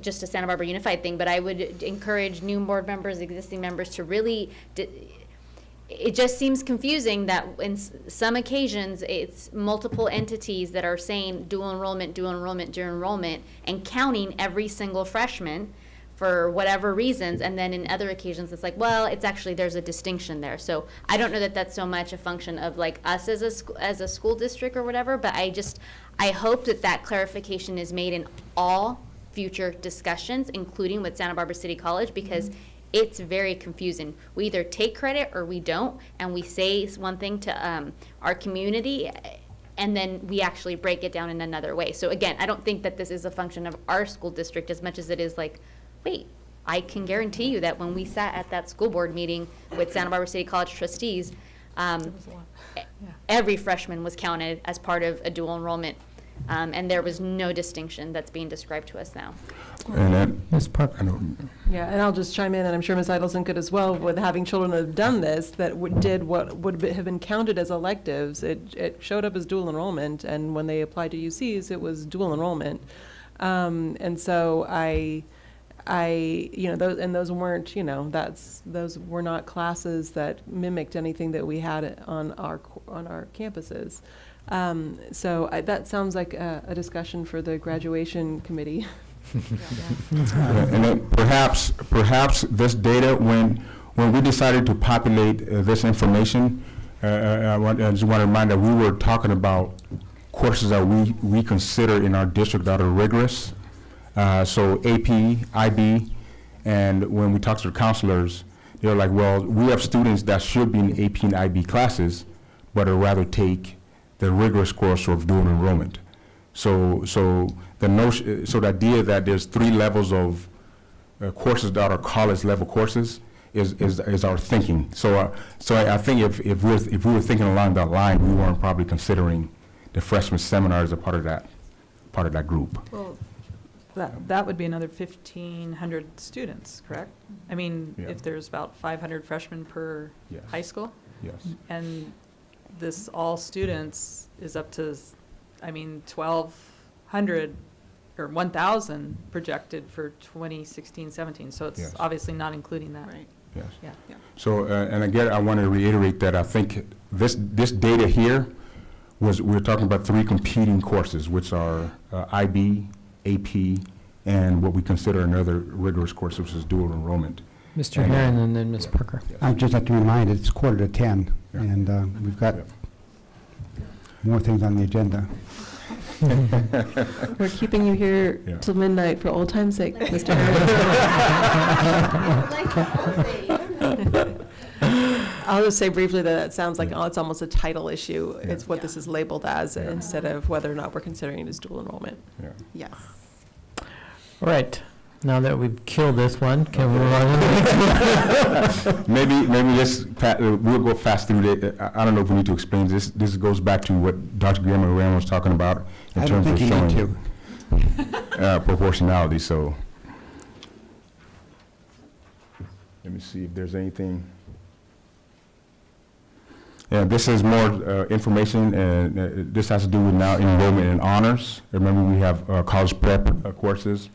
just a Santa Barbara Unified thing, but I would encourage new board members, existing members to really it just seems confusing that in some occasions it's multiple entities that are saying dual enrollment, dual enrollment, dual enrollment, and counting every single freshman for whatever reasons, and then in other occasions it's like, well, it's actually, there's a distinction there. So I don't know that that's so much a function of like us as a school district or whatever, but I hope that clarification is made in all future discussions, including with Santa Barbara City College, because it's very confusing. We either take credit or we don't, and we say one thing to our community, and then we actually break it down in another way. So again, I don't think that this is a function of our school district as much as it is like, wait, I can guarantee you that when we sat at that school board meeting with Santa Barbara City College trustees, every freshman was counted as part of a dual enrollment, and there was no distinction that's being described to us now. And Ms. Parker. Yeah, and I'll just chime in, and I'm sure Ms. Idelson could as well, with having children that have done this, that did what would have been counted as electives. It showed up as dual enrollment, and when they applied to UCs, it was dual enrollment. And so those weren't, those were not classes that mimicked anything that we had on our campuses. So that sounds like a discussion for the graduation committee. And then perhaps this data, when we decided to populate this information, I just want to remind that we were talking about courses that we consider in our district that are rigorous. So AP, IB, and when we talk to the counselors, they're like, well, we have students that should be in AP and IB classes, but would rather take the rigorous course of dual enrollment. So the idea that there's 3 levels of courses that are college level courses is our thinking. So I think if we were thinking along that line, we weren't probably considering the freshman seminar as a part of that group. Well, that would be another 1,500 students, correct? I mean, Yeah. if there's about 500 freshmen per Yes. high school? Yes. And this all students is up to, 1,200 or 1,000 projected for 2016-17. So it's Yes. obviously not including that. Right. Yes. Yeah. So, and again, I want to reiterate that I think this data here we're talking about 3 competing courses, which are IB, AP, and what we consider another rigorous course, which is dual enrollment. Mr. Herron and then Ms. Parker. I just have to remind, it's 9:45, Yeah. and we've got more things on the agenda. We're keeping you here Yeah. till midnight for old time's sake, Mr. Harris. I'll just say briefly that it sounds like it's almost a title issue. Yeah. It's what this is labeled as instead of whether or not we're considering it as dual enrollment. Yeah. Yes. All right. Now that we've killed this one, can we move on to the next one? Maybe we'll go fast through it. I don't know if we need to explain this. This goes back to what Dr. Guillermo Moran was talking about in I don't terms of think you need showing proportionality. So let me see if there's anything. Yeah, this is more information, and this has to do with now enrollment and honors. Remember, we have college prep courses.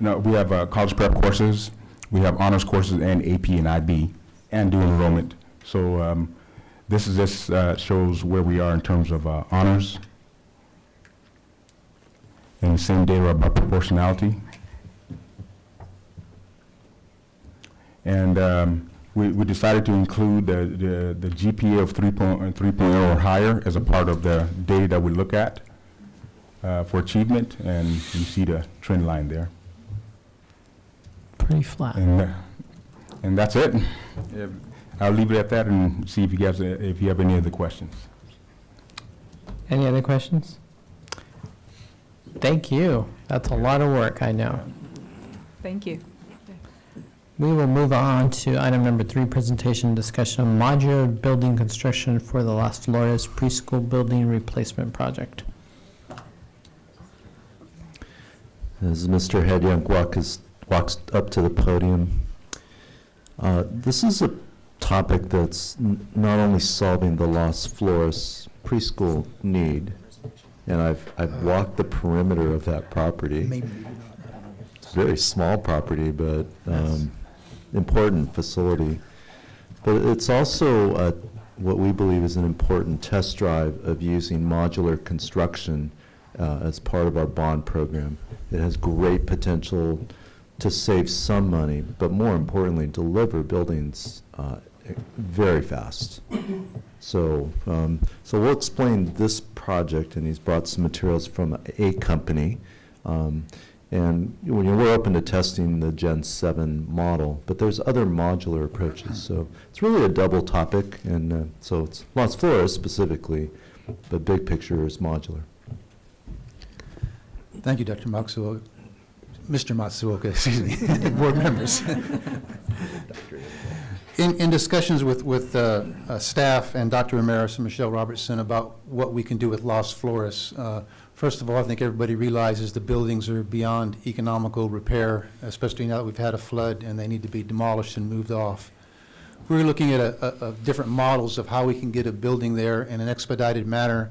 No, we have college prep courses, we have honors courses and AP and IB, and dual enrollment. So this is just shows where we are in terms of honors. And the same data about proportionality. And we decided to include the GPA of 3.0 or higher as a part of the data that we look at for achievement, and you see the trend line there. Pretty flat. And that's it. I'll leave it at that and see if you guys, if you have any other questions. Any other questions? Thank you. That's a lot of work, I know. Thank you. We will move on to item number 3, presentation and discussion of modular building construction for the Las Flores preschool building replacement project. As Mr. Hedyunk walks up to the podium, this is a topic that's not only solving the Las Flores preschool need, and I've walked the perimeter of that property. It's a very small property, but important facility. But it's also what we believe is an important test drive of using modular construction as part of our bond program. It has great potential to save some money, but more importantly, deliver buildings very fast. So we'll explain this project, and he's brought some materials from a company. And we're open to testing the Gen 7 model, but there's other modular approaches. So it's really a double topic, and so it's Las Flores specifically, but big picture is modular. Thank you, Dr. Matsuoka. Mr. Matsuoka, excuse me, board members. In discussions with staff and Dr. Ramirez and Michelle Robertson about what we can do with Las Flores, first of all, I think everybody realizes the buildings are beyond economical repair, especially now that we've had a flood and they need to be demolished and moved off. We're looking at different models of how we can get a building there in an expedited manner,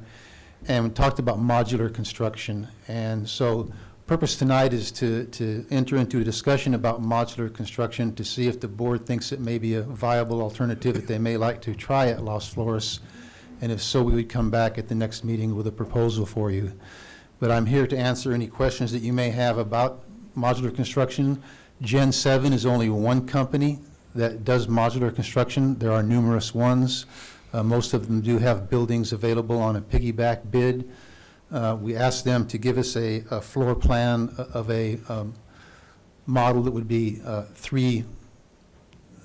and we talked about modular construction. And so purpose tonight is to enter into a discussion about modular construction to see if the board thinks it may be a viable alternative that they may like to try at Las Flores. And if so, we would come back at the next meeting with a proposal for you. But I'm here to answer any questions that you may have about modular construction. Gen 7 is only one company that does modular construction. There are numerous ones. Most of them do have buildings available on a piggyback bid. We asked them to give us a floor plan of a model that would be 3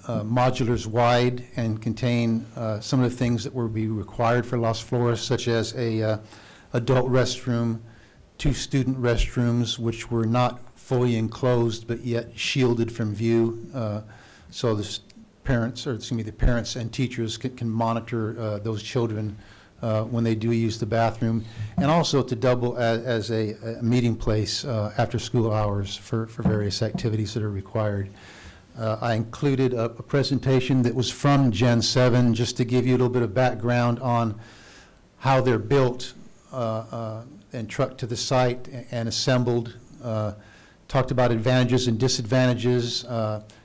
modulars wide and contain some of the things that would be required for Las Flores, such as a adult restroom, 2 student restrooms, which were not fully enclosed but yet shielded from view, so the parents and teachers can monitor those children when they do use the bathroom, and also to double as a meeting place after school hours for various activities that are required. I included a presentation that was from Gen 7 just to give you a little bit of background on how they're built and trucked to the site and assembled. Talked about advantages and disadvantages.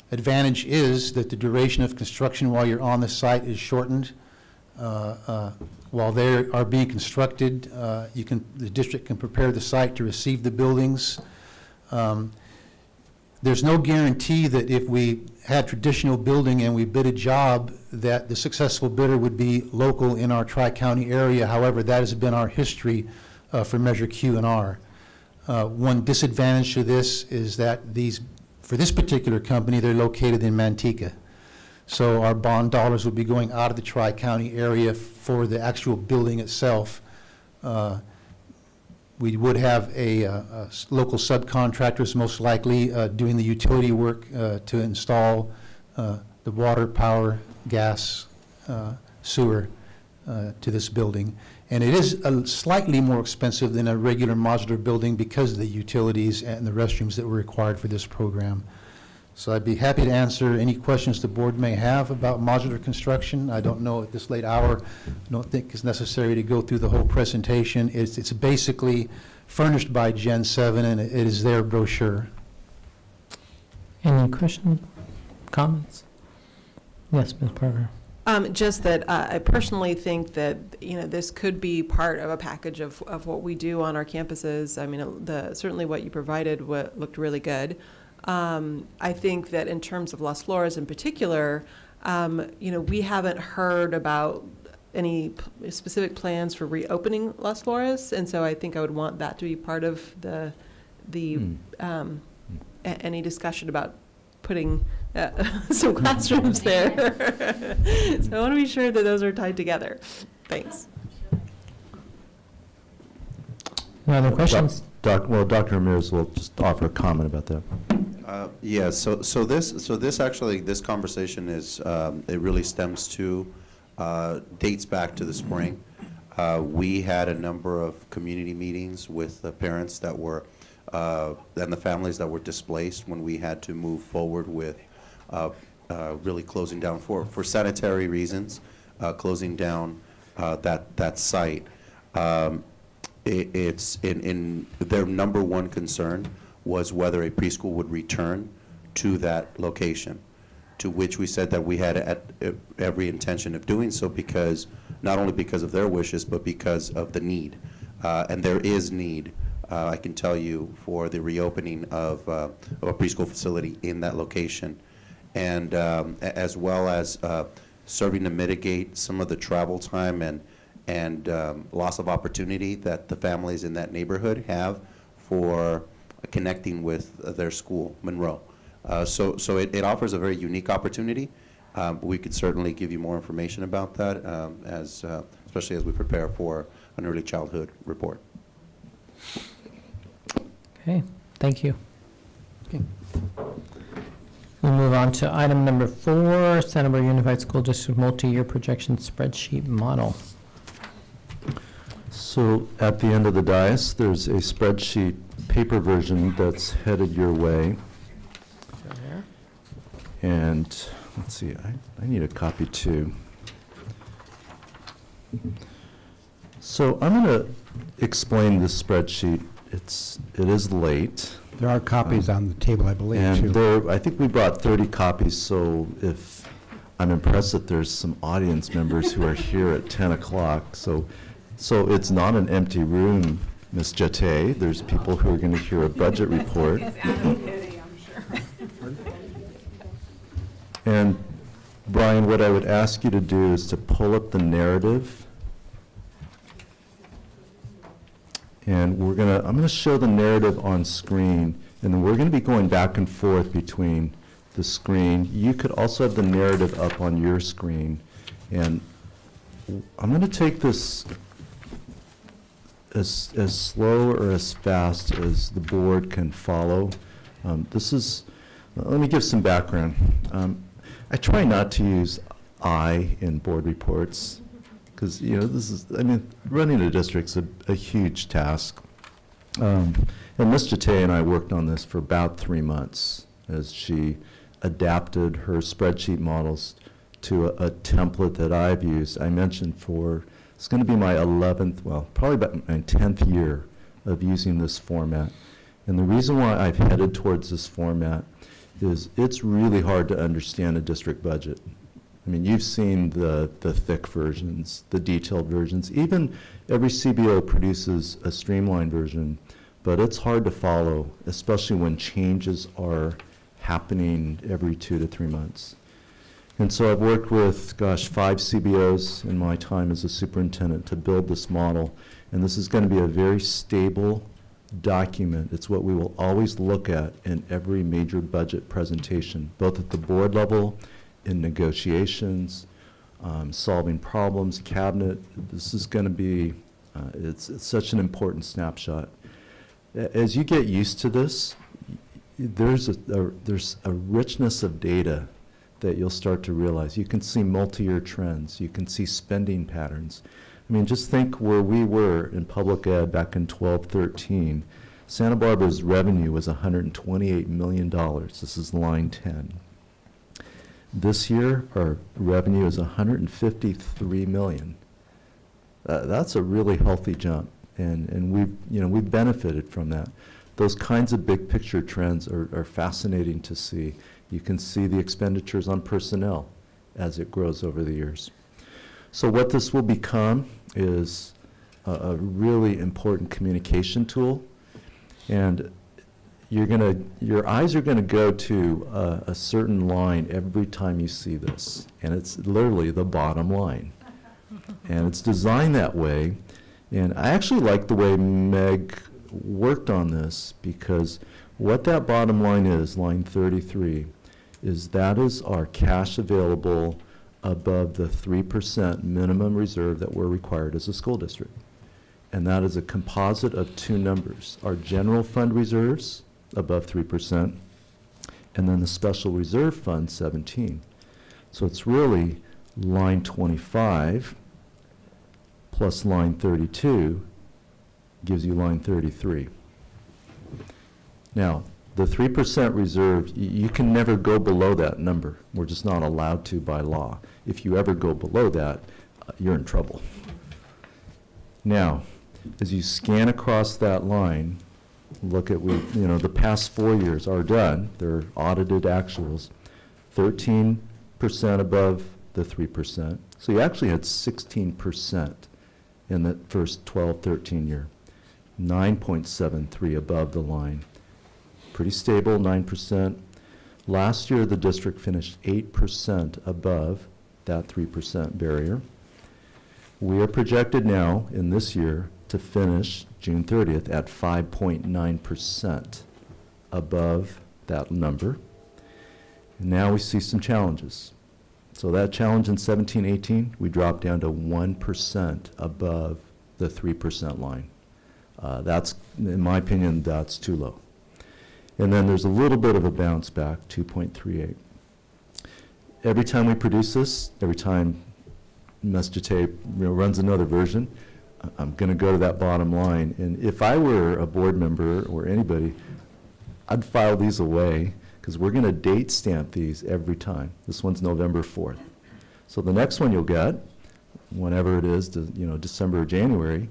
Advantage is that the duration of construction while you're on the site is shortened. While they are being constructed, the district can prepare the site to receive the buildings. There's no guarantee that if we had traditional building and we bid a job that the successful bidder would be local in our tri-county area. However, that has been our history for Measure Q and R. One disadvantage to this is that for this particular company, they're located in Manteca. So our bond dollars would be going out of the tri-county area for the actual building itself. We would have local subcontractors most likely doing the utility work to install the water, power, gas, sewer to this building. And it is slightly more expensive than a regular modular building because of the utilities and the restrooms that were required for this program. So I'd be happy to answer any questions the board may have about modular construction. I don't know at this late hour, I don't think it's necessary to go through the whole presentation. It's basically furnished by Gen 7, and it is their brochure. Any questions, comments? Yes, Ms. Parker. Just that I personally think that, this could be part of a package of what we do on our campuses. I mean, certainly what you provided looked really good. I think that in terms of Las Flores in particular, we haven't heard about any specific plans for reopening Las Flores, and so I think I would want that to be part of any discussion about putting some classrooms there. So I want to be sure that those are tied together. Thanks. No other questions? Well, Dr. Ramirez will just offer a comment about that. Yeah, so this conversation is, it really stems to, dates back to the spring. We had a number of community meetings with the parents that were, and the families that were displaced when we had to move forward with really closing down for sanitary reasons, closing down that site. It's in their number one concern was whether a preschool would return to that location, to which we said that we had every intention of doing so, because not only because of their wishes, but because of the need. And there is need, I can tell you, for the reopening of a preschool facility in that location, and as well as serving to mitigate some of the travel time and loss of opportunity that the families in that neighborhood have for connecting with their school, Monroe. So it offers a very unique opportunity. We could certainly give you more information about that, especially as we prepare for an early childhood report. Okay, thank you. Okay. We'll move on to item number 4, Santa Barbara Unified School District Multi-Year Projection Spreadsheet Model. So at the end of the dais, there's a spreadsheet paper version that's headed your way. And let's see, I need a copy too. So I'm going to explain this spreadsheet. It is late. There are copies on the table, I believe, and too. I think we brought 30 copies, so if I'm impressed that there's some audience members who are here at 10 o'clock. So it's not an empty room, Ms. Jate. There's people who are going to hear a budget report. It's anonymity, I'm sure. And Brian, what I would ask you to do is to pull up the narrative. And I'm going to show the narrative on screen, and then we're going to be going back and forth between the screen. You could also have the narrative up on your screen. And I'm going to take this as slow or as fast as the board can follow. Let me give some background. I try not to use I in board reports, because, running a district's a huge task. And Ms. Jate and I worked on this for about 3 months as she adapted her spreadsheet models to a template that I've used. I mentioned it's going to be my 11th, probably about my 10th year of using this format. And the reason why I've headed towards this format is it's really hard to understand a district budget. I mean, you've seen the thick versions, the detailed versions. Even every CBO produces a streamlined version, but it's hard to follow, especially when changes are happening every 2 to 3 months. And so I've worked with, 5 CBOs in my time as a superintendent to build this model, and this is going to be a very stable document. It's what we will always look at in every major budget presentation, both at the board level, in negotiations, solving problems, cabinet. This is going to be It's such an important snapshot. As you get used to this, there's a richness of data that you'll start to realize. You can see multi-year trends. You can see spending patterns. I mean, just think where we were in public ed back in 12-13. Santa Barbara's revenue was $128 million. This is line 10. This year, our revenue is $153 million. That's a really healthy jump, and we've benefited from that. Those kinds of big picture trends are fascinating to see. You can see the expenditures on personnel as it grows over the years. So what this will become is a really important communication tool, and your eyes are gonna go to a certain line every time you see this, and it's literally the bottom line. And it's designed that way, and I actually like the way Meg worked on this, because what that bottom line is, line 33, is that is our cash available above the 3% minimum reserve that we're required as a school district. And that is a composite of two numbers, our general fund reserves above 3%, and then the special reserve fund 17. So it's really line 25 plus line 32 gives you line 33. Now, the 3% reserve, you can never go below that number. We're just not allowed to by law. If you ever go below that, you're in trouble. Now, as you scan across that line, look at the past 4 years are done. They're audited actuals, 13% above the 3%. So you actually had 16% in the first 12-13 year, 9.73 above the line. Pretty stable, 9%. Last year, the district finished 8% above that 3% barrier. We are projected now in this year to finish June 30th at 5.9% above that number. And now we see some challenges. So that challenge in 17-18, we dropped down to 1% above the 3% line. That's, in my opinion, that's too low. And then there's a little bit of a bounce back, 2.38. Every time we produce this, every time Mr. Tape runs another version, I'm going to go to that bottom line. And if I were a board member or anybody, I'd file these away, because we're going to date stamp these every time. This one's November 4th. So the next one you'll get, whenever it is, December or January,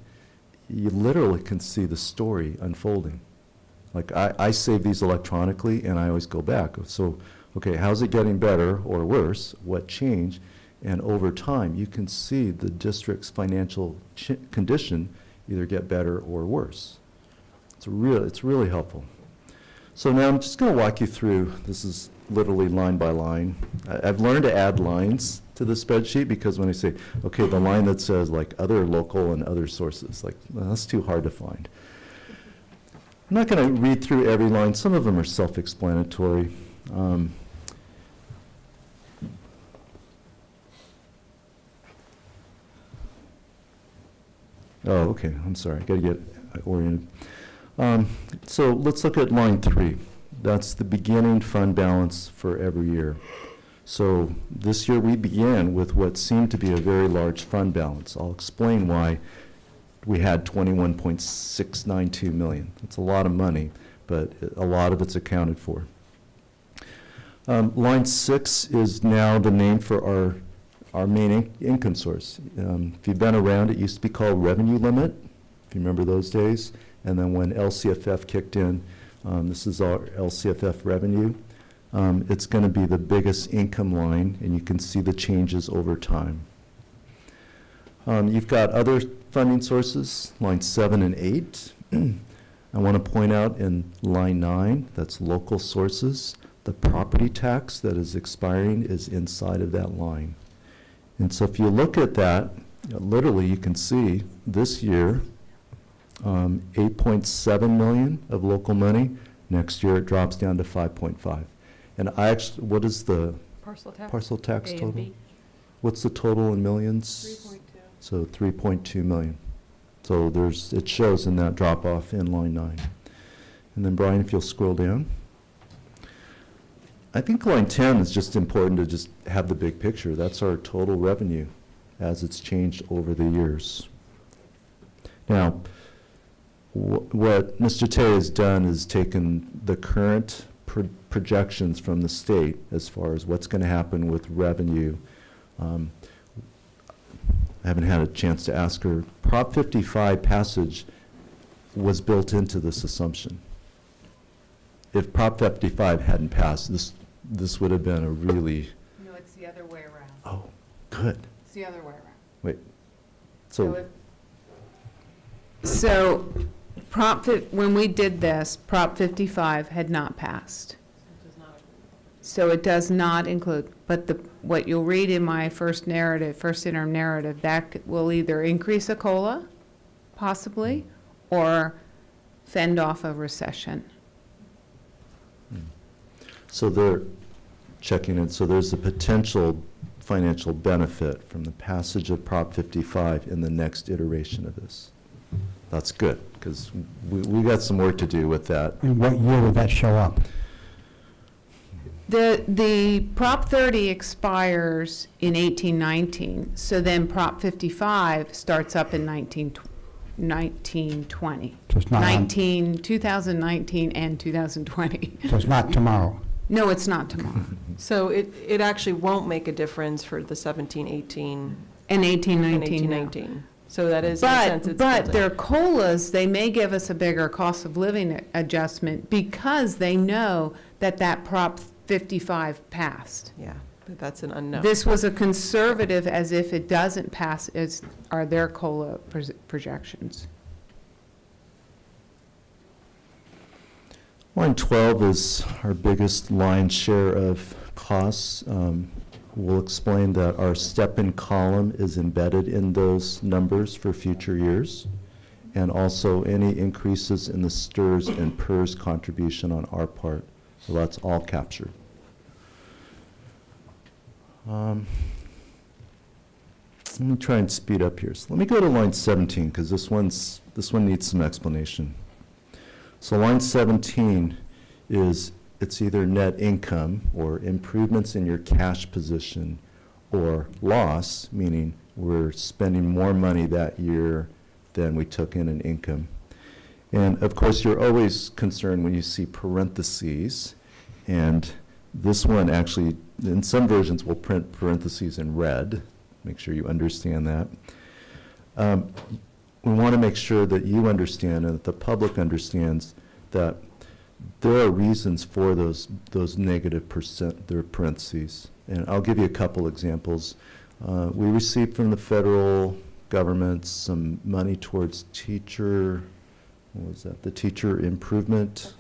you literally can see the story unfolding. Like I save these electronically, and I always go back. So, okay, how's it getting better or worse? What changed? And over time, you can see the district's financial condition either get better or worse. It's really helpful. So now I'm just going to walk you through, this is literally line by line. I've learned to add lines to the spreadsheet, because when I say, okay, the line that says like other local and other sources, like, well, that's too hard to find. I'm not going to read through every line. Some of them are self-explanatory. Oh, okay, I'm sorry, I got to get oriented. So let's look at line 3. That's the beginning fund balance for every year. So this year we began with what seemed to be a very large fund balance. I'll explain why we had $21.692 million. That's a lot of money, but a lot of it's accounted for. Line 6 is now the name for our main income source. If you've been around, it used to be called revenue limit, if you remember those days. And then when LCFF kicked in, this is our LCFF revenue. It's going to be the biggest income line, and you can see the changes over time. You've got other funding sources, line 7 and 8. I want to point out in line 9, that's local sources. The property tax that is expiring is inside of that line. And so if you look at that, literally you can see this year, 8.7 million of local money. Next year it drops down to 5.5. And I actually, what is the parcel tax total? What's the total in millions? 3.2. So 3.2 million. So it shows in that drop-off in line 9. And then Brian, if you'll scroll down. I think line 10 is just important to just have the big picture. That's our total revenue as it's changed over the years. Now, what Mr. Tay has done is taken the current projections from the state as far as what's going to happen with revenue. I haven't had a chance to ask her. Prop 55 passage was built into this assumption. If Prop 55 hadn't passed, this would have been a really... No, it's the other way around. Oh, good. It's the other way around. Wait. So when we did this, Prop 55 had not passed. So it does not include, but what you'll read in my first interim narrative, that will either increase a COLA, possibly, or fend off a recession. So they're checking it. So there's a potential financial benefit from the passage of Prop 55 in the next iteration of this. That's good, because we got some work to do with that. In what year would that show up? The Prop 30 expires in 1819, so then Prop 55 starts up in 1920. So it's not 2019 and 2020. So it's not tomorrow. No, it's not tomorrow. So it actually won't make a difference for the 17, 18. And 18, 19. And 18, no. 19. So that is, in a sense, it's But built in. their COLAs, they may give us a bigger cost of living adjustment because they know that Prop 55 passed. Yeah, but that's an unknown. This was a conservative, as if it doesn't pass, are their COLA projections. Line 12 is our biggest line share of costs. We'll explain that our step-in column is embedded in those numbers for future years, and also any increases in the STRS and PERS contribution on our part. So that's all captured. Let me try and speed up here. So let me go to line 17, because this one needs some explanation. So line 17 is, it's either net income or improvements in your cash position, or loss, meaning we're spending more money that year than we took in income. And of course, you're always concerned when you see parentheses, and this one actually, in some versions, will print parentheses in red. Make sure you understand that. We want to make sure that you understand and that the public understands that there are reasons for those negative parentheses. And I'll give you a couple examples. We received from the federal government some money towards teacher, what was that? The teacher improvement?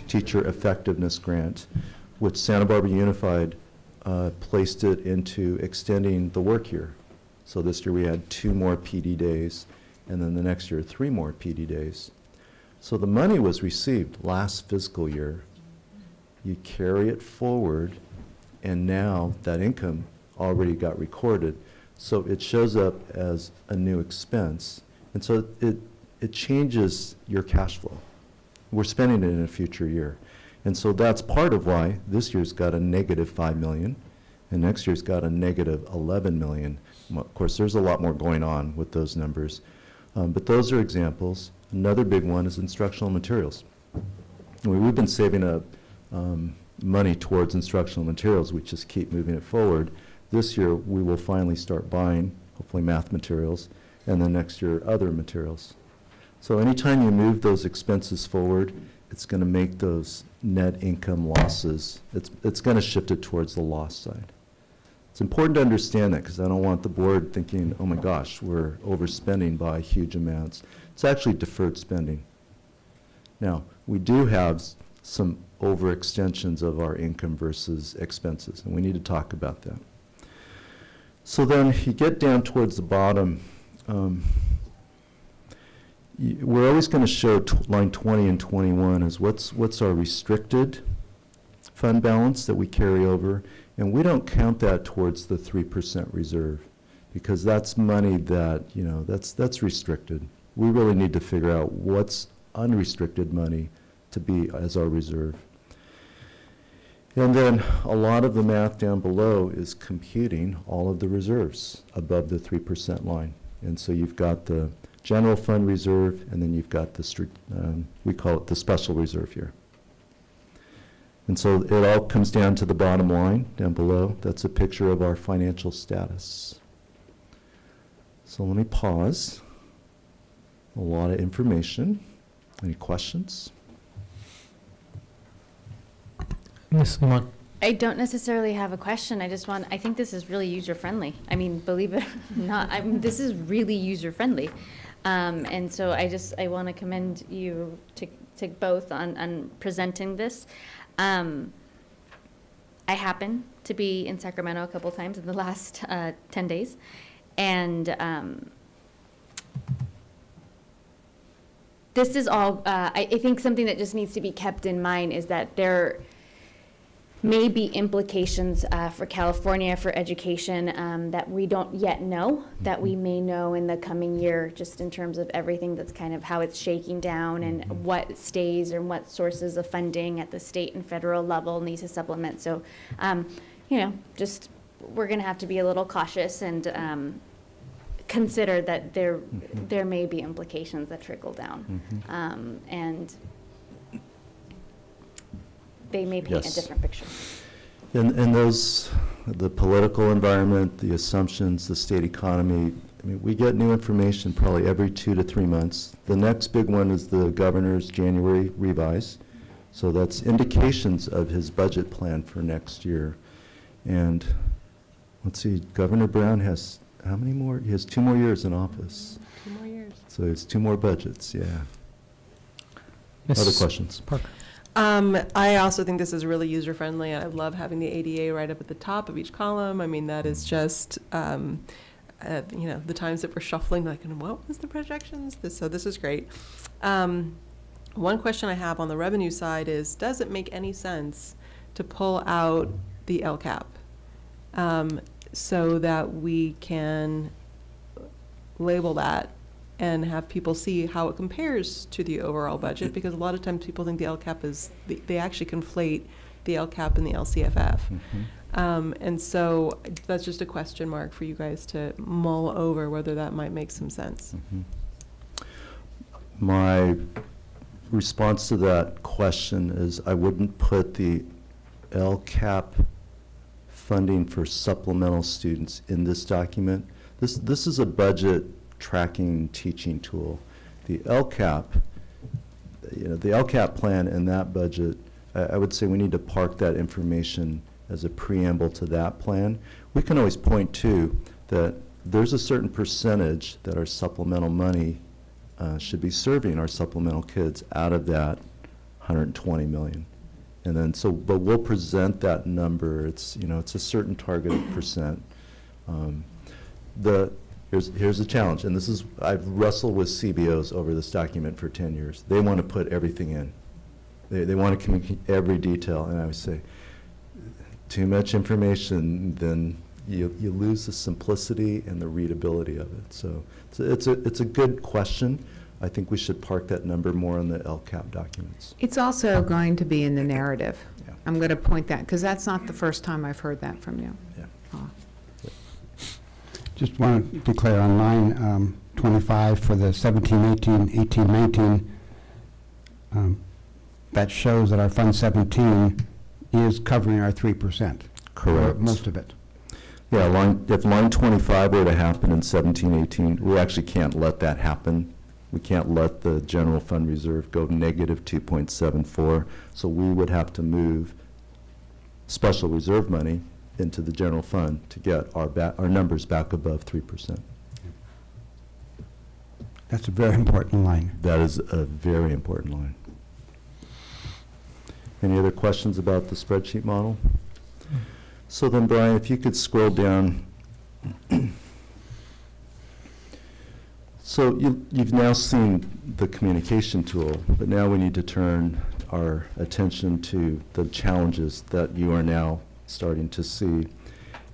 Teacher effectiveness grant, which Santa Barbara Unified placed it into extending the work year. So this year we had 2 more PD days, and then the next year 3 more PD days. So the money was received last fiscal year. You carry it forward, and now that income already got recorded. So it shows up as a new expense. And so it changes your cash flow. We're spending it in a future year. And so that's part of why this year's got a negative $5 million, and next year's got a negative $11 million. Well, of course, there's a lot more going on with those numbers. But those are examples. Another big one is instructional materials. We've been saving up money towards instructional materials. We just keep moving it forward. This year, we will finally start buying, hopefully, math materials, and then next year, other materials. So anytime you move those expenses forward, it's going to make those net income losses, it's going to shift it towards the loss side. It's important to understand that, because I don't want the board thinking, oh my gosh, we're overspending by huge amounts. It's actually deferred spending. Now, we do have some overextensions of our income versus expenses, and we need to talk about that. So then you get down towards the bottom. We're always going to show line 20 and 21 as what's our restricted fund balance that we carry over, and we don't count that towards the 3% reserve, because that's money that, that's restricted. we really need to figure out what's unrestricted money to be as our reserve. And then a lot of the math down below is computing all of the reserves above the 3% line. And so you've got the general fund reserve, and then you've got the, we call it the special reserve here. And so it all comes down to the bottom line down below. That's a picture of our financial status. So let me pause. A lot of information. Any questions? Ms. Limon? I don't necessarily have a question. I think this is really user-friendly. I mean, believe it or not, this is really user-friendly. And so I want to commend you to both on presenting this. I happen to be in Sacramento a couple times in the last 10 days. And this is all, I think something that just needs to be kept in mind is that there may be implications for California for education that we don't yet know, that we may know in the coming year, just in terms of everything that's kind of how it's shaking down and what stays and what sources of funding at the state and federal level need to supplement. So, just we're going to have to be a little cautious and consider that there may be implications that trickle down. And they may paint a different picture. And those, the political environment, the assumptions, the state economy, I mean, we get new information probably every 2 to 3 months. The next big one is the governor's January revise. So that's indications of his budget plan for next year. And let's see, Governor Brown has how many more? He has 2 more years in office. 2 more years. So it's 2 more budgets, yeah. Ms. Other questions? Parker? I also think this is really user-friendly, and I love having the ADA right up at the top of each column. I mean, that is just, the times that we're shuffling, like, what was the projections? So this is great. One question I have on the revenue side is, does it make any sense to pull out the LCAP so that we can label that and have people see how it compares to the overall budget? Because a lot of times people think the LCAP is, they actually conflate the LCAP and the LCFF. And so that's just a question mark for you guys to mull over whether that might make some sense. My response to that question is I wouldn't put the LCAP funding for supplemental students in this document. This is a budget tracking teaching tool. The LCAP, the LCAP plan and that budget, I would say we need to park that information as a preamble to that plan. We can always point to that there's a certain percentage that our supplemental money should be serving our supplemental kids out of that 120 million. And then but we'll present that number. It's, it's a certain targeted percent. Here's the challenge, and this is, I've wrestled with CBOs over this document for 10 years. They want to put everything in. They want to communicate every detail, and I would say, too much information, then you lose the simplicity and the readability of it. So it's a good question. I think we should park that number more on the LCAP documents. It's also going to be in the narrative. Yeah. I'm going to point that, because that's not the first time I've heard that from you. Yeah. Just want to declare on line 25 for the 17-18, 18-19, that shows that our Fund 17 is covering our 3%. Correct. Most of it. Yeah, if line 25 were to happen in 17-18, we actually can't let that happen. We can't let the general fund reserve go negative 2.74, so we would have to move special reserve money into the general fund to get our numbers back above 3%. That's a very important line. That is a very important line. Any other questions about the spreadsheet model? So then, Brian, if you could scroll down. So you've now seen the communication tool, but now we need to turn our attention to the challenges that you are now starting to see.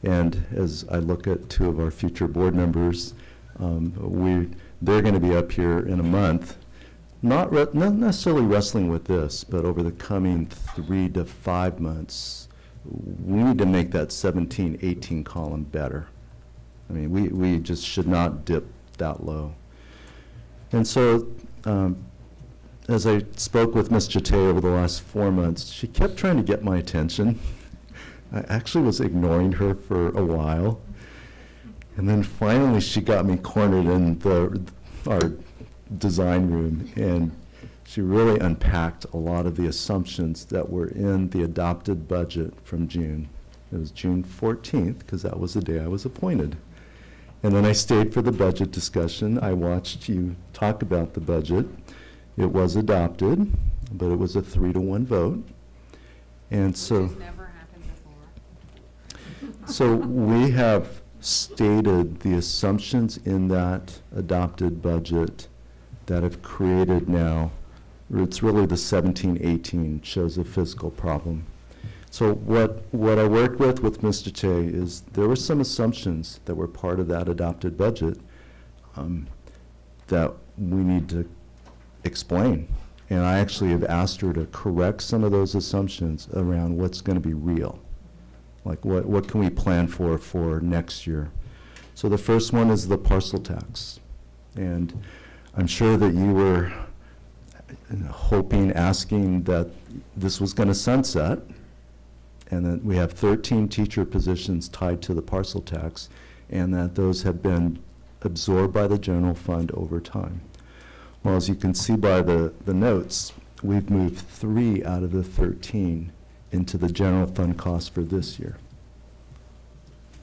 And as I look at 2 of our future board members, they're going to be up here in a month, not necessarily wrestling with this, but over the coming 3 to 5 months, we need to make that 17, 18 column better. I mean, we just should not dip that low. And so, as I spoke with Ms. Jate over the last 4 months, she kept trying to get my attention. I actually was ignoring her for a while. And then finally she got me cornered in our design room, and she really unpacked a lot of the assumptions that were in the adopted budget from June. It was June 14th, because that was the day I was appointed. And then I stayed for the budget discussion. I watched you talk about the budget. It was adopted, but it was a 3-to-1 vote. And so, Which has never happened before. so we have stated the assumptions in that adopted budget that have created now, it's really the 17-18 shows a fiscal problem. So what I worked with Mr. Che is there were some assumptions that were part of that adopted budget that we need to explain. And I actually have asked her to correct some of those assumptions around what's going to be real. Like what can we plan for next year? So the first one is the parcel tax. And I'm sure that you were hoping, asking that this was going to sunset, and that we have 13 teacher positions tied to the parcel tax, and that those have been absorbed by the general fund over time. Well, as you can see by the notes, we've moved 3 out of the 13 into the general fund cost for this year.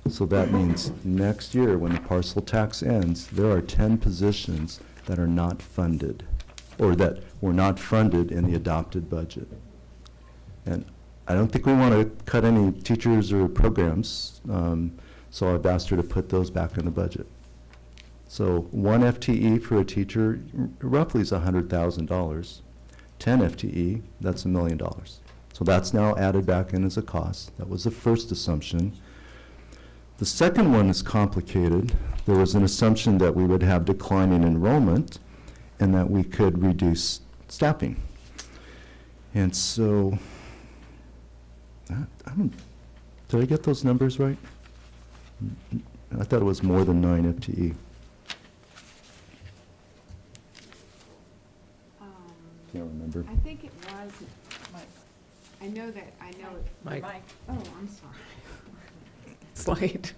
So that means next year, when the parcel tax ends, there are 10 positions that are not funded, or that were not funded in the adopted budget. And I don't think we want to cut any teachers or programs, so I've asked her to put those back in the budget. So 1 FTE for a teacher roughly is $100,000. 10 FTE, that's $1 million. So that's now added back in as a cost. That was the first assumption. The second one is complicated. There was an assumption that we would have declining enrollment and that we could reduce staffing. And so, did I get those numbers right? I thought it was more than 9 FTE. Can't remember. I think it was, I know it. Mike. Oh, I'm sorry. It's late.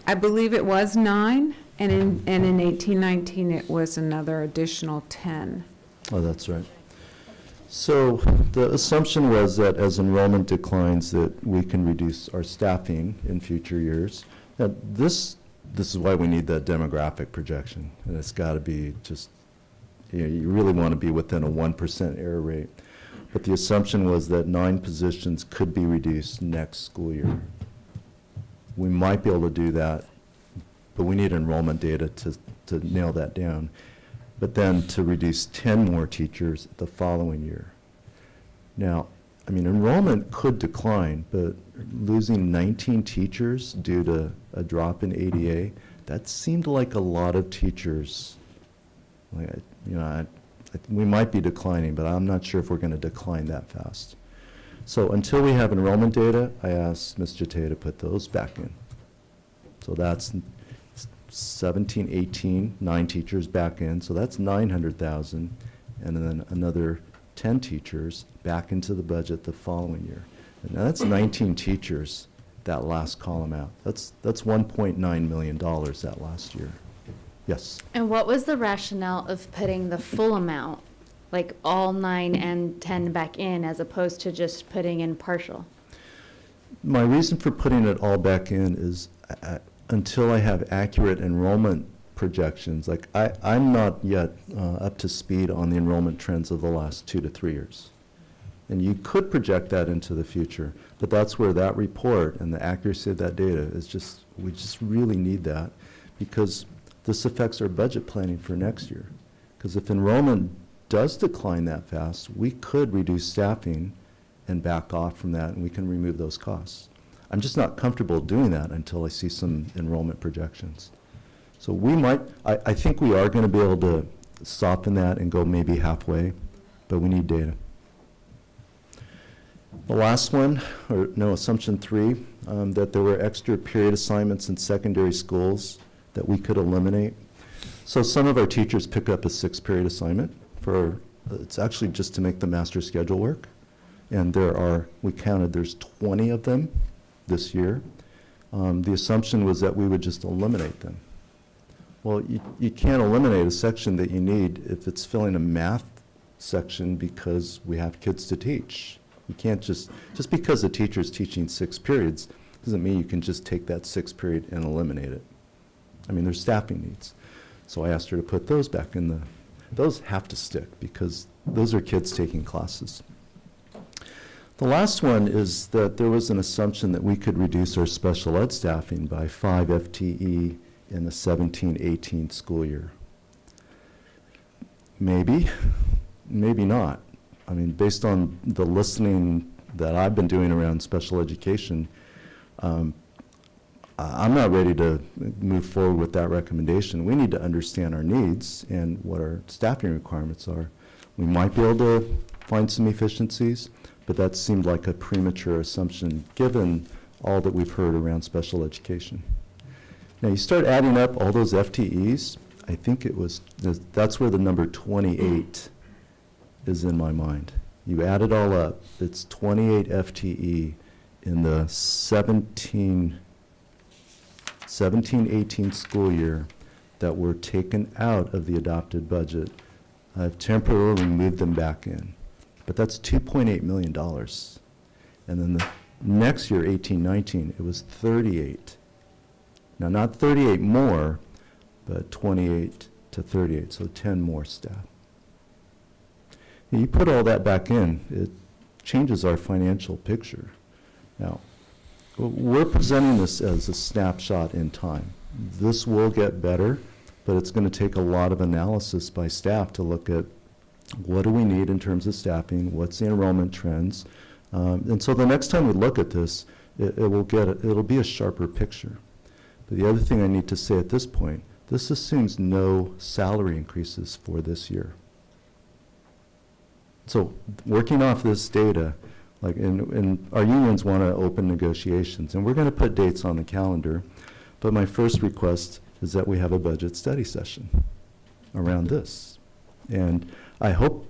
I believe it was 9, and in 1819, it was another additional 10. Oh, that's right. So the assumption was that as enrollment declines, that we can reduce our staffing in future years. Now, this is why we need that demographic projection. And it's got to be just, you really want to be within a 1% error rate. But the assumption was that 9 positions could be reduced next school year. We might be able to do that, but we need enrollment data to nail that down. But then to reduce 10 more teachers the following year. Now, I mean, enrollment could decline, but losing 19 teachers due to a drop in ADA, that seemed like a lot of teachers. Like, we might be declining, but I'm not sure if we're going to decline that fast. So until we have enrollment data, I asked Ms. Jate to put those back in. So that's 17, 18, 9 teachers back in, so that's 900,000, and then another 10 teachers back into the budget the following year. And now that's 19 teachers, that last column out. That's $1.9 million that last year. Yes. And what was the rationale of putting the full amount, like all 9 and 10 back in, as opposed to just putting in partial? My reason for putting it all back in is until I have accurate enrollment projections, like I'm not yet up to speed on the enrollment trends of the last 2 to 3 years. And you could project that into the future, but that's where that report and the accuracy of that data is just, we just really need that, because this affects our budget planning for next year. Because if enrollment does decline that fast, we could reduce staffing and back off from that, and we can remove those costs. I'm just not comfortable doing that until I see some enrollment projections. So we might, I think we are going to be able to soften that and go maybe halfway, but we need data. The last one, or no, assumption 3, that there were extra period assignments in secondary schools that we could eliminate. So some of our teachers pick up a 6-period assignment for, it's actually just to make the master schedule work. And there are, we counted, there's 20 of them this year. The assumption was that we would just eliminate them. Well, you can't eliminate a section that you need if it's filling a math section because we have kids to teach. You can't just because the teacher is teaching 6 periods doesn't mean you can just take that 6th period and eliminate it. I mean, there's staffing needs. So I asked her to put those back in the, those have to stick because those are kids taking classes. The last one is that there was an assumption that we could reduce our special ed staffing by 5 FTE in the 17-18 school year. Maybe, maybe not. I mean, based on the listening that I've been doing around special education, I'm not ready to move forward with that recommendation. We need to understand our needs and what our staffing requirements are. We might be able to find some efficiencies, but that seemed like a premature assumption given all that we've heard around special education. Now you start adding up all those FTEs, I think it was, that's where the number 28 is in my mind. You add it all up, it's 28 FTE in the 17-18 school year that were taken out of the adopted budget. I've temporarily moved them back in. But that's $2.8 million. And then the next year, 18-19, it was 38. Now, not 38 more, but 28 to 38, so 10 more staff. You put all that back in, it changes our financial picture. Now, we're presenting this as a snapshot in time. This will get better, but it's going to take a lot of analysis by staff to look at what do we need in terms of staffing, what's the enrollment trends. And so the next time we look at this, it'll be a sharper picture. But the other thing I need to say at this point, this assumes no salary increases for this year. So working off this data, like and our unions want to open negotiations, and we're going to put dates on the calendar, but my first request is that we have a budget study session around this. And I hope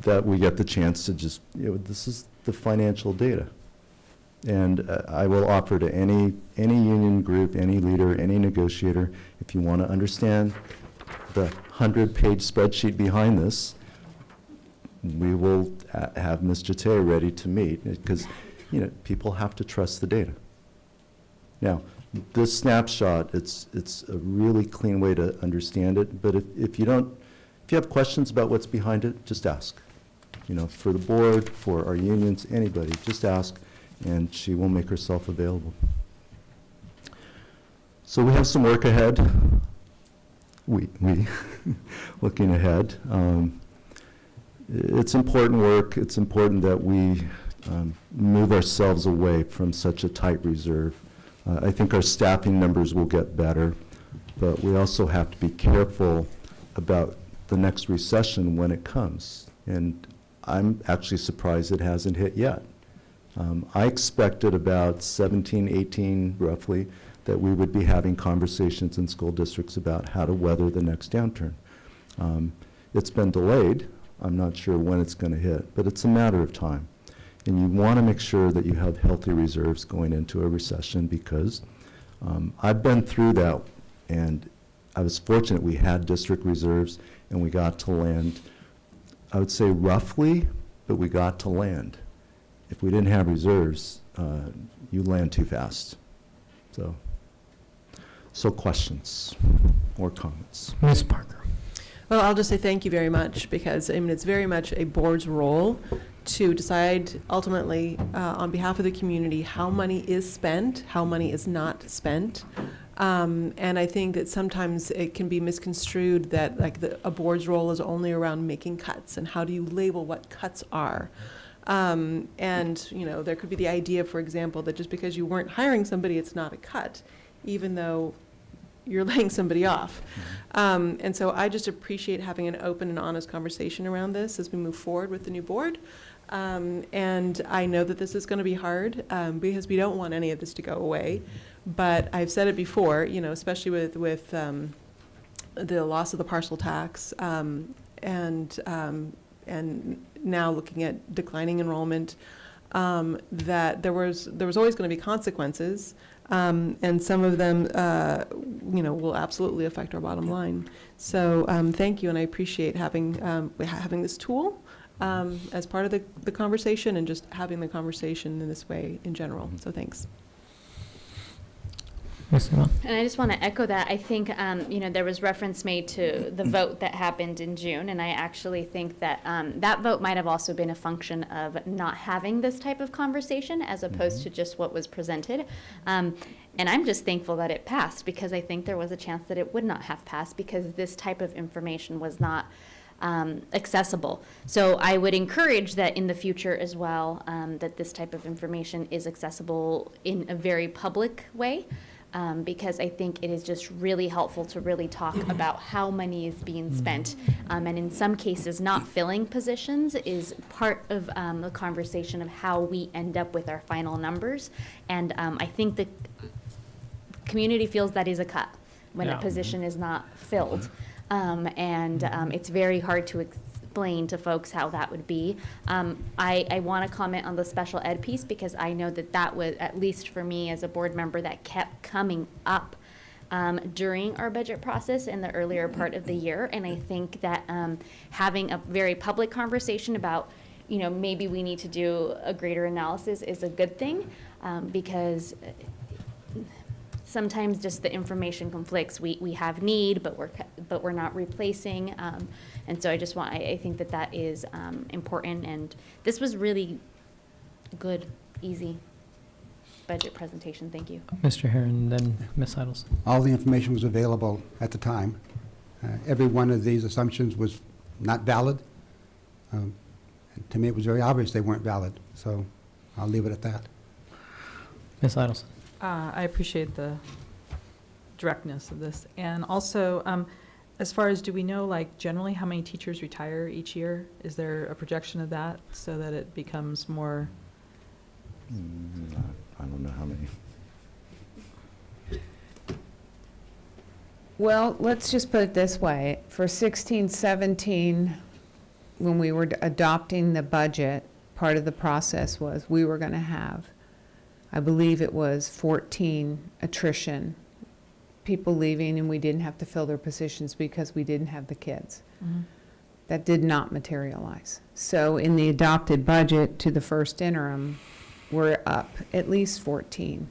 that we get the chance to just, this is the financial data. And I will offer to any union group, any leader, any negotiator, if you want to understand the 100-page spreadsheet behind this, we will have Ms. Jate ready to meet, because people have to trust the data. Now, this snapshot, it's a really clean way to understand it, but if you have questions about what's behind it, just ask. For the board, for our unions, anybody, just ask, and she will make herself available. So we have some work ahead. We looking ahead. It's important work. It's important that we move ourselves away from such a tight reserve. I think our staffing numbers will get better, but we also have to be careful about the next recession when it comes. And I'm actually surprised it hasn't hit yet. I expected about 17, 18 roughly that we would be having conversations in school districts about how to weather the next downturn. It's been delayed. I'm not sure when it's going to hit, but it's a matter of time. And you want to make sure that you have healthy reserves going into a recession, because I've been through that, and I was fortunate we had district reserves and we got to land, I would say roughly, but we got to land. If we didn't have reserves, you land too fast. So questions or comments? Ms. Parker. Well, I'll just say thank you very much, because it's very much a board's role to decide ultimately on behalf of the community how money is spent, how money is not spent. And I think that sometimes it can be misconstrued that a board's role is only around making cuts, and how do you label what cuts are. And, you know, there could be the idea, for example, that just because you weren't hiring somebody, it's not a cut, even though you're laying somebody off. And so I just appreciate having an open and honest conversation around this as we move forward with the new board. And I know that this is going to be hard because we don't want any of this to go away. But I've said it before, you know, especially with the loss of the parcel tax and now looking at declining enrollment, that there was always going to be consequences, and some of them, you know, will absolutely affect our bottom line. So thank you, and I appreciate having this tool as part of the conversation, and just having the conversation in this way in general. So thanks. And I just want to echo that. I think, you know, there was reference made to the vote that happened in June, and I actually think that that vote might have also been a function of not having this type of conversation as opposed to just what was presented. And I'm just thankful that it passed, because I think there was a chance that it would not have passed because this type of information was not accessible. So I would encourage that in the future as well, that this type of information is accessible in a very public way. Because I think it is just really helpful to really talk about how money is being spent. And in some cases, not filling positions is part of the conversation of how we end up with our final numbers. And I think the community feels that is a cut when a position is not filled. It's very hard to explain to folks how that would be. I want to comment on the special ed piece, because I know that was, at least for me as a board member, that kept coming up during our budget process in the earlier part of the year. And I think that having a very public conversation about, you know, maybe we need to do a greater analysis is a good thing, because sometimes just the information conflicts. We have need, but we're not replacing, and so I think that is important. And this was really good, easy budget presentation. Thank you, Mr. Herron, then Ms. Idelson. All the information was available at the time. Every one of these assumptions was not valid. And to me, it was very obvious they weren't valid. So I'll leave it at that. Ms. Idelson. I appreciate the directness of this. And also, as far as, do we know, like, generally how many teachers retire each year? Is there a projection of that so that it becomes more? I don't know how many. Well, let's just put it this way. For 16, 17, when we were adopting the budget, part of the process was we were going to have, I believe it was 14 attrition, people leaving, and we didn't have to fill their positions because we didn't have the kids. Mm-hmm. That did not materialize. So in the adopted budget to the first interim, we're up at least 14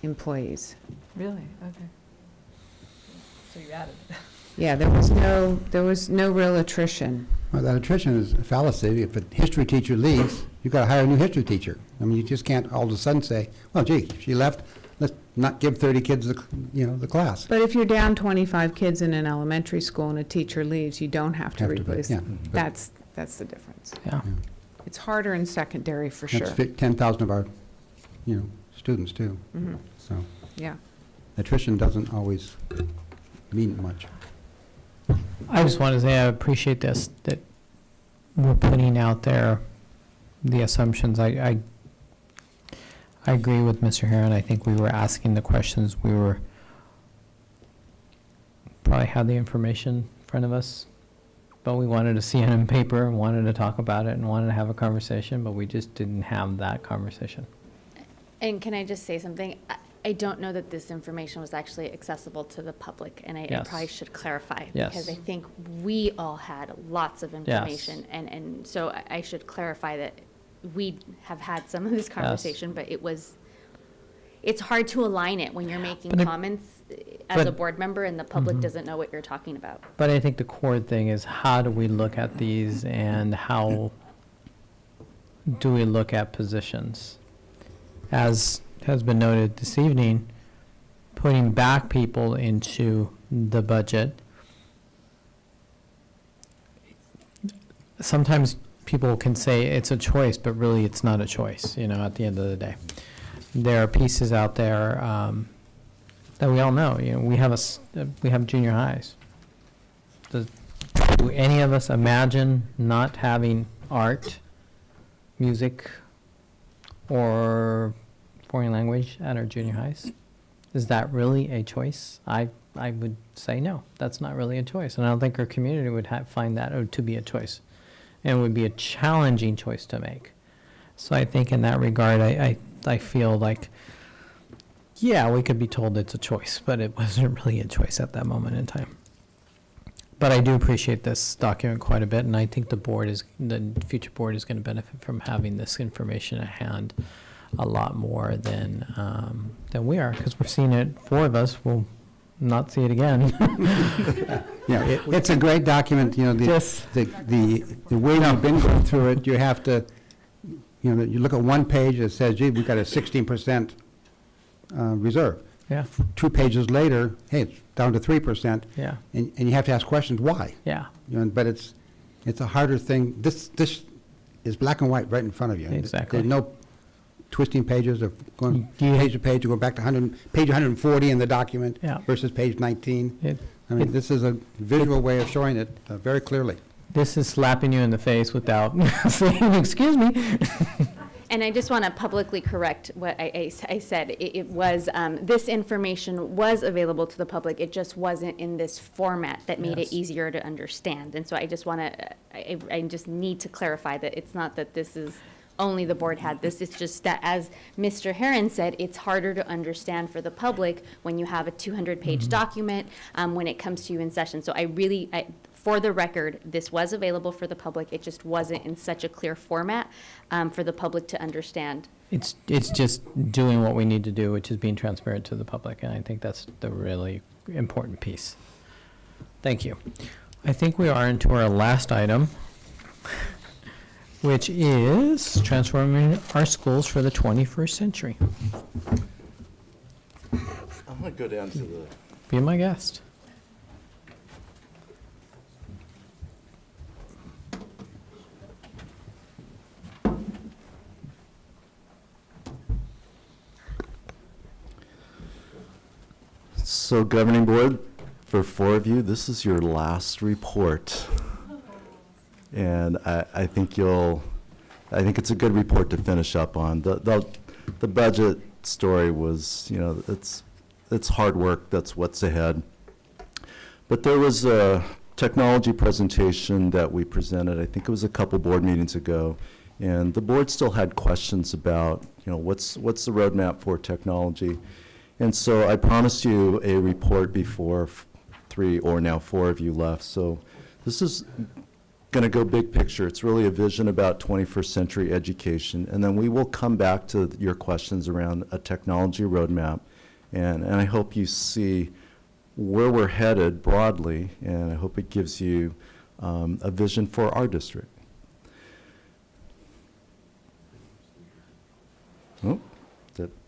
employees. Really? Okay. So you added. Yeah, there was no real attrition. Well, that attrition is a fallacy. If a history teacher leaves, you've got to hire a new history teacher. I mean, you just can't all of a sudden say, well, gee, she left, let's not give 30 kids the class. But if you're down 25 kids in an elementary school and a teacher leaves, you don't have to replace them. That's the difference. Yeah. It's harder in secondary for sure. That's 10,000 of our, students too. Mhm. So Yeah. attrition doesn't always mean much. I just want to say I appreciate this, that we're putting out there the assumptions. I agree with Mr. Herron. I think we were asking the questions. We were probably had the information in front of us, but we wanted to see it in paper and wanted to talk about it and wanted to have a conversation, but we just didn't have that conversation. And can I just say something? I don't know that this information was actually accessible to the public, and I probably should clarify, because I think we all had lots of information, and so I should clarify that we have had some of this conversation, but it's hard to align it when you're making comments as a board member and the public doesn't know what you're talking about. But I think the core thing is, how do we look at these, and how do we look at positions? As has been noted this evening, putting back people into the budget, sometimes people can say it's a choice, but really it's not a choice, at the end of the day. There are pieces out there that we all know. We have junior highs. Do any of us imagine not having art, music, or foreign language at our junior highs? Is that really a choice? I would say no, that's not really a choice. And I don't think our community would find that to be a choice. And it would be a challenging choice to make. So I think in that regard, I feel like, yeah, we could be told it's a choice, but it wasn't really a choice at that moment in time. But I do appreciate this document quite a bit, and I think the future board is going to benefit from having this information at hand a lot more than we are, because we're seeing it. 4 of us will not see it again. Yeah, it's a great document, the way we've been going through it, you have to, you look at one page that says, gee, we've got a 16% reserve. Yeah. 2 pages later, hey, it's down to 3%. Yeah. And you have to ask questions, why? Yeah. But it's a harder thing. This is black and white right in front of you. Exactly. There's no twisting pages or going page to page, or go back to page 140 in the document versus page 19. This is a visual way of showing it very clearly. This is slapping you in the face without saying, excuse me. And I just want to publicly correct what I said. It was, this information was available to the public. It just wasn't in this format that made it easier to understand. And so I just want to, I just need to clarify that it's not that this is only the board had this. It's just that, as Mr. Herron said, it's harder to understand for the public when you have a 200-page document when it comes to you in session. So for the record, this was available for the public. It just wasn't in such a clear format for the public to understand. It's just doing what we need to do, which is being transparent to the public, and I think that's the really important piece. Thank you. I think we are into our last item, which is transforming our schools for the 21st century. I'm going to go down to the... Be my guest. So, Governing Board, for 4 of you, this is your last report. And I think it's a good report to finish up on. The budget story was, it's hard work. That's what's ahead. But there was a technology presentation that we presented. I think it was a couple board meetings ago, and the board still had questions about, what's the roadmap for technology. And so I promised you a report before 3 or now 4 of you left. So this is going to go big picture. It's really a vision about 21st century education. And then we will come back to your questions around a technology roadmap. And I hope you see where we're headed broadly, and I hope it gives you a vision for our district.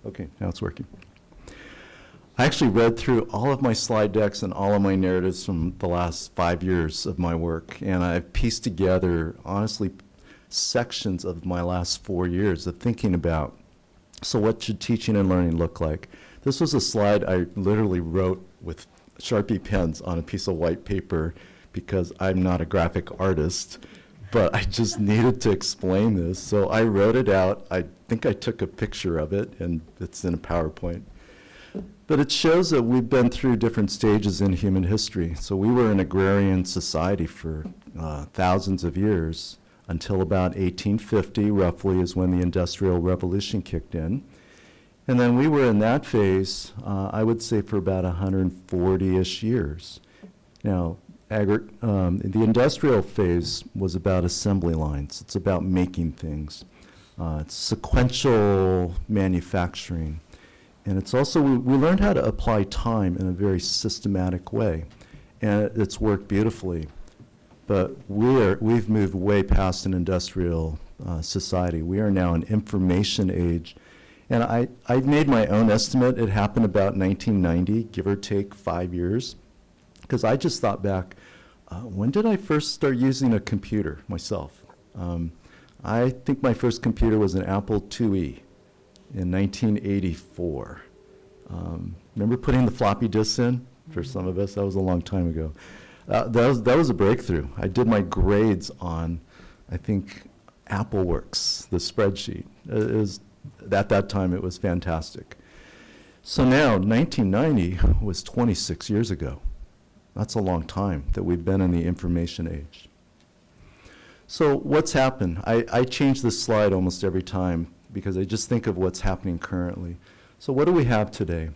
Okay, now it's working. I actually read through all of my slide decks and all of my narratives from the last 5 years of my work, and I've pieced together, honestly, sections of my last 4 years of thinking about, so what should teaching and learning look like? This was a slide I literally wrote with Sharpie pens on a piece of white paper because I'm not a graphic artist, but I just needed to explain this. So I wrote it out. I think I took a picture of it, and it's in a PowerPoint. But it shows that we've been through different stages in human history. So we were an agrarian society for thousands of years until about 1850, roughly, is when the Industrial Revolution kicked in. And then we were in that phase, I would say, for about 140-ish years. Now, the industrial phase was about assembly lines. It's about making things. It's sequential manufacturing. And it's also, we learned how to apply time in a very systematic way. And it's worked beautifully. But we've moved way past an industrial society. We are now an information age. And I made my own estimate. It happened about 1990, give or take 5 years. Because I just thought back, when did I first start using a computer myself? I think my first computer was an Apple IIe in 1984. Remember putting the floppy disks in? For some of us, that was a long time ago. That was a breakthrough. I did my grades on, I think, AppleWorks, the spreadsheet. At that time, it was fantastic. So now, 1990 was 26 years ago. That's a long time that we've been in the information age. So what's happened? I change this slide almost every time because I just think of what's happening currently. So what do we have today?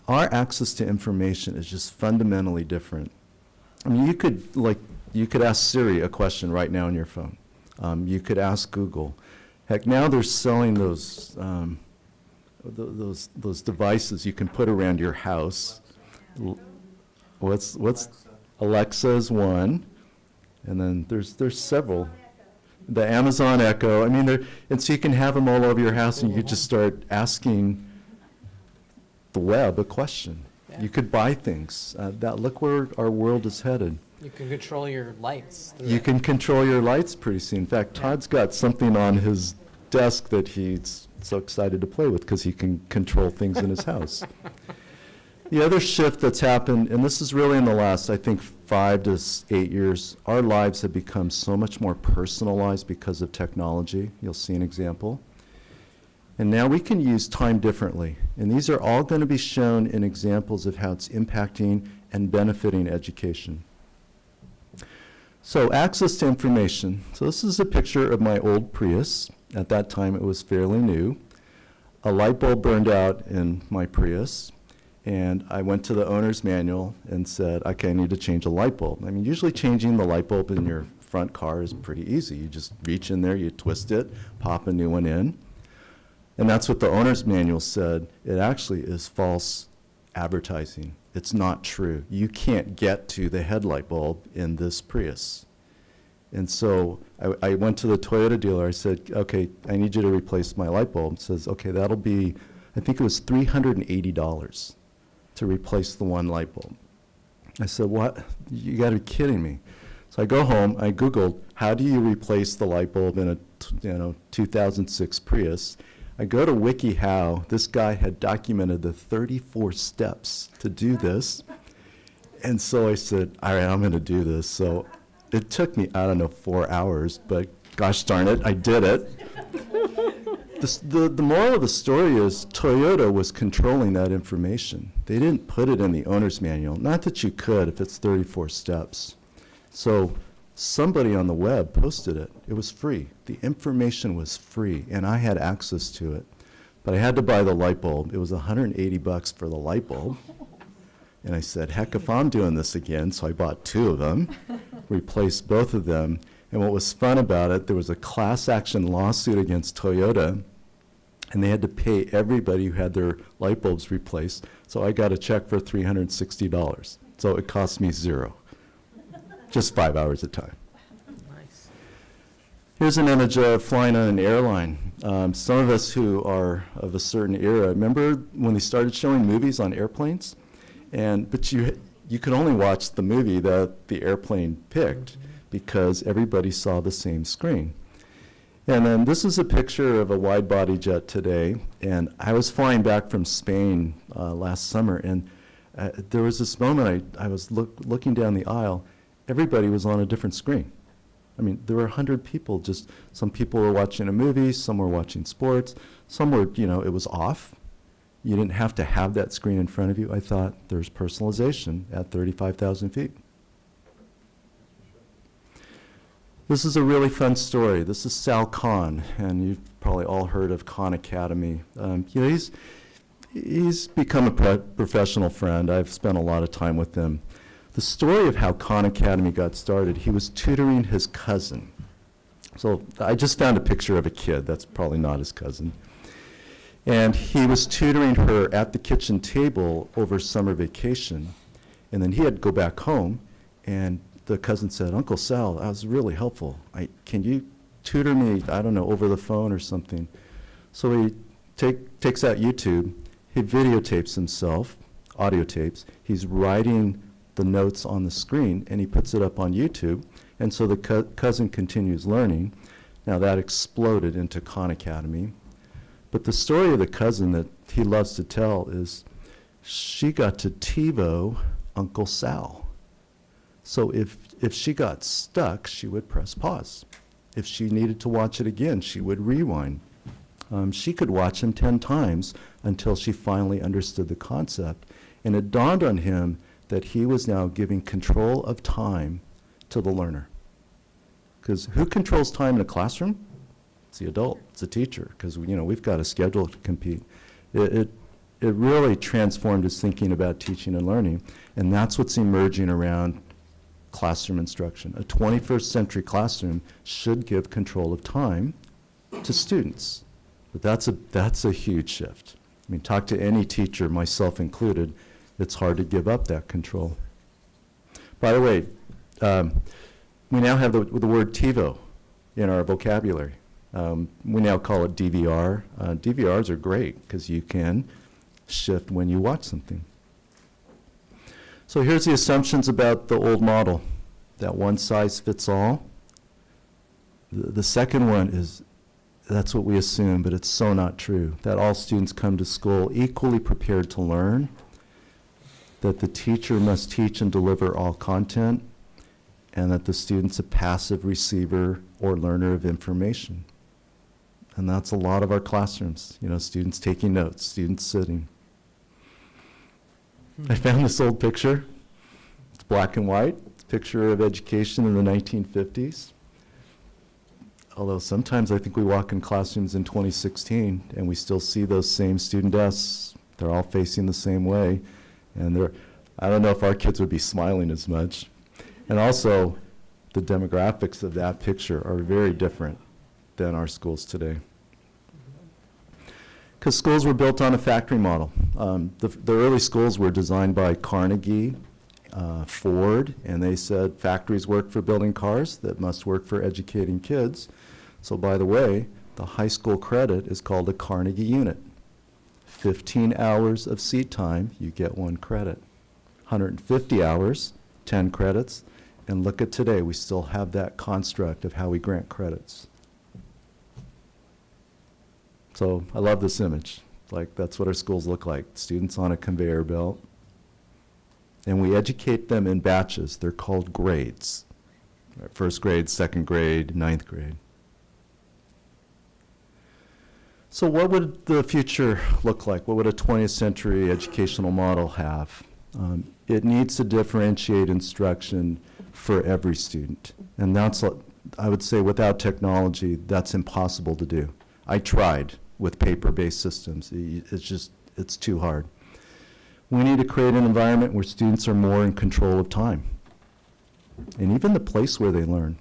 Our access to information is just fundamentally different. I mean, you could ask Siri a question right now on your phone. You could ask Google. Heck, now they're selling those devices you can put around your house. What's Alexa is one, and then there's several. The Amazon Echo. I mean, and so you can have them all over your house, and you could just start asking the web a question. You could buy things. Look where our world is headed. You can control your lights. You can control your lights pretty soon. In fact, Todd's got something on his desk that he's so excited to play with because he can control things in his house. The other shift that's happened, and this is really in the last, I think, 5 to 8 years, our lives have become so much more personalized because of technology. You'll see an example. And now we can use time differently. And these are all going to be shown in examples of how it's impacting and benefiting education. So access to information. So this is a picture of my old Prius. At that time, it was fairly new. A light bulb burned out in my Prius. And I went to the owner's manual and said, okay, I need to change a light bulb. I mean, usually changing the light bulb in your front car is pretty easy. You just reach in there, you twist it, pop a new one in. And that's what the owner's manual said. It actually is false advertising. It's not true. You can't get to the headlight bulb in this Prius. And so I went to the Toyota dealer. I said, okay, I need you to replace my light bulb. It says, okay, that'll be, I think it was $380 to replace the one light bulb. I said, what? You got to be kidding me. So I go home, I Googled, how do you replace the light bulb in a 2006 Prius? I go to WikiHow. This guy had documented the 34 steps to do this. And so I said, all right, I'm going to do this. So it took me, 4 hours, but gosh darn it, I did it. The moral of the story is Toyota was controlling that information. They didn't put it in the owner's manual. Not that you could if it's 34 steps. So somebody on the web posted it. It was free. The information was free, and I had access to it. But I had to buy the light bulb. It was $180 for the light bulb. And I said, heck, if I'm doing this again, so I bought 2 of them, replaced both of them. And what was fun about it, there was a class action lawsuit against Toyota, and they had to pay everybody who had their light bulbs replaced. So I got a check for $360. So it cost me 0. Just 5 hours at a time. Nice. Here's an image of flying on an airline. Some of us who are of a certain era, remember when they started showing movies on airplanes? But you could only watch the movie that the airplane picked because everybody saw the same screen. And then this is a picture of a wide-body jet today. And I was flying back from Spain last summer, and there was this moment I was looking down the aisle. Everybody was on a different screen. I mean, there were 100 people. Some people were watching a movie, some were watching sports, some were, it was off. You didn't have to have that screen in front of you. I thought there's personalization at 35,000 feet. This is a really fun story. This is Sal Khan, and you've probably all heard of Khan Academy. He's become a professional friend. I've spent a lot of time with him. The story of how Khan Academy got started, he was tutoring his cousin. So I just found a picture of a kid. That's probably not his cousin. And he was tutoring her at the kitchen table over summer vacation. And then he had to go back home, and the cousin said, Uncle Sal, that was really helpful. Can you tutor me, over the phone or something? So he takes out YouTube. He videotapes himself, audio tapes. He's writing the notes on the screen, and he puts it up on YouTube, and so the cousin continues learning. Now that exploded into Khan Academy. But the story of the cousin that he loves to tell is she got to TiVo Uncle Sal. So if she got stuck, she would press pause. If she needed to watch it again, she would rewind. She could watch him 10 times until she finally understood the concept. And it dawned on him that he was now giving control of time to the learner. Because who controls time in a classroom? It's the adult, it's the teacher, because we've got a schedule to compete. It really transformed his thinking about teaching and learning, and that's what's emerging around classroom instruction. A 21st century classroom should give control of time to students, but that's a huge shift. I mean, talk to any teacher, myself included, it's hard to give up that control. By the way, we now have the word TiVo in our vocabulary. We now call it DVR. DVRs are great because you can shift when you watch something. So here's the assumptions about the old model, that one size fits all. The second one is, that's what we assume, but it's so not true, that all students come to school equally prepared to learn, that the teacher must teach and deliver all content, and that the student's a passive receiver or learner of information. And that's a lot of our classrooms, students taking notes, students sitting. I found this old picture. It's black and white. It's a picture of education in the 1950s. Although sometimes I think we walk in classrooms in 2016 and we still see those same student desks. They're all facing the same way. And I don't know if our kids would be smiling as much. And also, the demographics of that picture are very different than our schools today. Because schools were built on a factory model. The early schools were designed by Carnegie, Ford, and they said factories work for building cars that must work for educating kids. So by the way, the high school credit is called a Carnegie unit. 15 hours of seat time, you get 1 credit. 150 hours, 10 credits. And look at today, we still have that construct of how we grant credits. So I love this image. Like, that's what our schools look like. Students on a conveyor belt. And we educate them in batches. They're called grades. First grade, second grade, 9th grade. So what would the future look like? What would a 20th century educational model have? It needs to differentiate instruction for every student. And that's, I would say, without technology, that's impossible to do. I tried with paper-based systems. It's too hard. We need to create an environment where students are more in control of time, and even the place where they learn.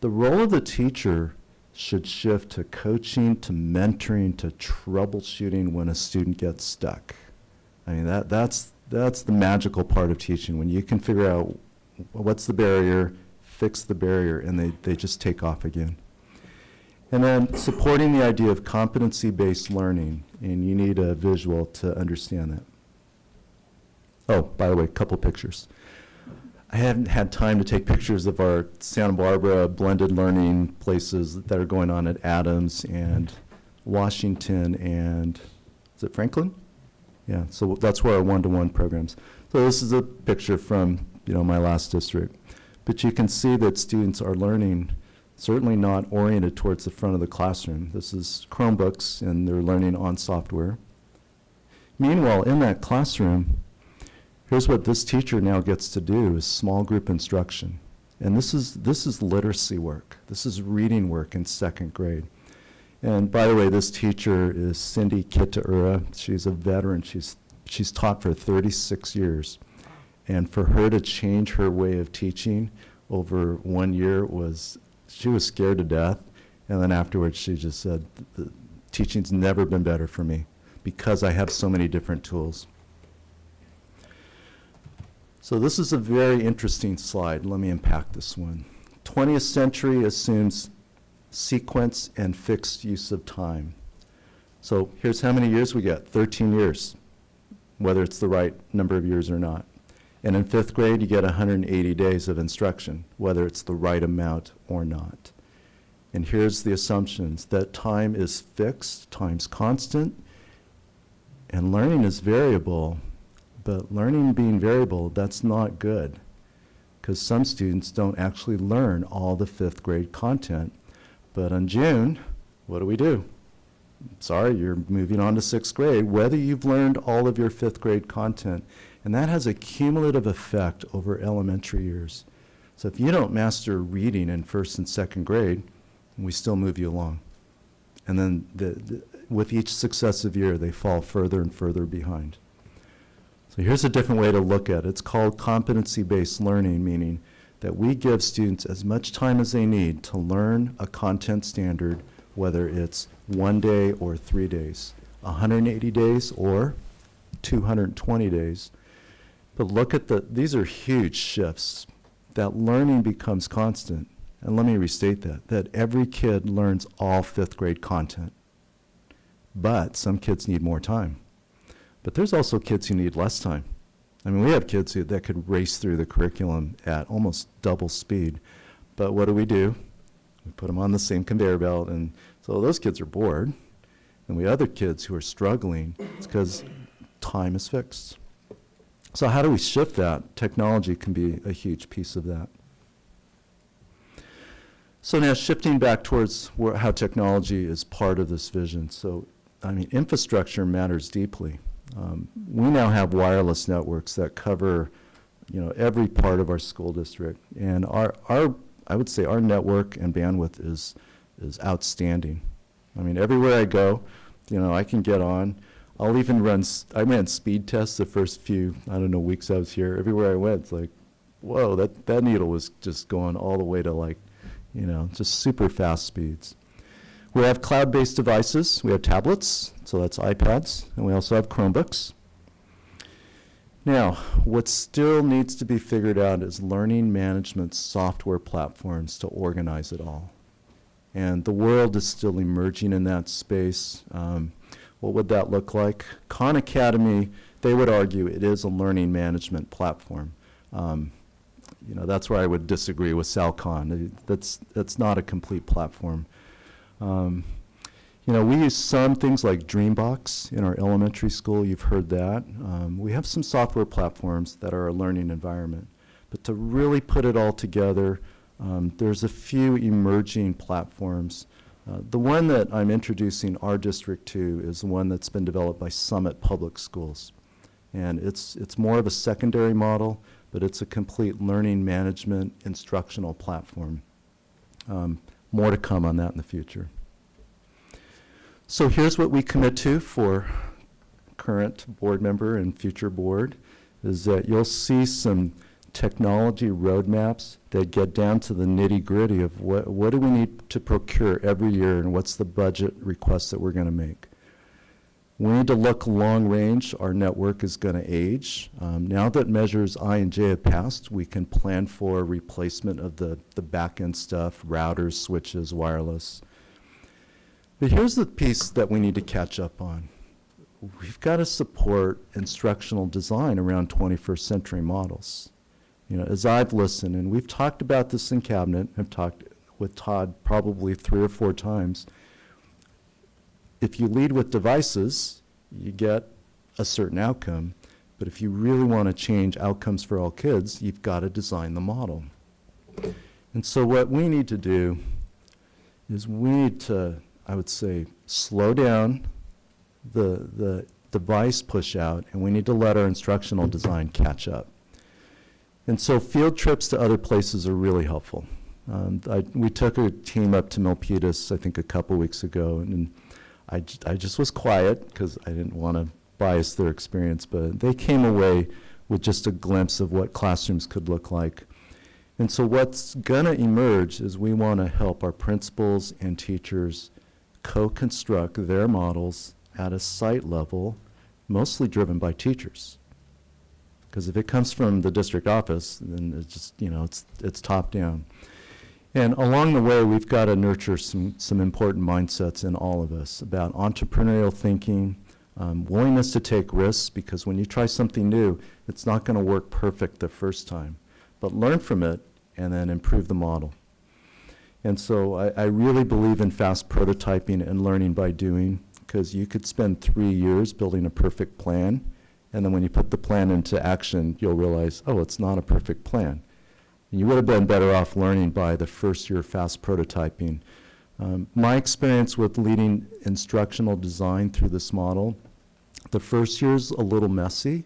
The role of the teacher should shift to coaching, to mentoring, to troubleshooting when a student gets stuck. I mean, that's the magical part of teaching, when you can figure out what's the barrier, fix the barrier, and they just take off again. And then supporting the idea of competency-based learning, and you need a visual to understand that. Oh, by the way, a couple pictures. I haven't had time to take pictures of our Santa Barbara blended learning places that are going on at Adams and Washington and, is it Franklin? Yeah, so that's where our one-to-one programs. So this is a picture from, my last district. But you can see that students are learning, certainly not oriented towards the front of the classroom. This is Chromebooks, and they're learning on software. Meanwhile, in that classroom, here's what this teacher now gets to do, is small group instruction. And this is literacy work. This is reading work in 2nd grade. And by the way, this teacher is Cindy Kitaura. She's a veteran. She's taught for 36 years. And for her to change her way of teaching over 1 year she was scared to death. And then afterwards she just said, the teaching's never been better for me because I have so many different tools. So this is a very interesting slide. Let me unpack this one. 20th century assumes sequence and fixed use of time. So here's how many years we get, 13 years, whether it's the right number of years or not. And in 5th grade, you get 180 days of instruction, whether it's the right amount or not. And here's the assumptions, that time is fixed, time's constant, and learning is variable. But learning being variable, that's not good, because some students don't actually learn all the 5th grade content. But in June, what do? Sorry, you're moving on to 6th grade, whether you've learned all of your 5th grade content. And that has a cumulative effect over elementary years. So if you don't master reading in 1st and 2nd grade, we still move you along. And then with each successive year, they fall further and further behind. So here's a different way to look at it. It's called competency-based learning, meaning that we give students as much time as they need to learn a content standard, whether it's 1 day or 3 days, 180 days or 220 days. But look at these are huge shifts. That learning becomes constant. And let me restate that every kid learns all 5th grade content. But some kids need more time. But there's also kids who need less time. I mean, we have kids that could race through the curriculum at almost double speed. But what do? We put them on the same conveyor belt, and so those kids are bored. And we have other kids who are struggling. It's because time is fixed. So how do we shift that? Technology can be a huge piece of that. So now shifting back towards how technology is part of this vision. So, I mean, infrastructure matters deeply. We now have wireless networks that cover, every part of our school district. And I would say our network and bandwidth is outstanding. I mean, everywhere I go, I can get on. I'll even I ran speed tests the first few, weeks I was here. Everywhere I went, it's like, whoa, that needle was just going all the way to just super fast speeds. We have cloud-based devices. We have tablets, so that's iPads, and we also have Chromebooks. Now, what still needs to be figured out is learning management software platforms to organize it all. And the world is still emerging in that space. What would that look like? Khan Academy, they would argue it is a learning management platform. That's where I would disagree with Sal Khan. That's not a complete platform. We use some things like Dreambox in our elementary school. You've heard that. We have some software platforms that are a learning environment. But to really put it all together, there's a few emerging platforms. The one that I'm introducing our district to is the one that's been developed by Summit Public Schools. And it's more of a secondary model, but it's a complete learning management instructional platform. More to come on that in the future. So here's what we commit to for current board member and future board, is that you'll see some technology roadmaps that get down to the nitty-gritty of what do we need to procure every year and what's the budget request that we're going to make. We need to look long range. Our network is going to age. Now that measures I and J have passed, we can plan for replacement of the back-end stuff, routers, switches, wireless. But here's the piece that we need to catch up on. We've got to support instructional design around 21st century models. As I've listened, and we've talked about this in cabinet, I've talked with Todd probably 3 or 4 times, if you lead with devices, you get a certain outcome. But if you really want to change outcomes for all kids, you've got to design the model. And so what we need to do is we need to, I would say, slow down the device push out, and we need to let our instructional design catch up. And so field trips to other places are really helpful. We took a team up to Milpitas, I think, a couple weeks ago, and I just was quiet because I didn't want to bias their experience, but they came away with just a glimpse of what classrooms could look like. And so what's going to emerge is we want to help our principals and teachers co-construct their models at a site level, mostly driven by teachers. Because if it comes from the district office, then it's just, it's top down. And along the way, we've got to nurture some important mindsets in all of us about entrepreneurial thinking, willingness to take risks, because when you try something new, it's not going to work perfect the first time. But learn from it and then improve the model. And so I really believe in fast prototyping and learning by doing, because you could spend 3 years building a perfect plan, and then when you put the plan into action, you'll realize, oh, it's not a perfect plan. And you would have been better off learning by the first year of fast prototyping. My experience with leading instructional design through this model, the first year's a little messy,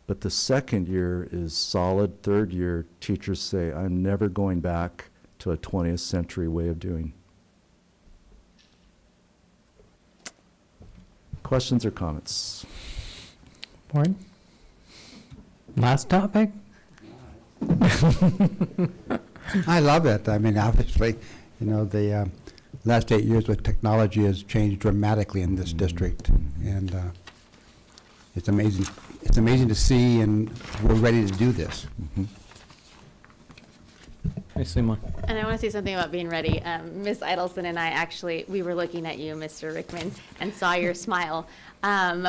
but the second year is solid. Third year, teachers say, I'm never going back to a 20th century way of doing. Questions or comments? Board? Last topic? I love it. I mean, obviously, you know, the last 8 years with technology has changed dramatically in this district, and it's amazing. It's amazing to see, and we're ready to do this. And I want to say something about being ready. Ms. Idelson and I actually, we were looking at you, Mr. Rickman, and saw your smile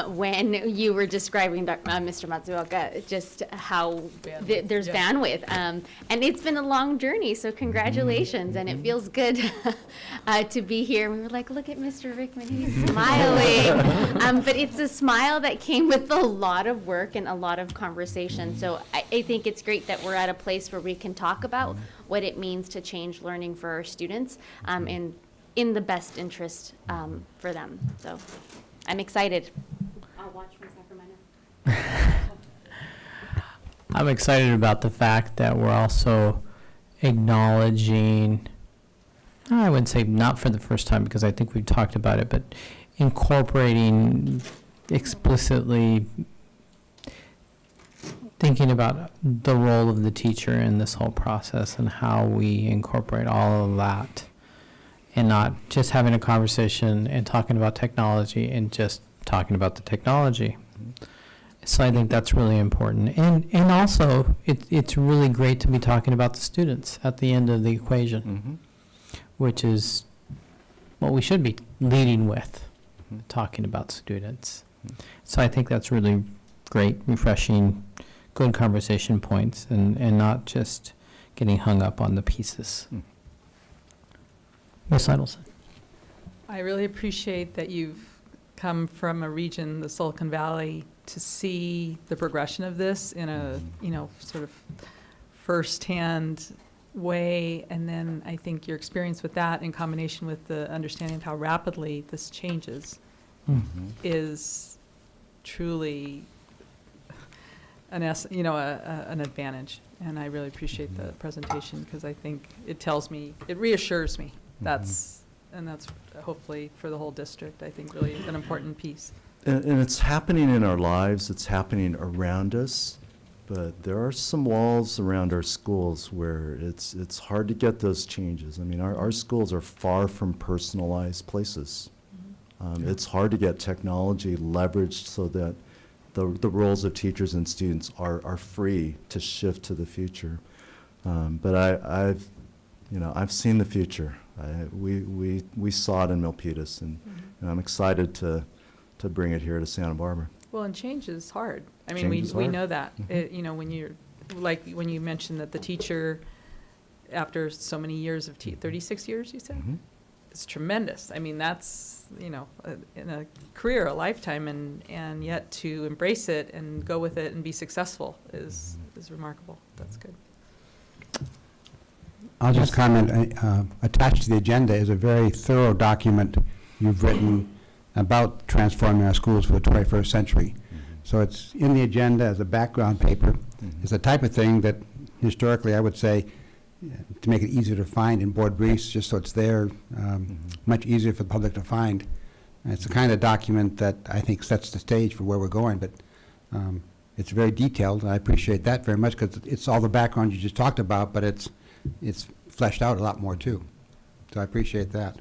when you were describing Mr. Matsuoka, just how there's bandwidth. And it's been a long journey, so congratulations, and it feels good to be here. We were like, look at Mr. Rickman, he's smiling. But it's a smile that came with a lot of work and a lot of conversation. So I think it's great that we're at a place where we can talk about what it means to change learning for our students, and in the best interest for them. So I'm excited. I'll watch from Sacramento. I'm excited about the fact that we're also acknowledging, I wouldn't say not for the first time, because I think we've talked about it, but incorporating explicitly, thinking about the role of the teacher in this whole process and how we incorporate all of that, and not just having a conversation and talking about technology and just talking about the technology. So I think that's really important. And also, it's really great to be talking about the students at the end of the equation, which is what we should be leading with, talking about students. So I think that's really great, refreshing, good conversation points, and not just getting hung up on the pieces. Ms. Idelson. I really appreciate that you've come from a region, the Silicon Valley, to see the progression of this in a, sort of firsthand way. And then I think your experience with that in combination with the understanding of how rapidly this changes is truly an advantage. And I really appreciate the presentation, because I think it tells me, it reassures me. That's hopefully for the whole district, I think, really an important piece. And it's happening in our lives, it's happening around us, but there are some walls around our schools where it's hard to get those changes. I mean, our schools are far from personalized places. It's hard to get technology leveraged so that the roles of teachers and students are free to shift to the future. But I've seen the future. We saw it in Milpitas, and I'm excited to bring it here to Santa Barbara. Well, and change is hard. I mean, we know that. When you're, like, when you mentioned that the teacher, after so many years of 36 years, you said? It's tremendous. I mean, that's, in a career, a lifetime, and yet to embrace it and go with it and be successful is remarkable. That's good. I'll just comment, attached to the agenda is a very thorough document you've written about transforming our schools for the 21st century. So it's in the agenda as a background paper. It's the type of thing that historically I would say, to make it easier to find in board briefs, just so it's there, much easier for the public to find. And it's the kind of document that I think sets the stage for where we're going, but it's very detailed, and I appreciate that very much, because it's all the background you just talked about, but it's fleshed out a lot more too. So I appreciate that.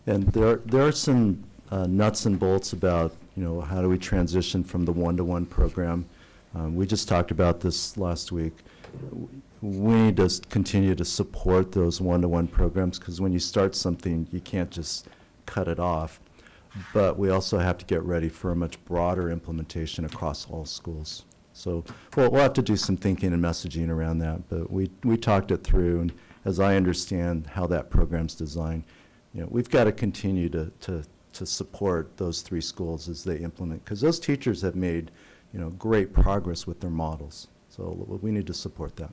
And there are some nuts and bolts about, how do we transition from the one-to-one program. We just talked about this last week. We need to continue to support those one-to-one programs, because when you start something, you can't just cut it off. but we also have to get ready for a much broader implementation across all schools. So we'll have to do some thinking and messaging around that, but we talked it through, and as I understand how that program's designed, we've got to continue to support those 3 schools as they implement, because those teachers have made, great progress with their models. So we need to support that.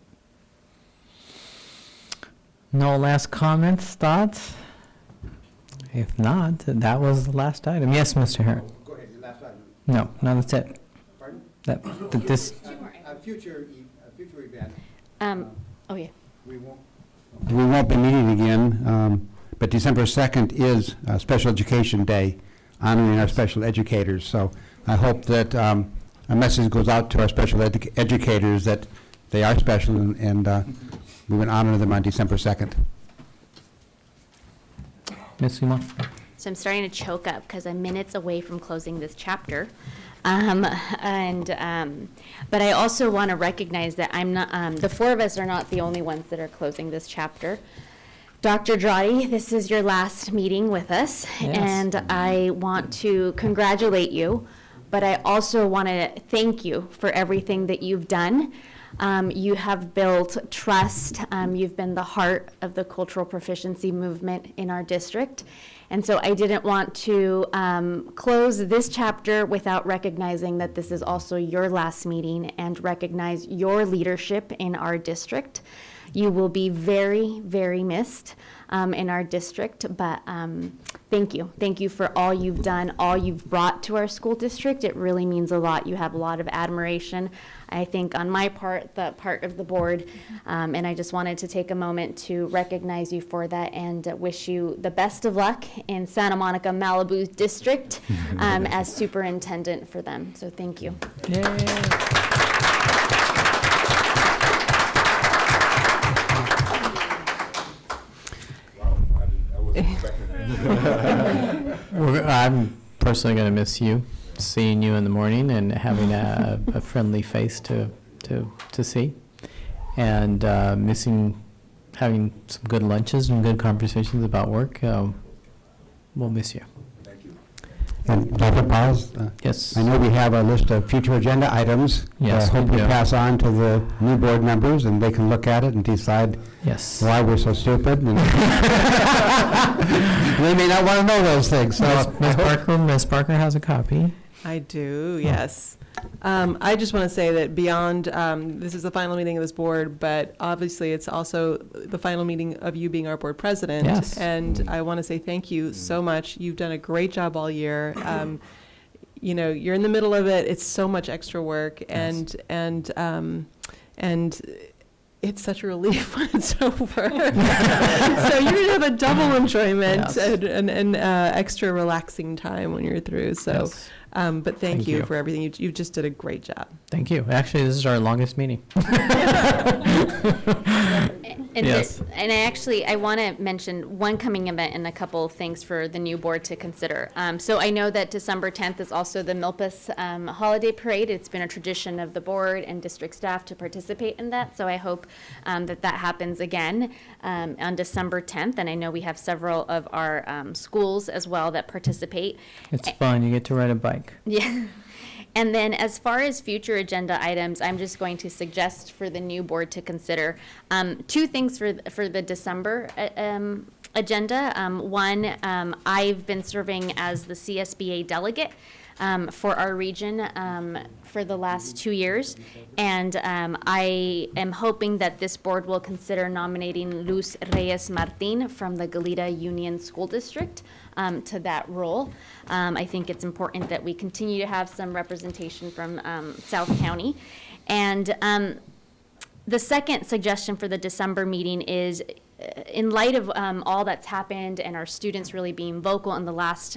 No last comments, thoughts? If not, that was the last item. Yes, Mr. Herron? Go ahead, the last item. No, that's it. Pardon? This. A future event. Oh, yeah. We won't be meeting again, but December 2nd is Special Education Day, honoring our special educators. So I hope that a message goes out to our special educators that they are special, and we would honor them on December 2nd. Ms. Simon? So I'm starting to choke up because I'm minutes away from closing this chapter. But I also want to recognize that I'm not, the 4 of us are not the only ones that are closing this chapter. Dr. Drotti, this is your last meeting with us, and I want to congratulate you, but I also want to thank you for everything that you've done. You have built trust. You've been the heart of the cultural proficiency movement in our district. And so I didn't want to close this chapter without recognizing that this is also your last meeting and recognize your leadership in our district. You will be very, very missed in our district, but thank you. Thank you for all you've done, all you've brought to our school district. It really means a lot. You have a lot of admiration, I think, on my part, the part of the board, and I just wanted to take a moment to recognize you for that and wish you the best of luck in Santa Monica, Malibu district as superintendent for them. So thank you. Yay. I'm personally going to miss you, seeing you in the morning and having a friendly face to see, and missing having some good lunches and good conversations about work. We'll miss you. Thank you. And Dr. Paz? Yes. I know we have a list of future agenda items. Yes, I hope we you do. pass on to the new board members, and they can look at it and decide why we're so stupid. And they may not want to know those things. So Ms. Parker has a copy. I do, yes. I just want to say that beyond, this is the final meeting of this board, but obviously it's also the final meeting of you being our board president. Yes. And I want to say thank you so much. You've done a great job all year. You're in the middle of it. It's so much extra work, and it's such a relief when it's over. So you're going to have a double enjoyment and extra relaxing time when you're through. So, but thank you for everything. You just did a great job. Thank you. Actually, this is our longest meeting. I want to mention one coming event and a couple of things for the new board to consider. So I know that December 10th is also the Milpas holiday parade. It's been a tradition of the board and district staff to participate in that. So I hope that happens again on December 10th. And I know we have several of our schools as well that participate. It's fun. You get to ride a bike. Yeah. And then as far as future agenda items, I'm just going to suggest for the new board to consider 2 things for the December agenda. One, I've been serving as the CSBA delegate for our region for the last 2 years, and I am hoping that this board will consider nominating Luz Reyes Martin from the Goleta Union School District to that role. I think it's important that we continue to have some representation from South County. And the second suggestion for the December meeting is, in light of all that's happened and our students really being vocal in the last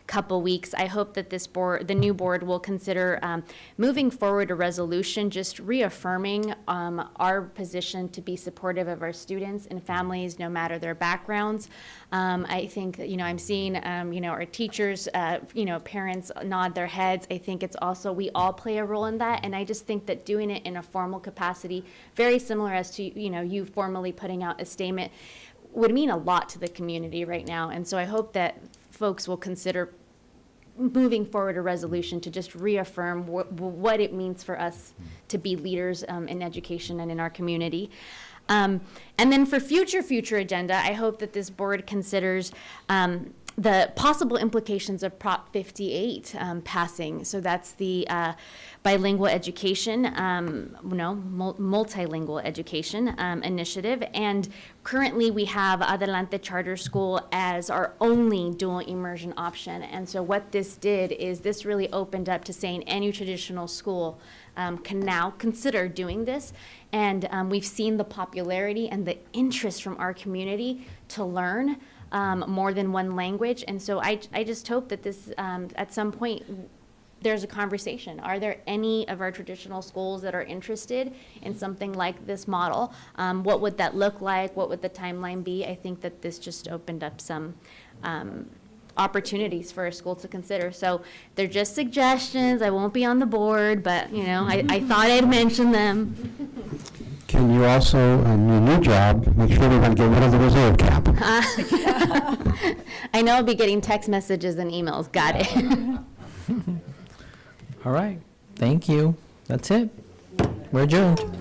couple weeks, I hope that this board, the new board, will consider moving forward a resolution just reaffirming our position to be supportive of our students and families, no matter their backgrounds. I think, I'm seeing, our teachers, parents nod their heads. I think it's also, we all play a role in that. And I just think that doing it in a formal capacity, very similar as to, you formally putting out a statement, would mean a lot to the community right now. And so I hope that folks will consider moving forward a resolution to just reaffirm what it means for us to be leaders in education and in our community. And then for future agenda, I hope that this board considers the possible implications of Prop 58 passing. So that's the bilingual education, multilingual education initiative. And currently we have Adelante Charter School as our only dual immersion option. And so what this did is this really opened up to saying any traditional school can now consider doing this. And we've seen the popularity and the interest from our community to learn more than one language. And so I just hope that this, at some point, there's a conversation. Are there any of our traditional schools that are interested in something like this model? What would that look like? What would the timeline be? I think that this just opened up some opportunities for a school to consider. So they're just suggestions. I won't be on the board, but I thought I'd mention them. Can you also, in your new job, make sure we're going to get rid of the reserve cap? I know I'll be getting text messages and emails. Got it. All right. Thank you. That's it. We're adjourned.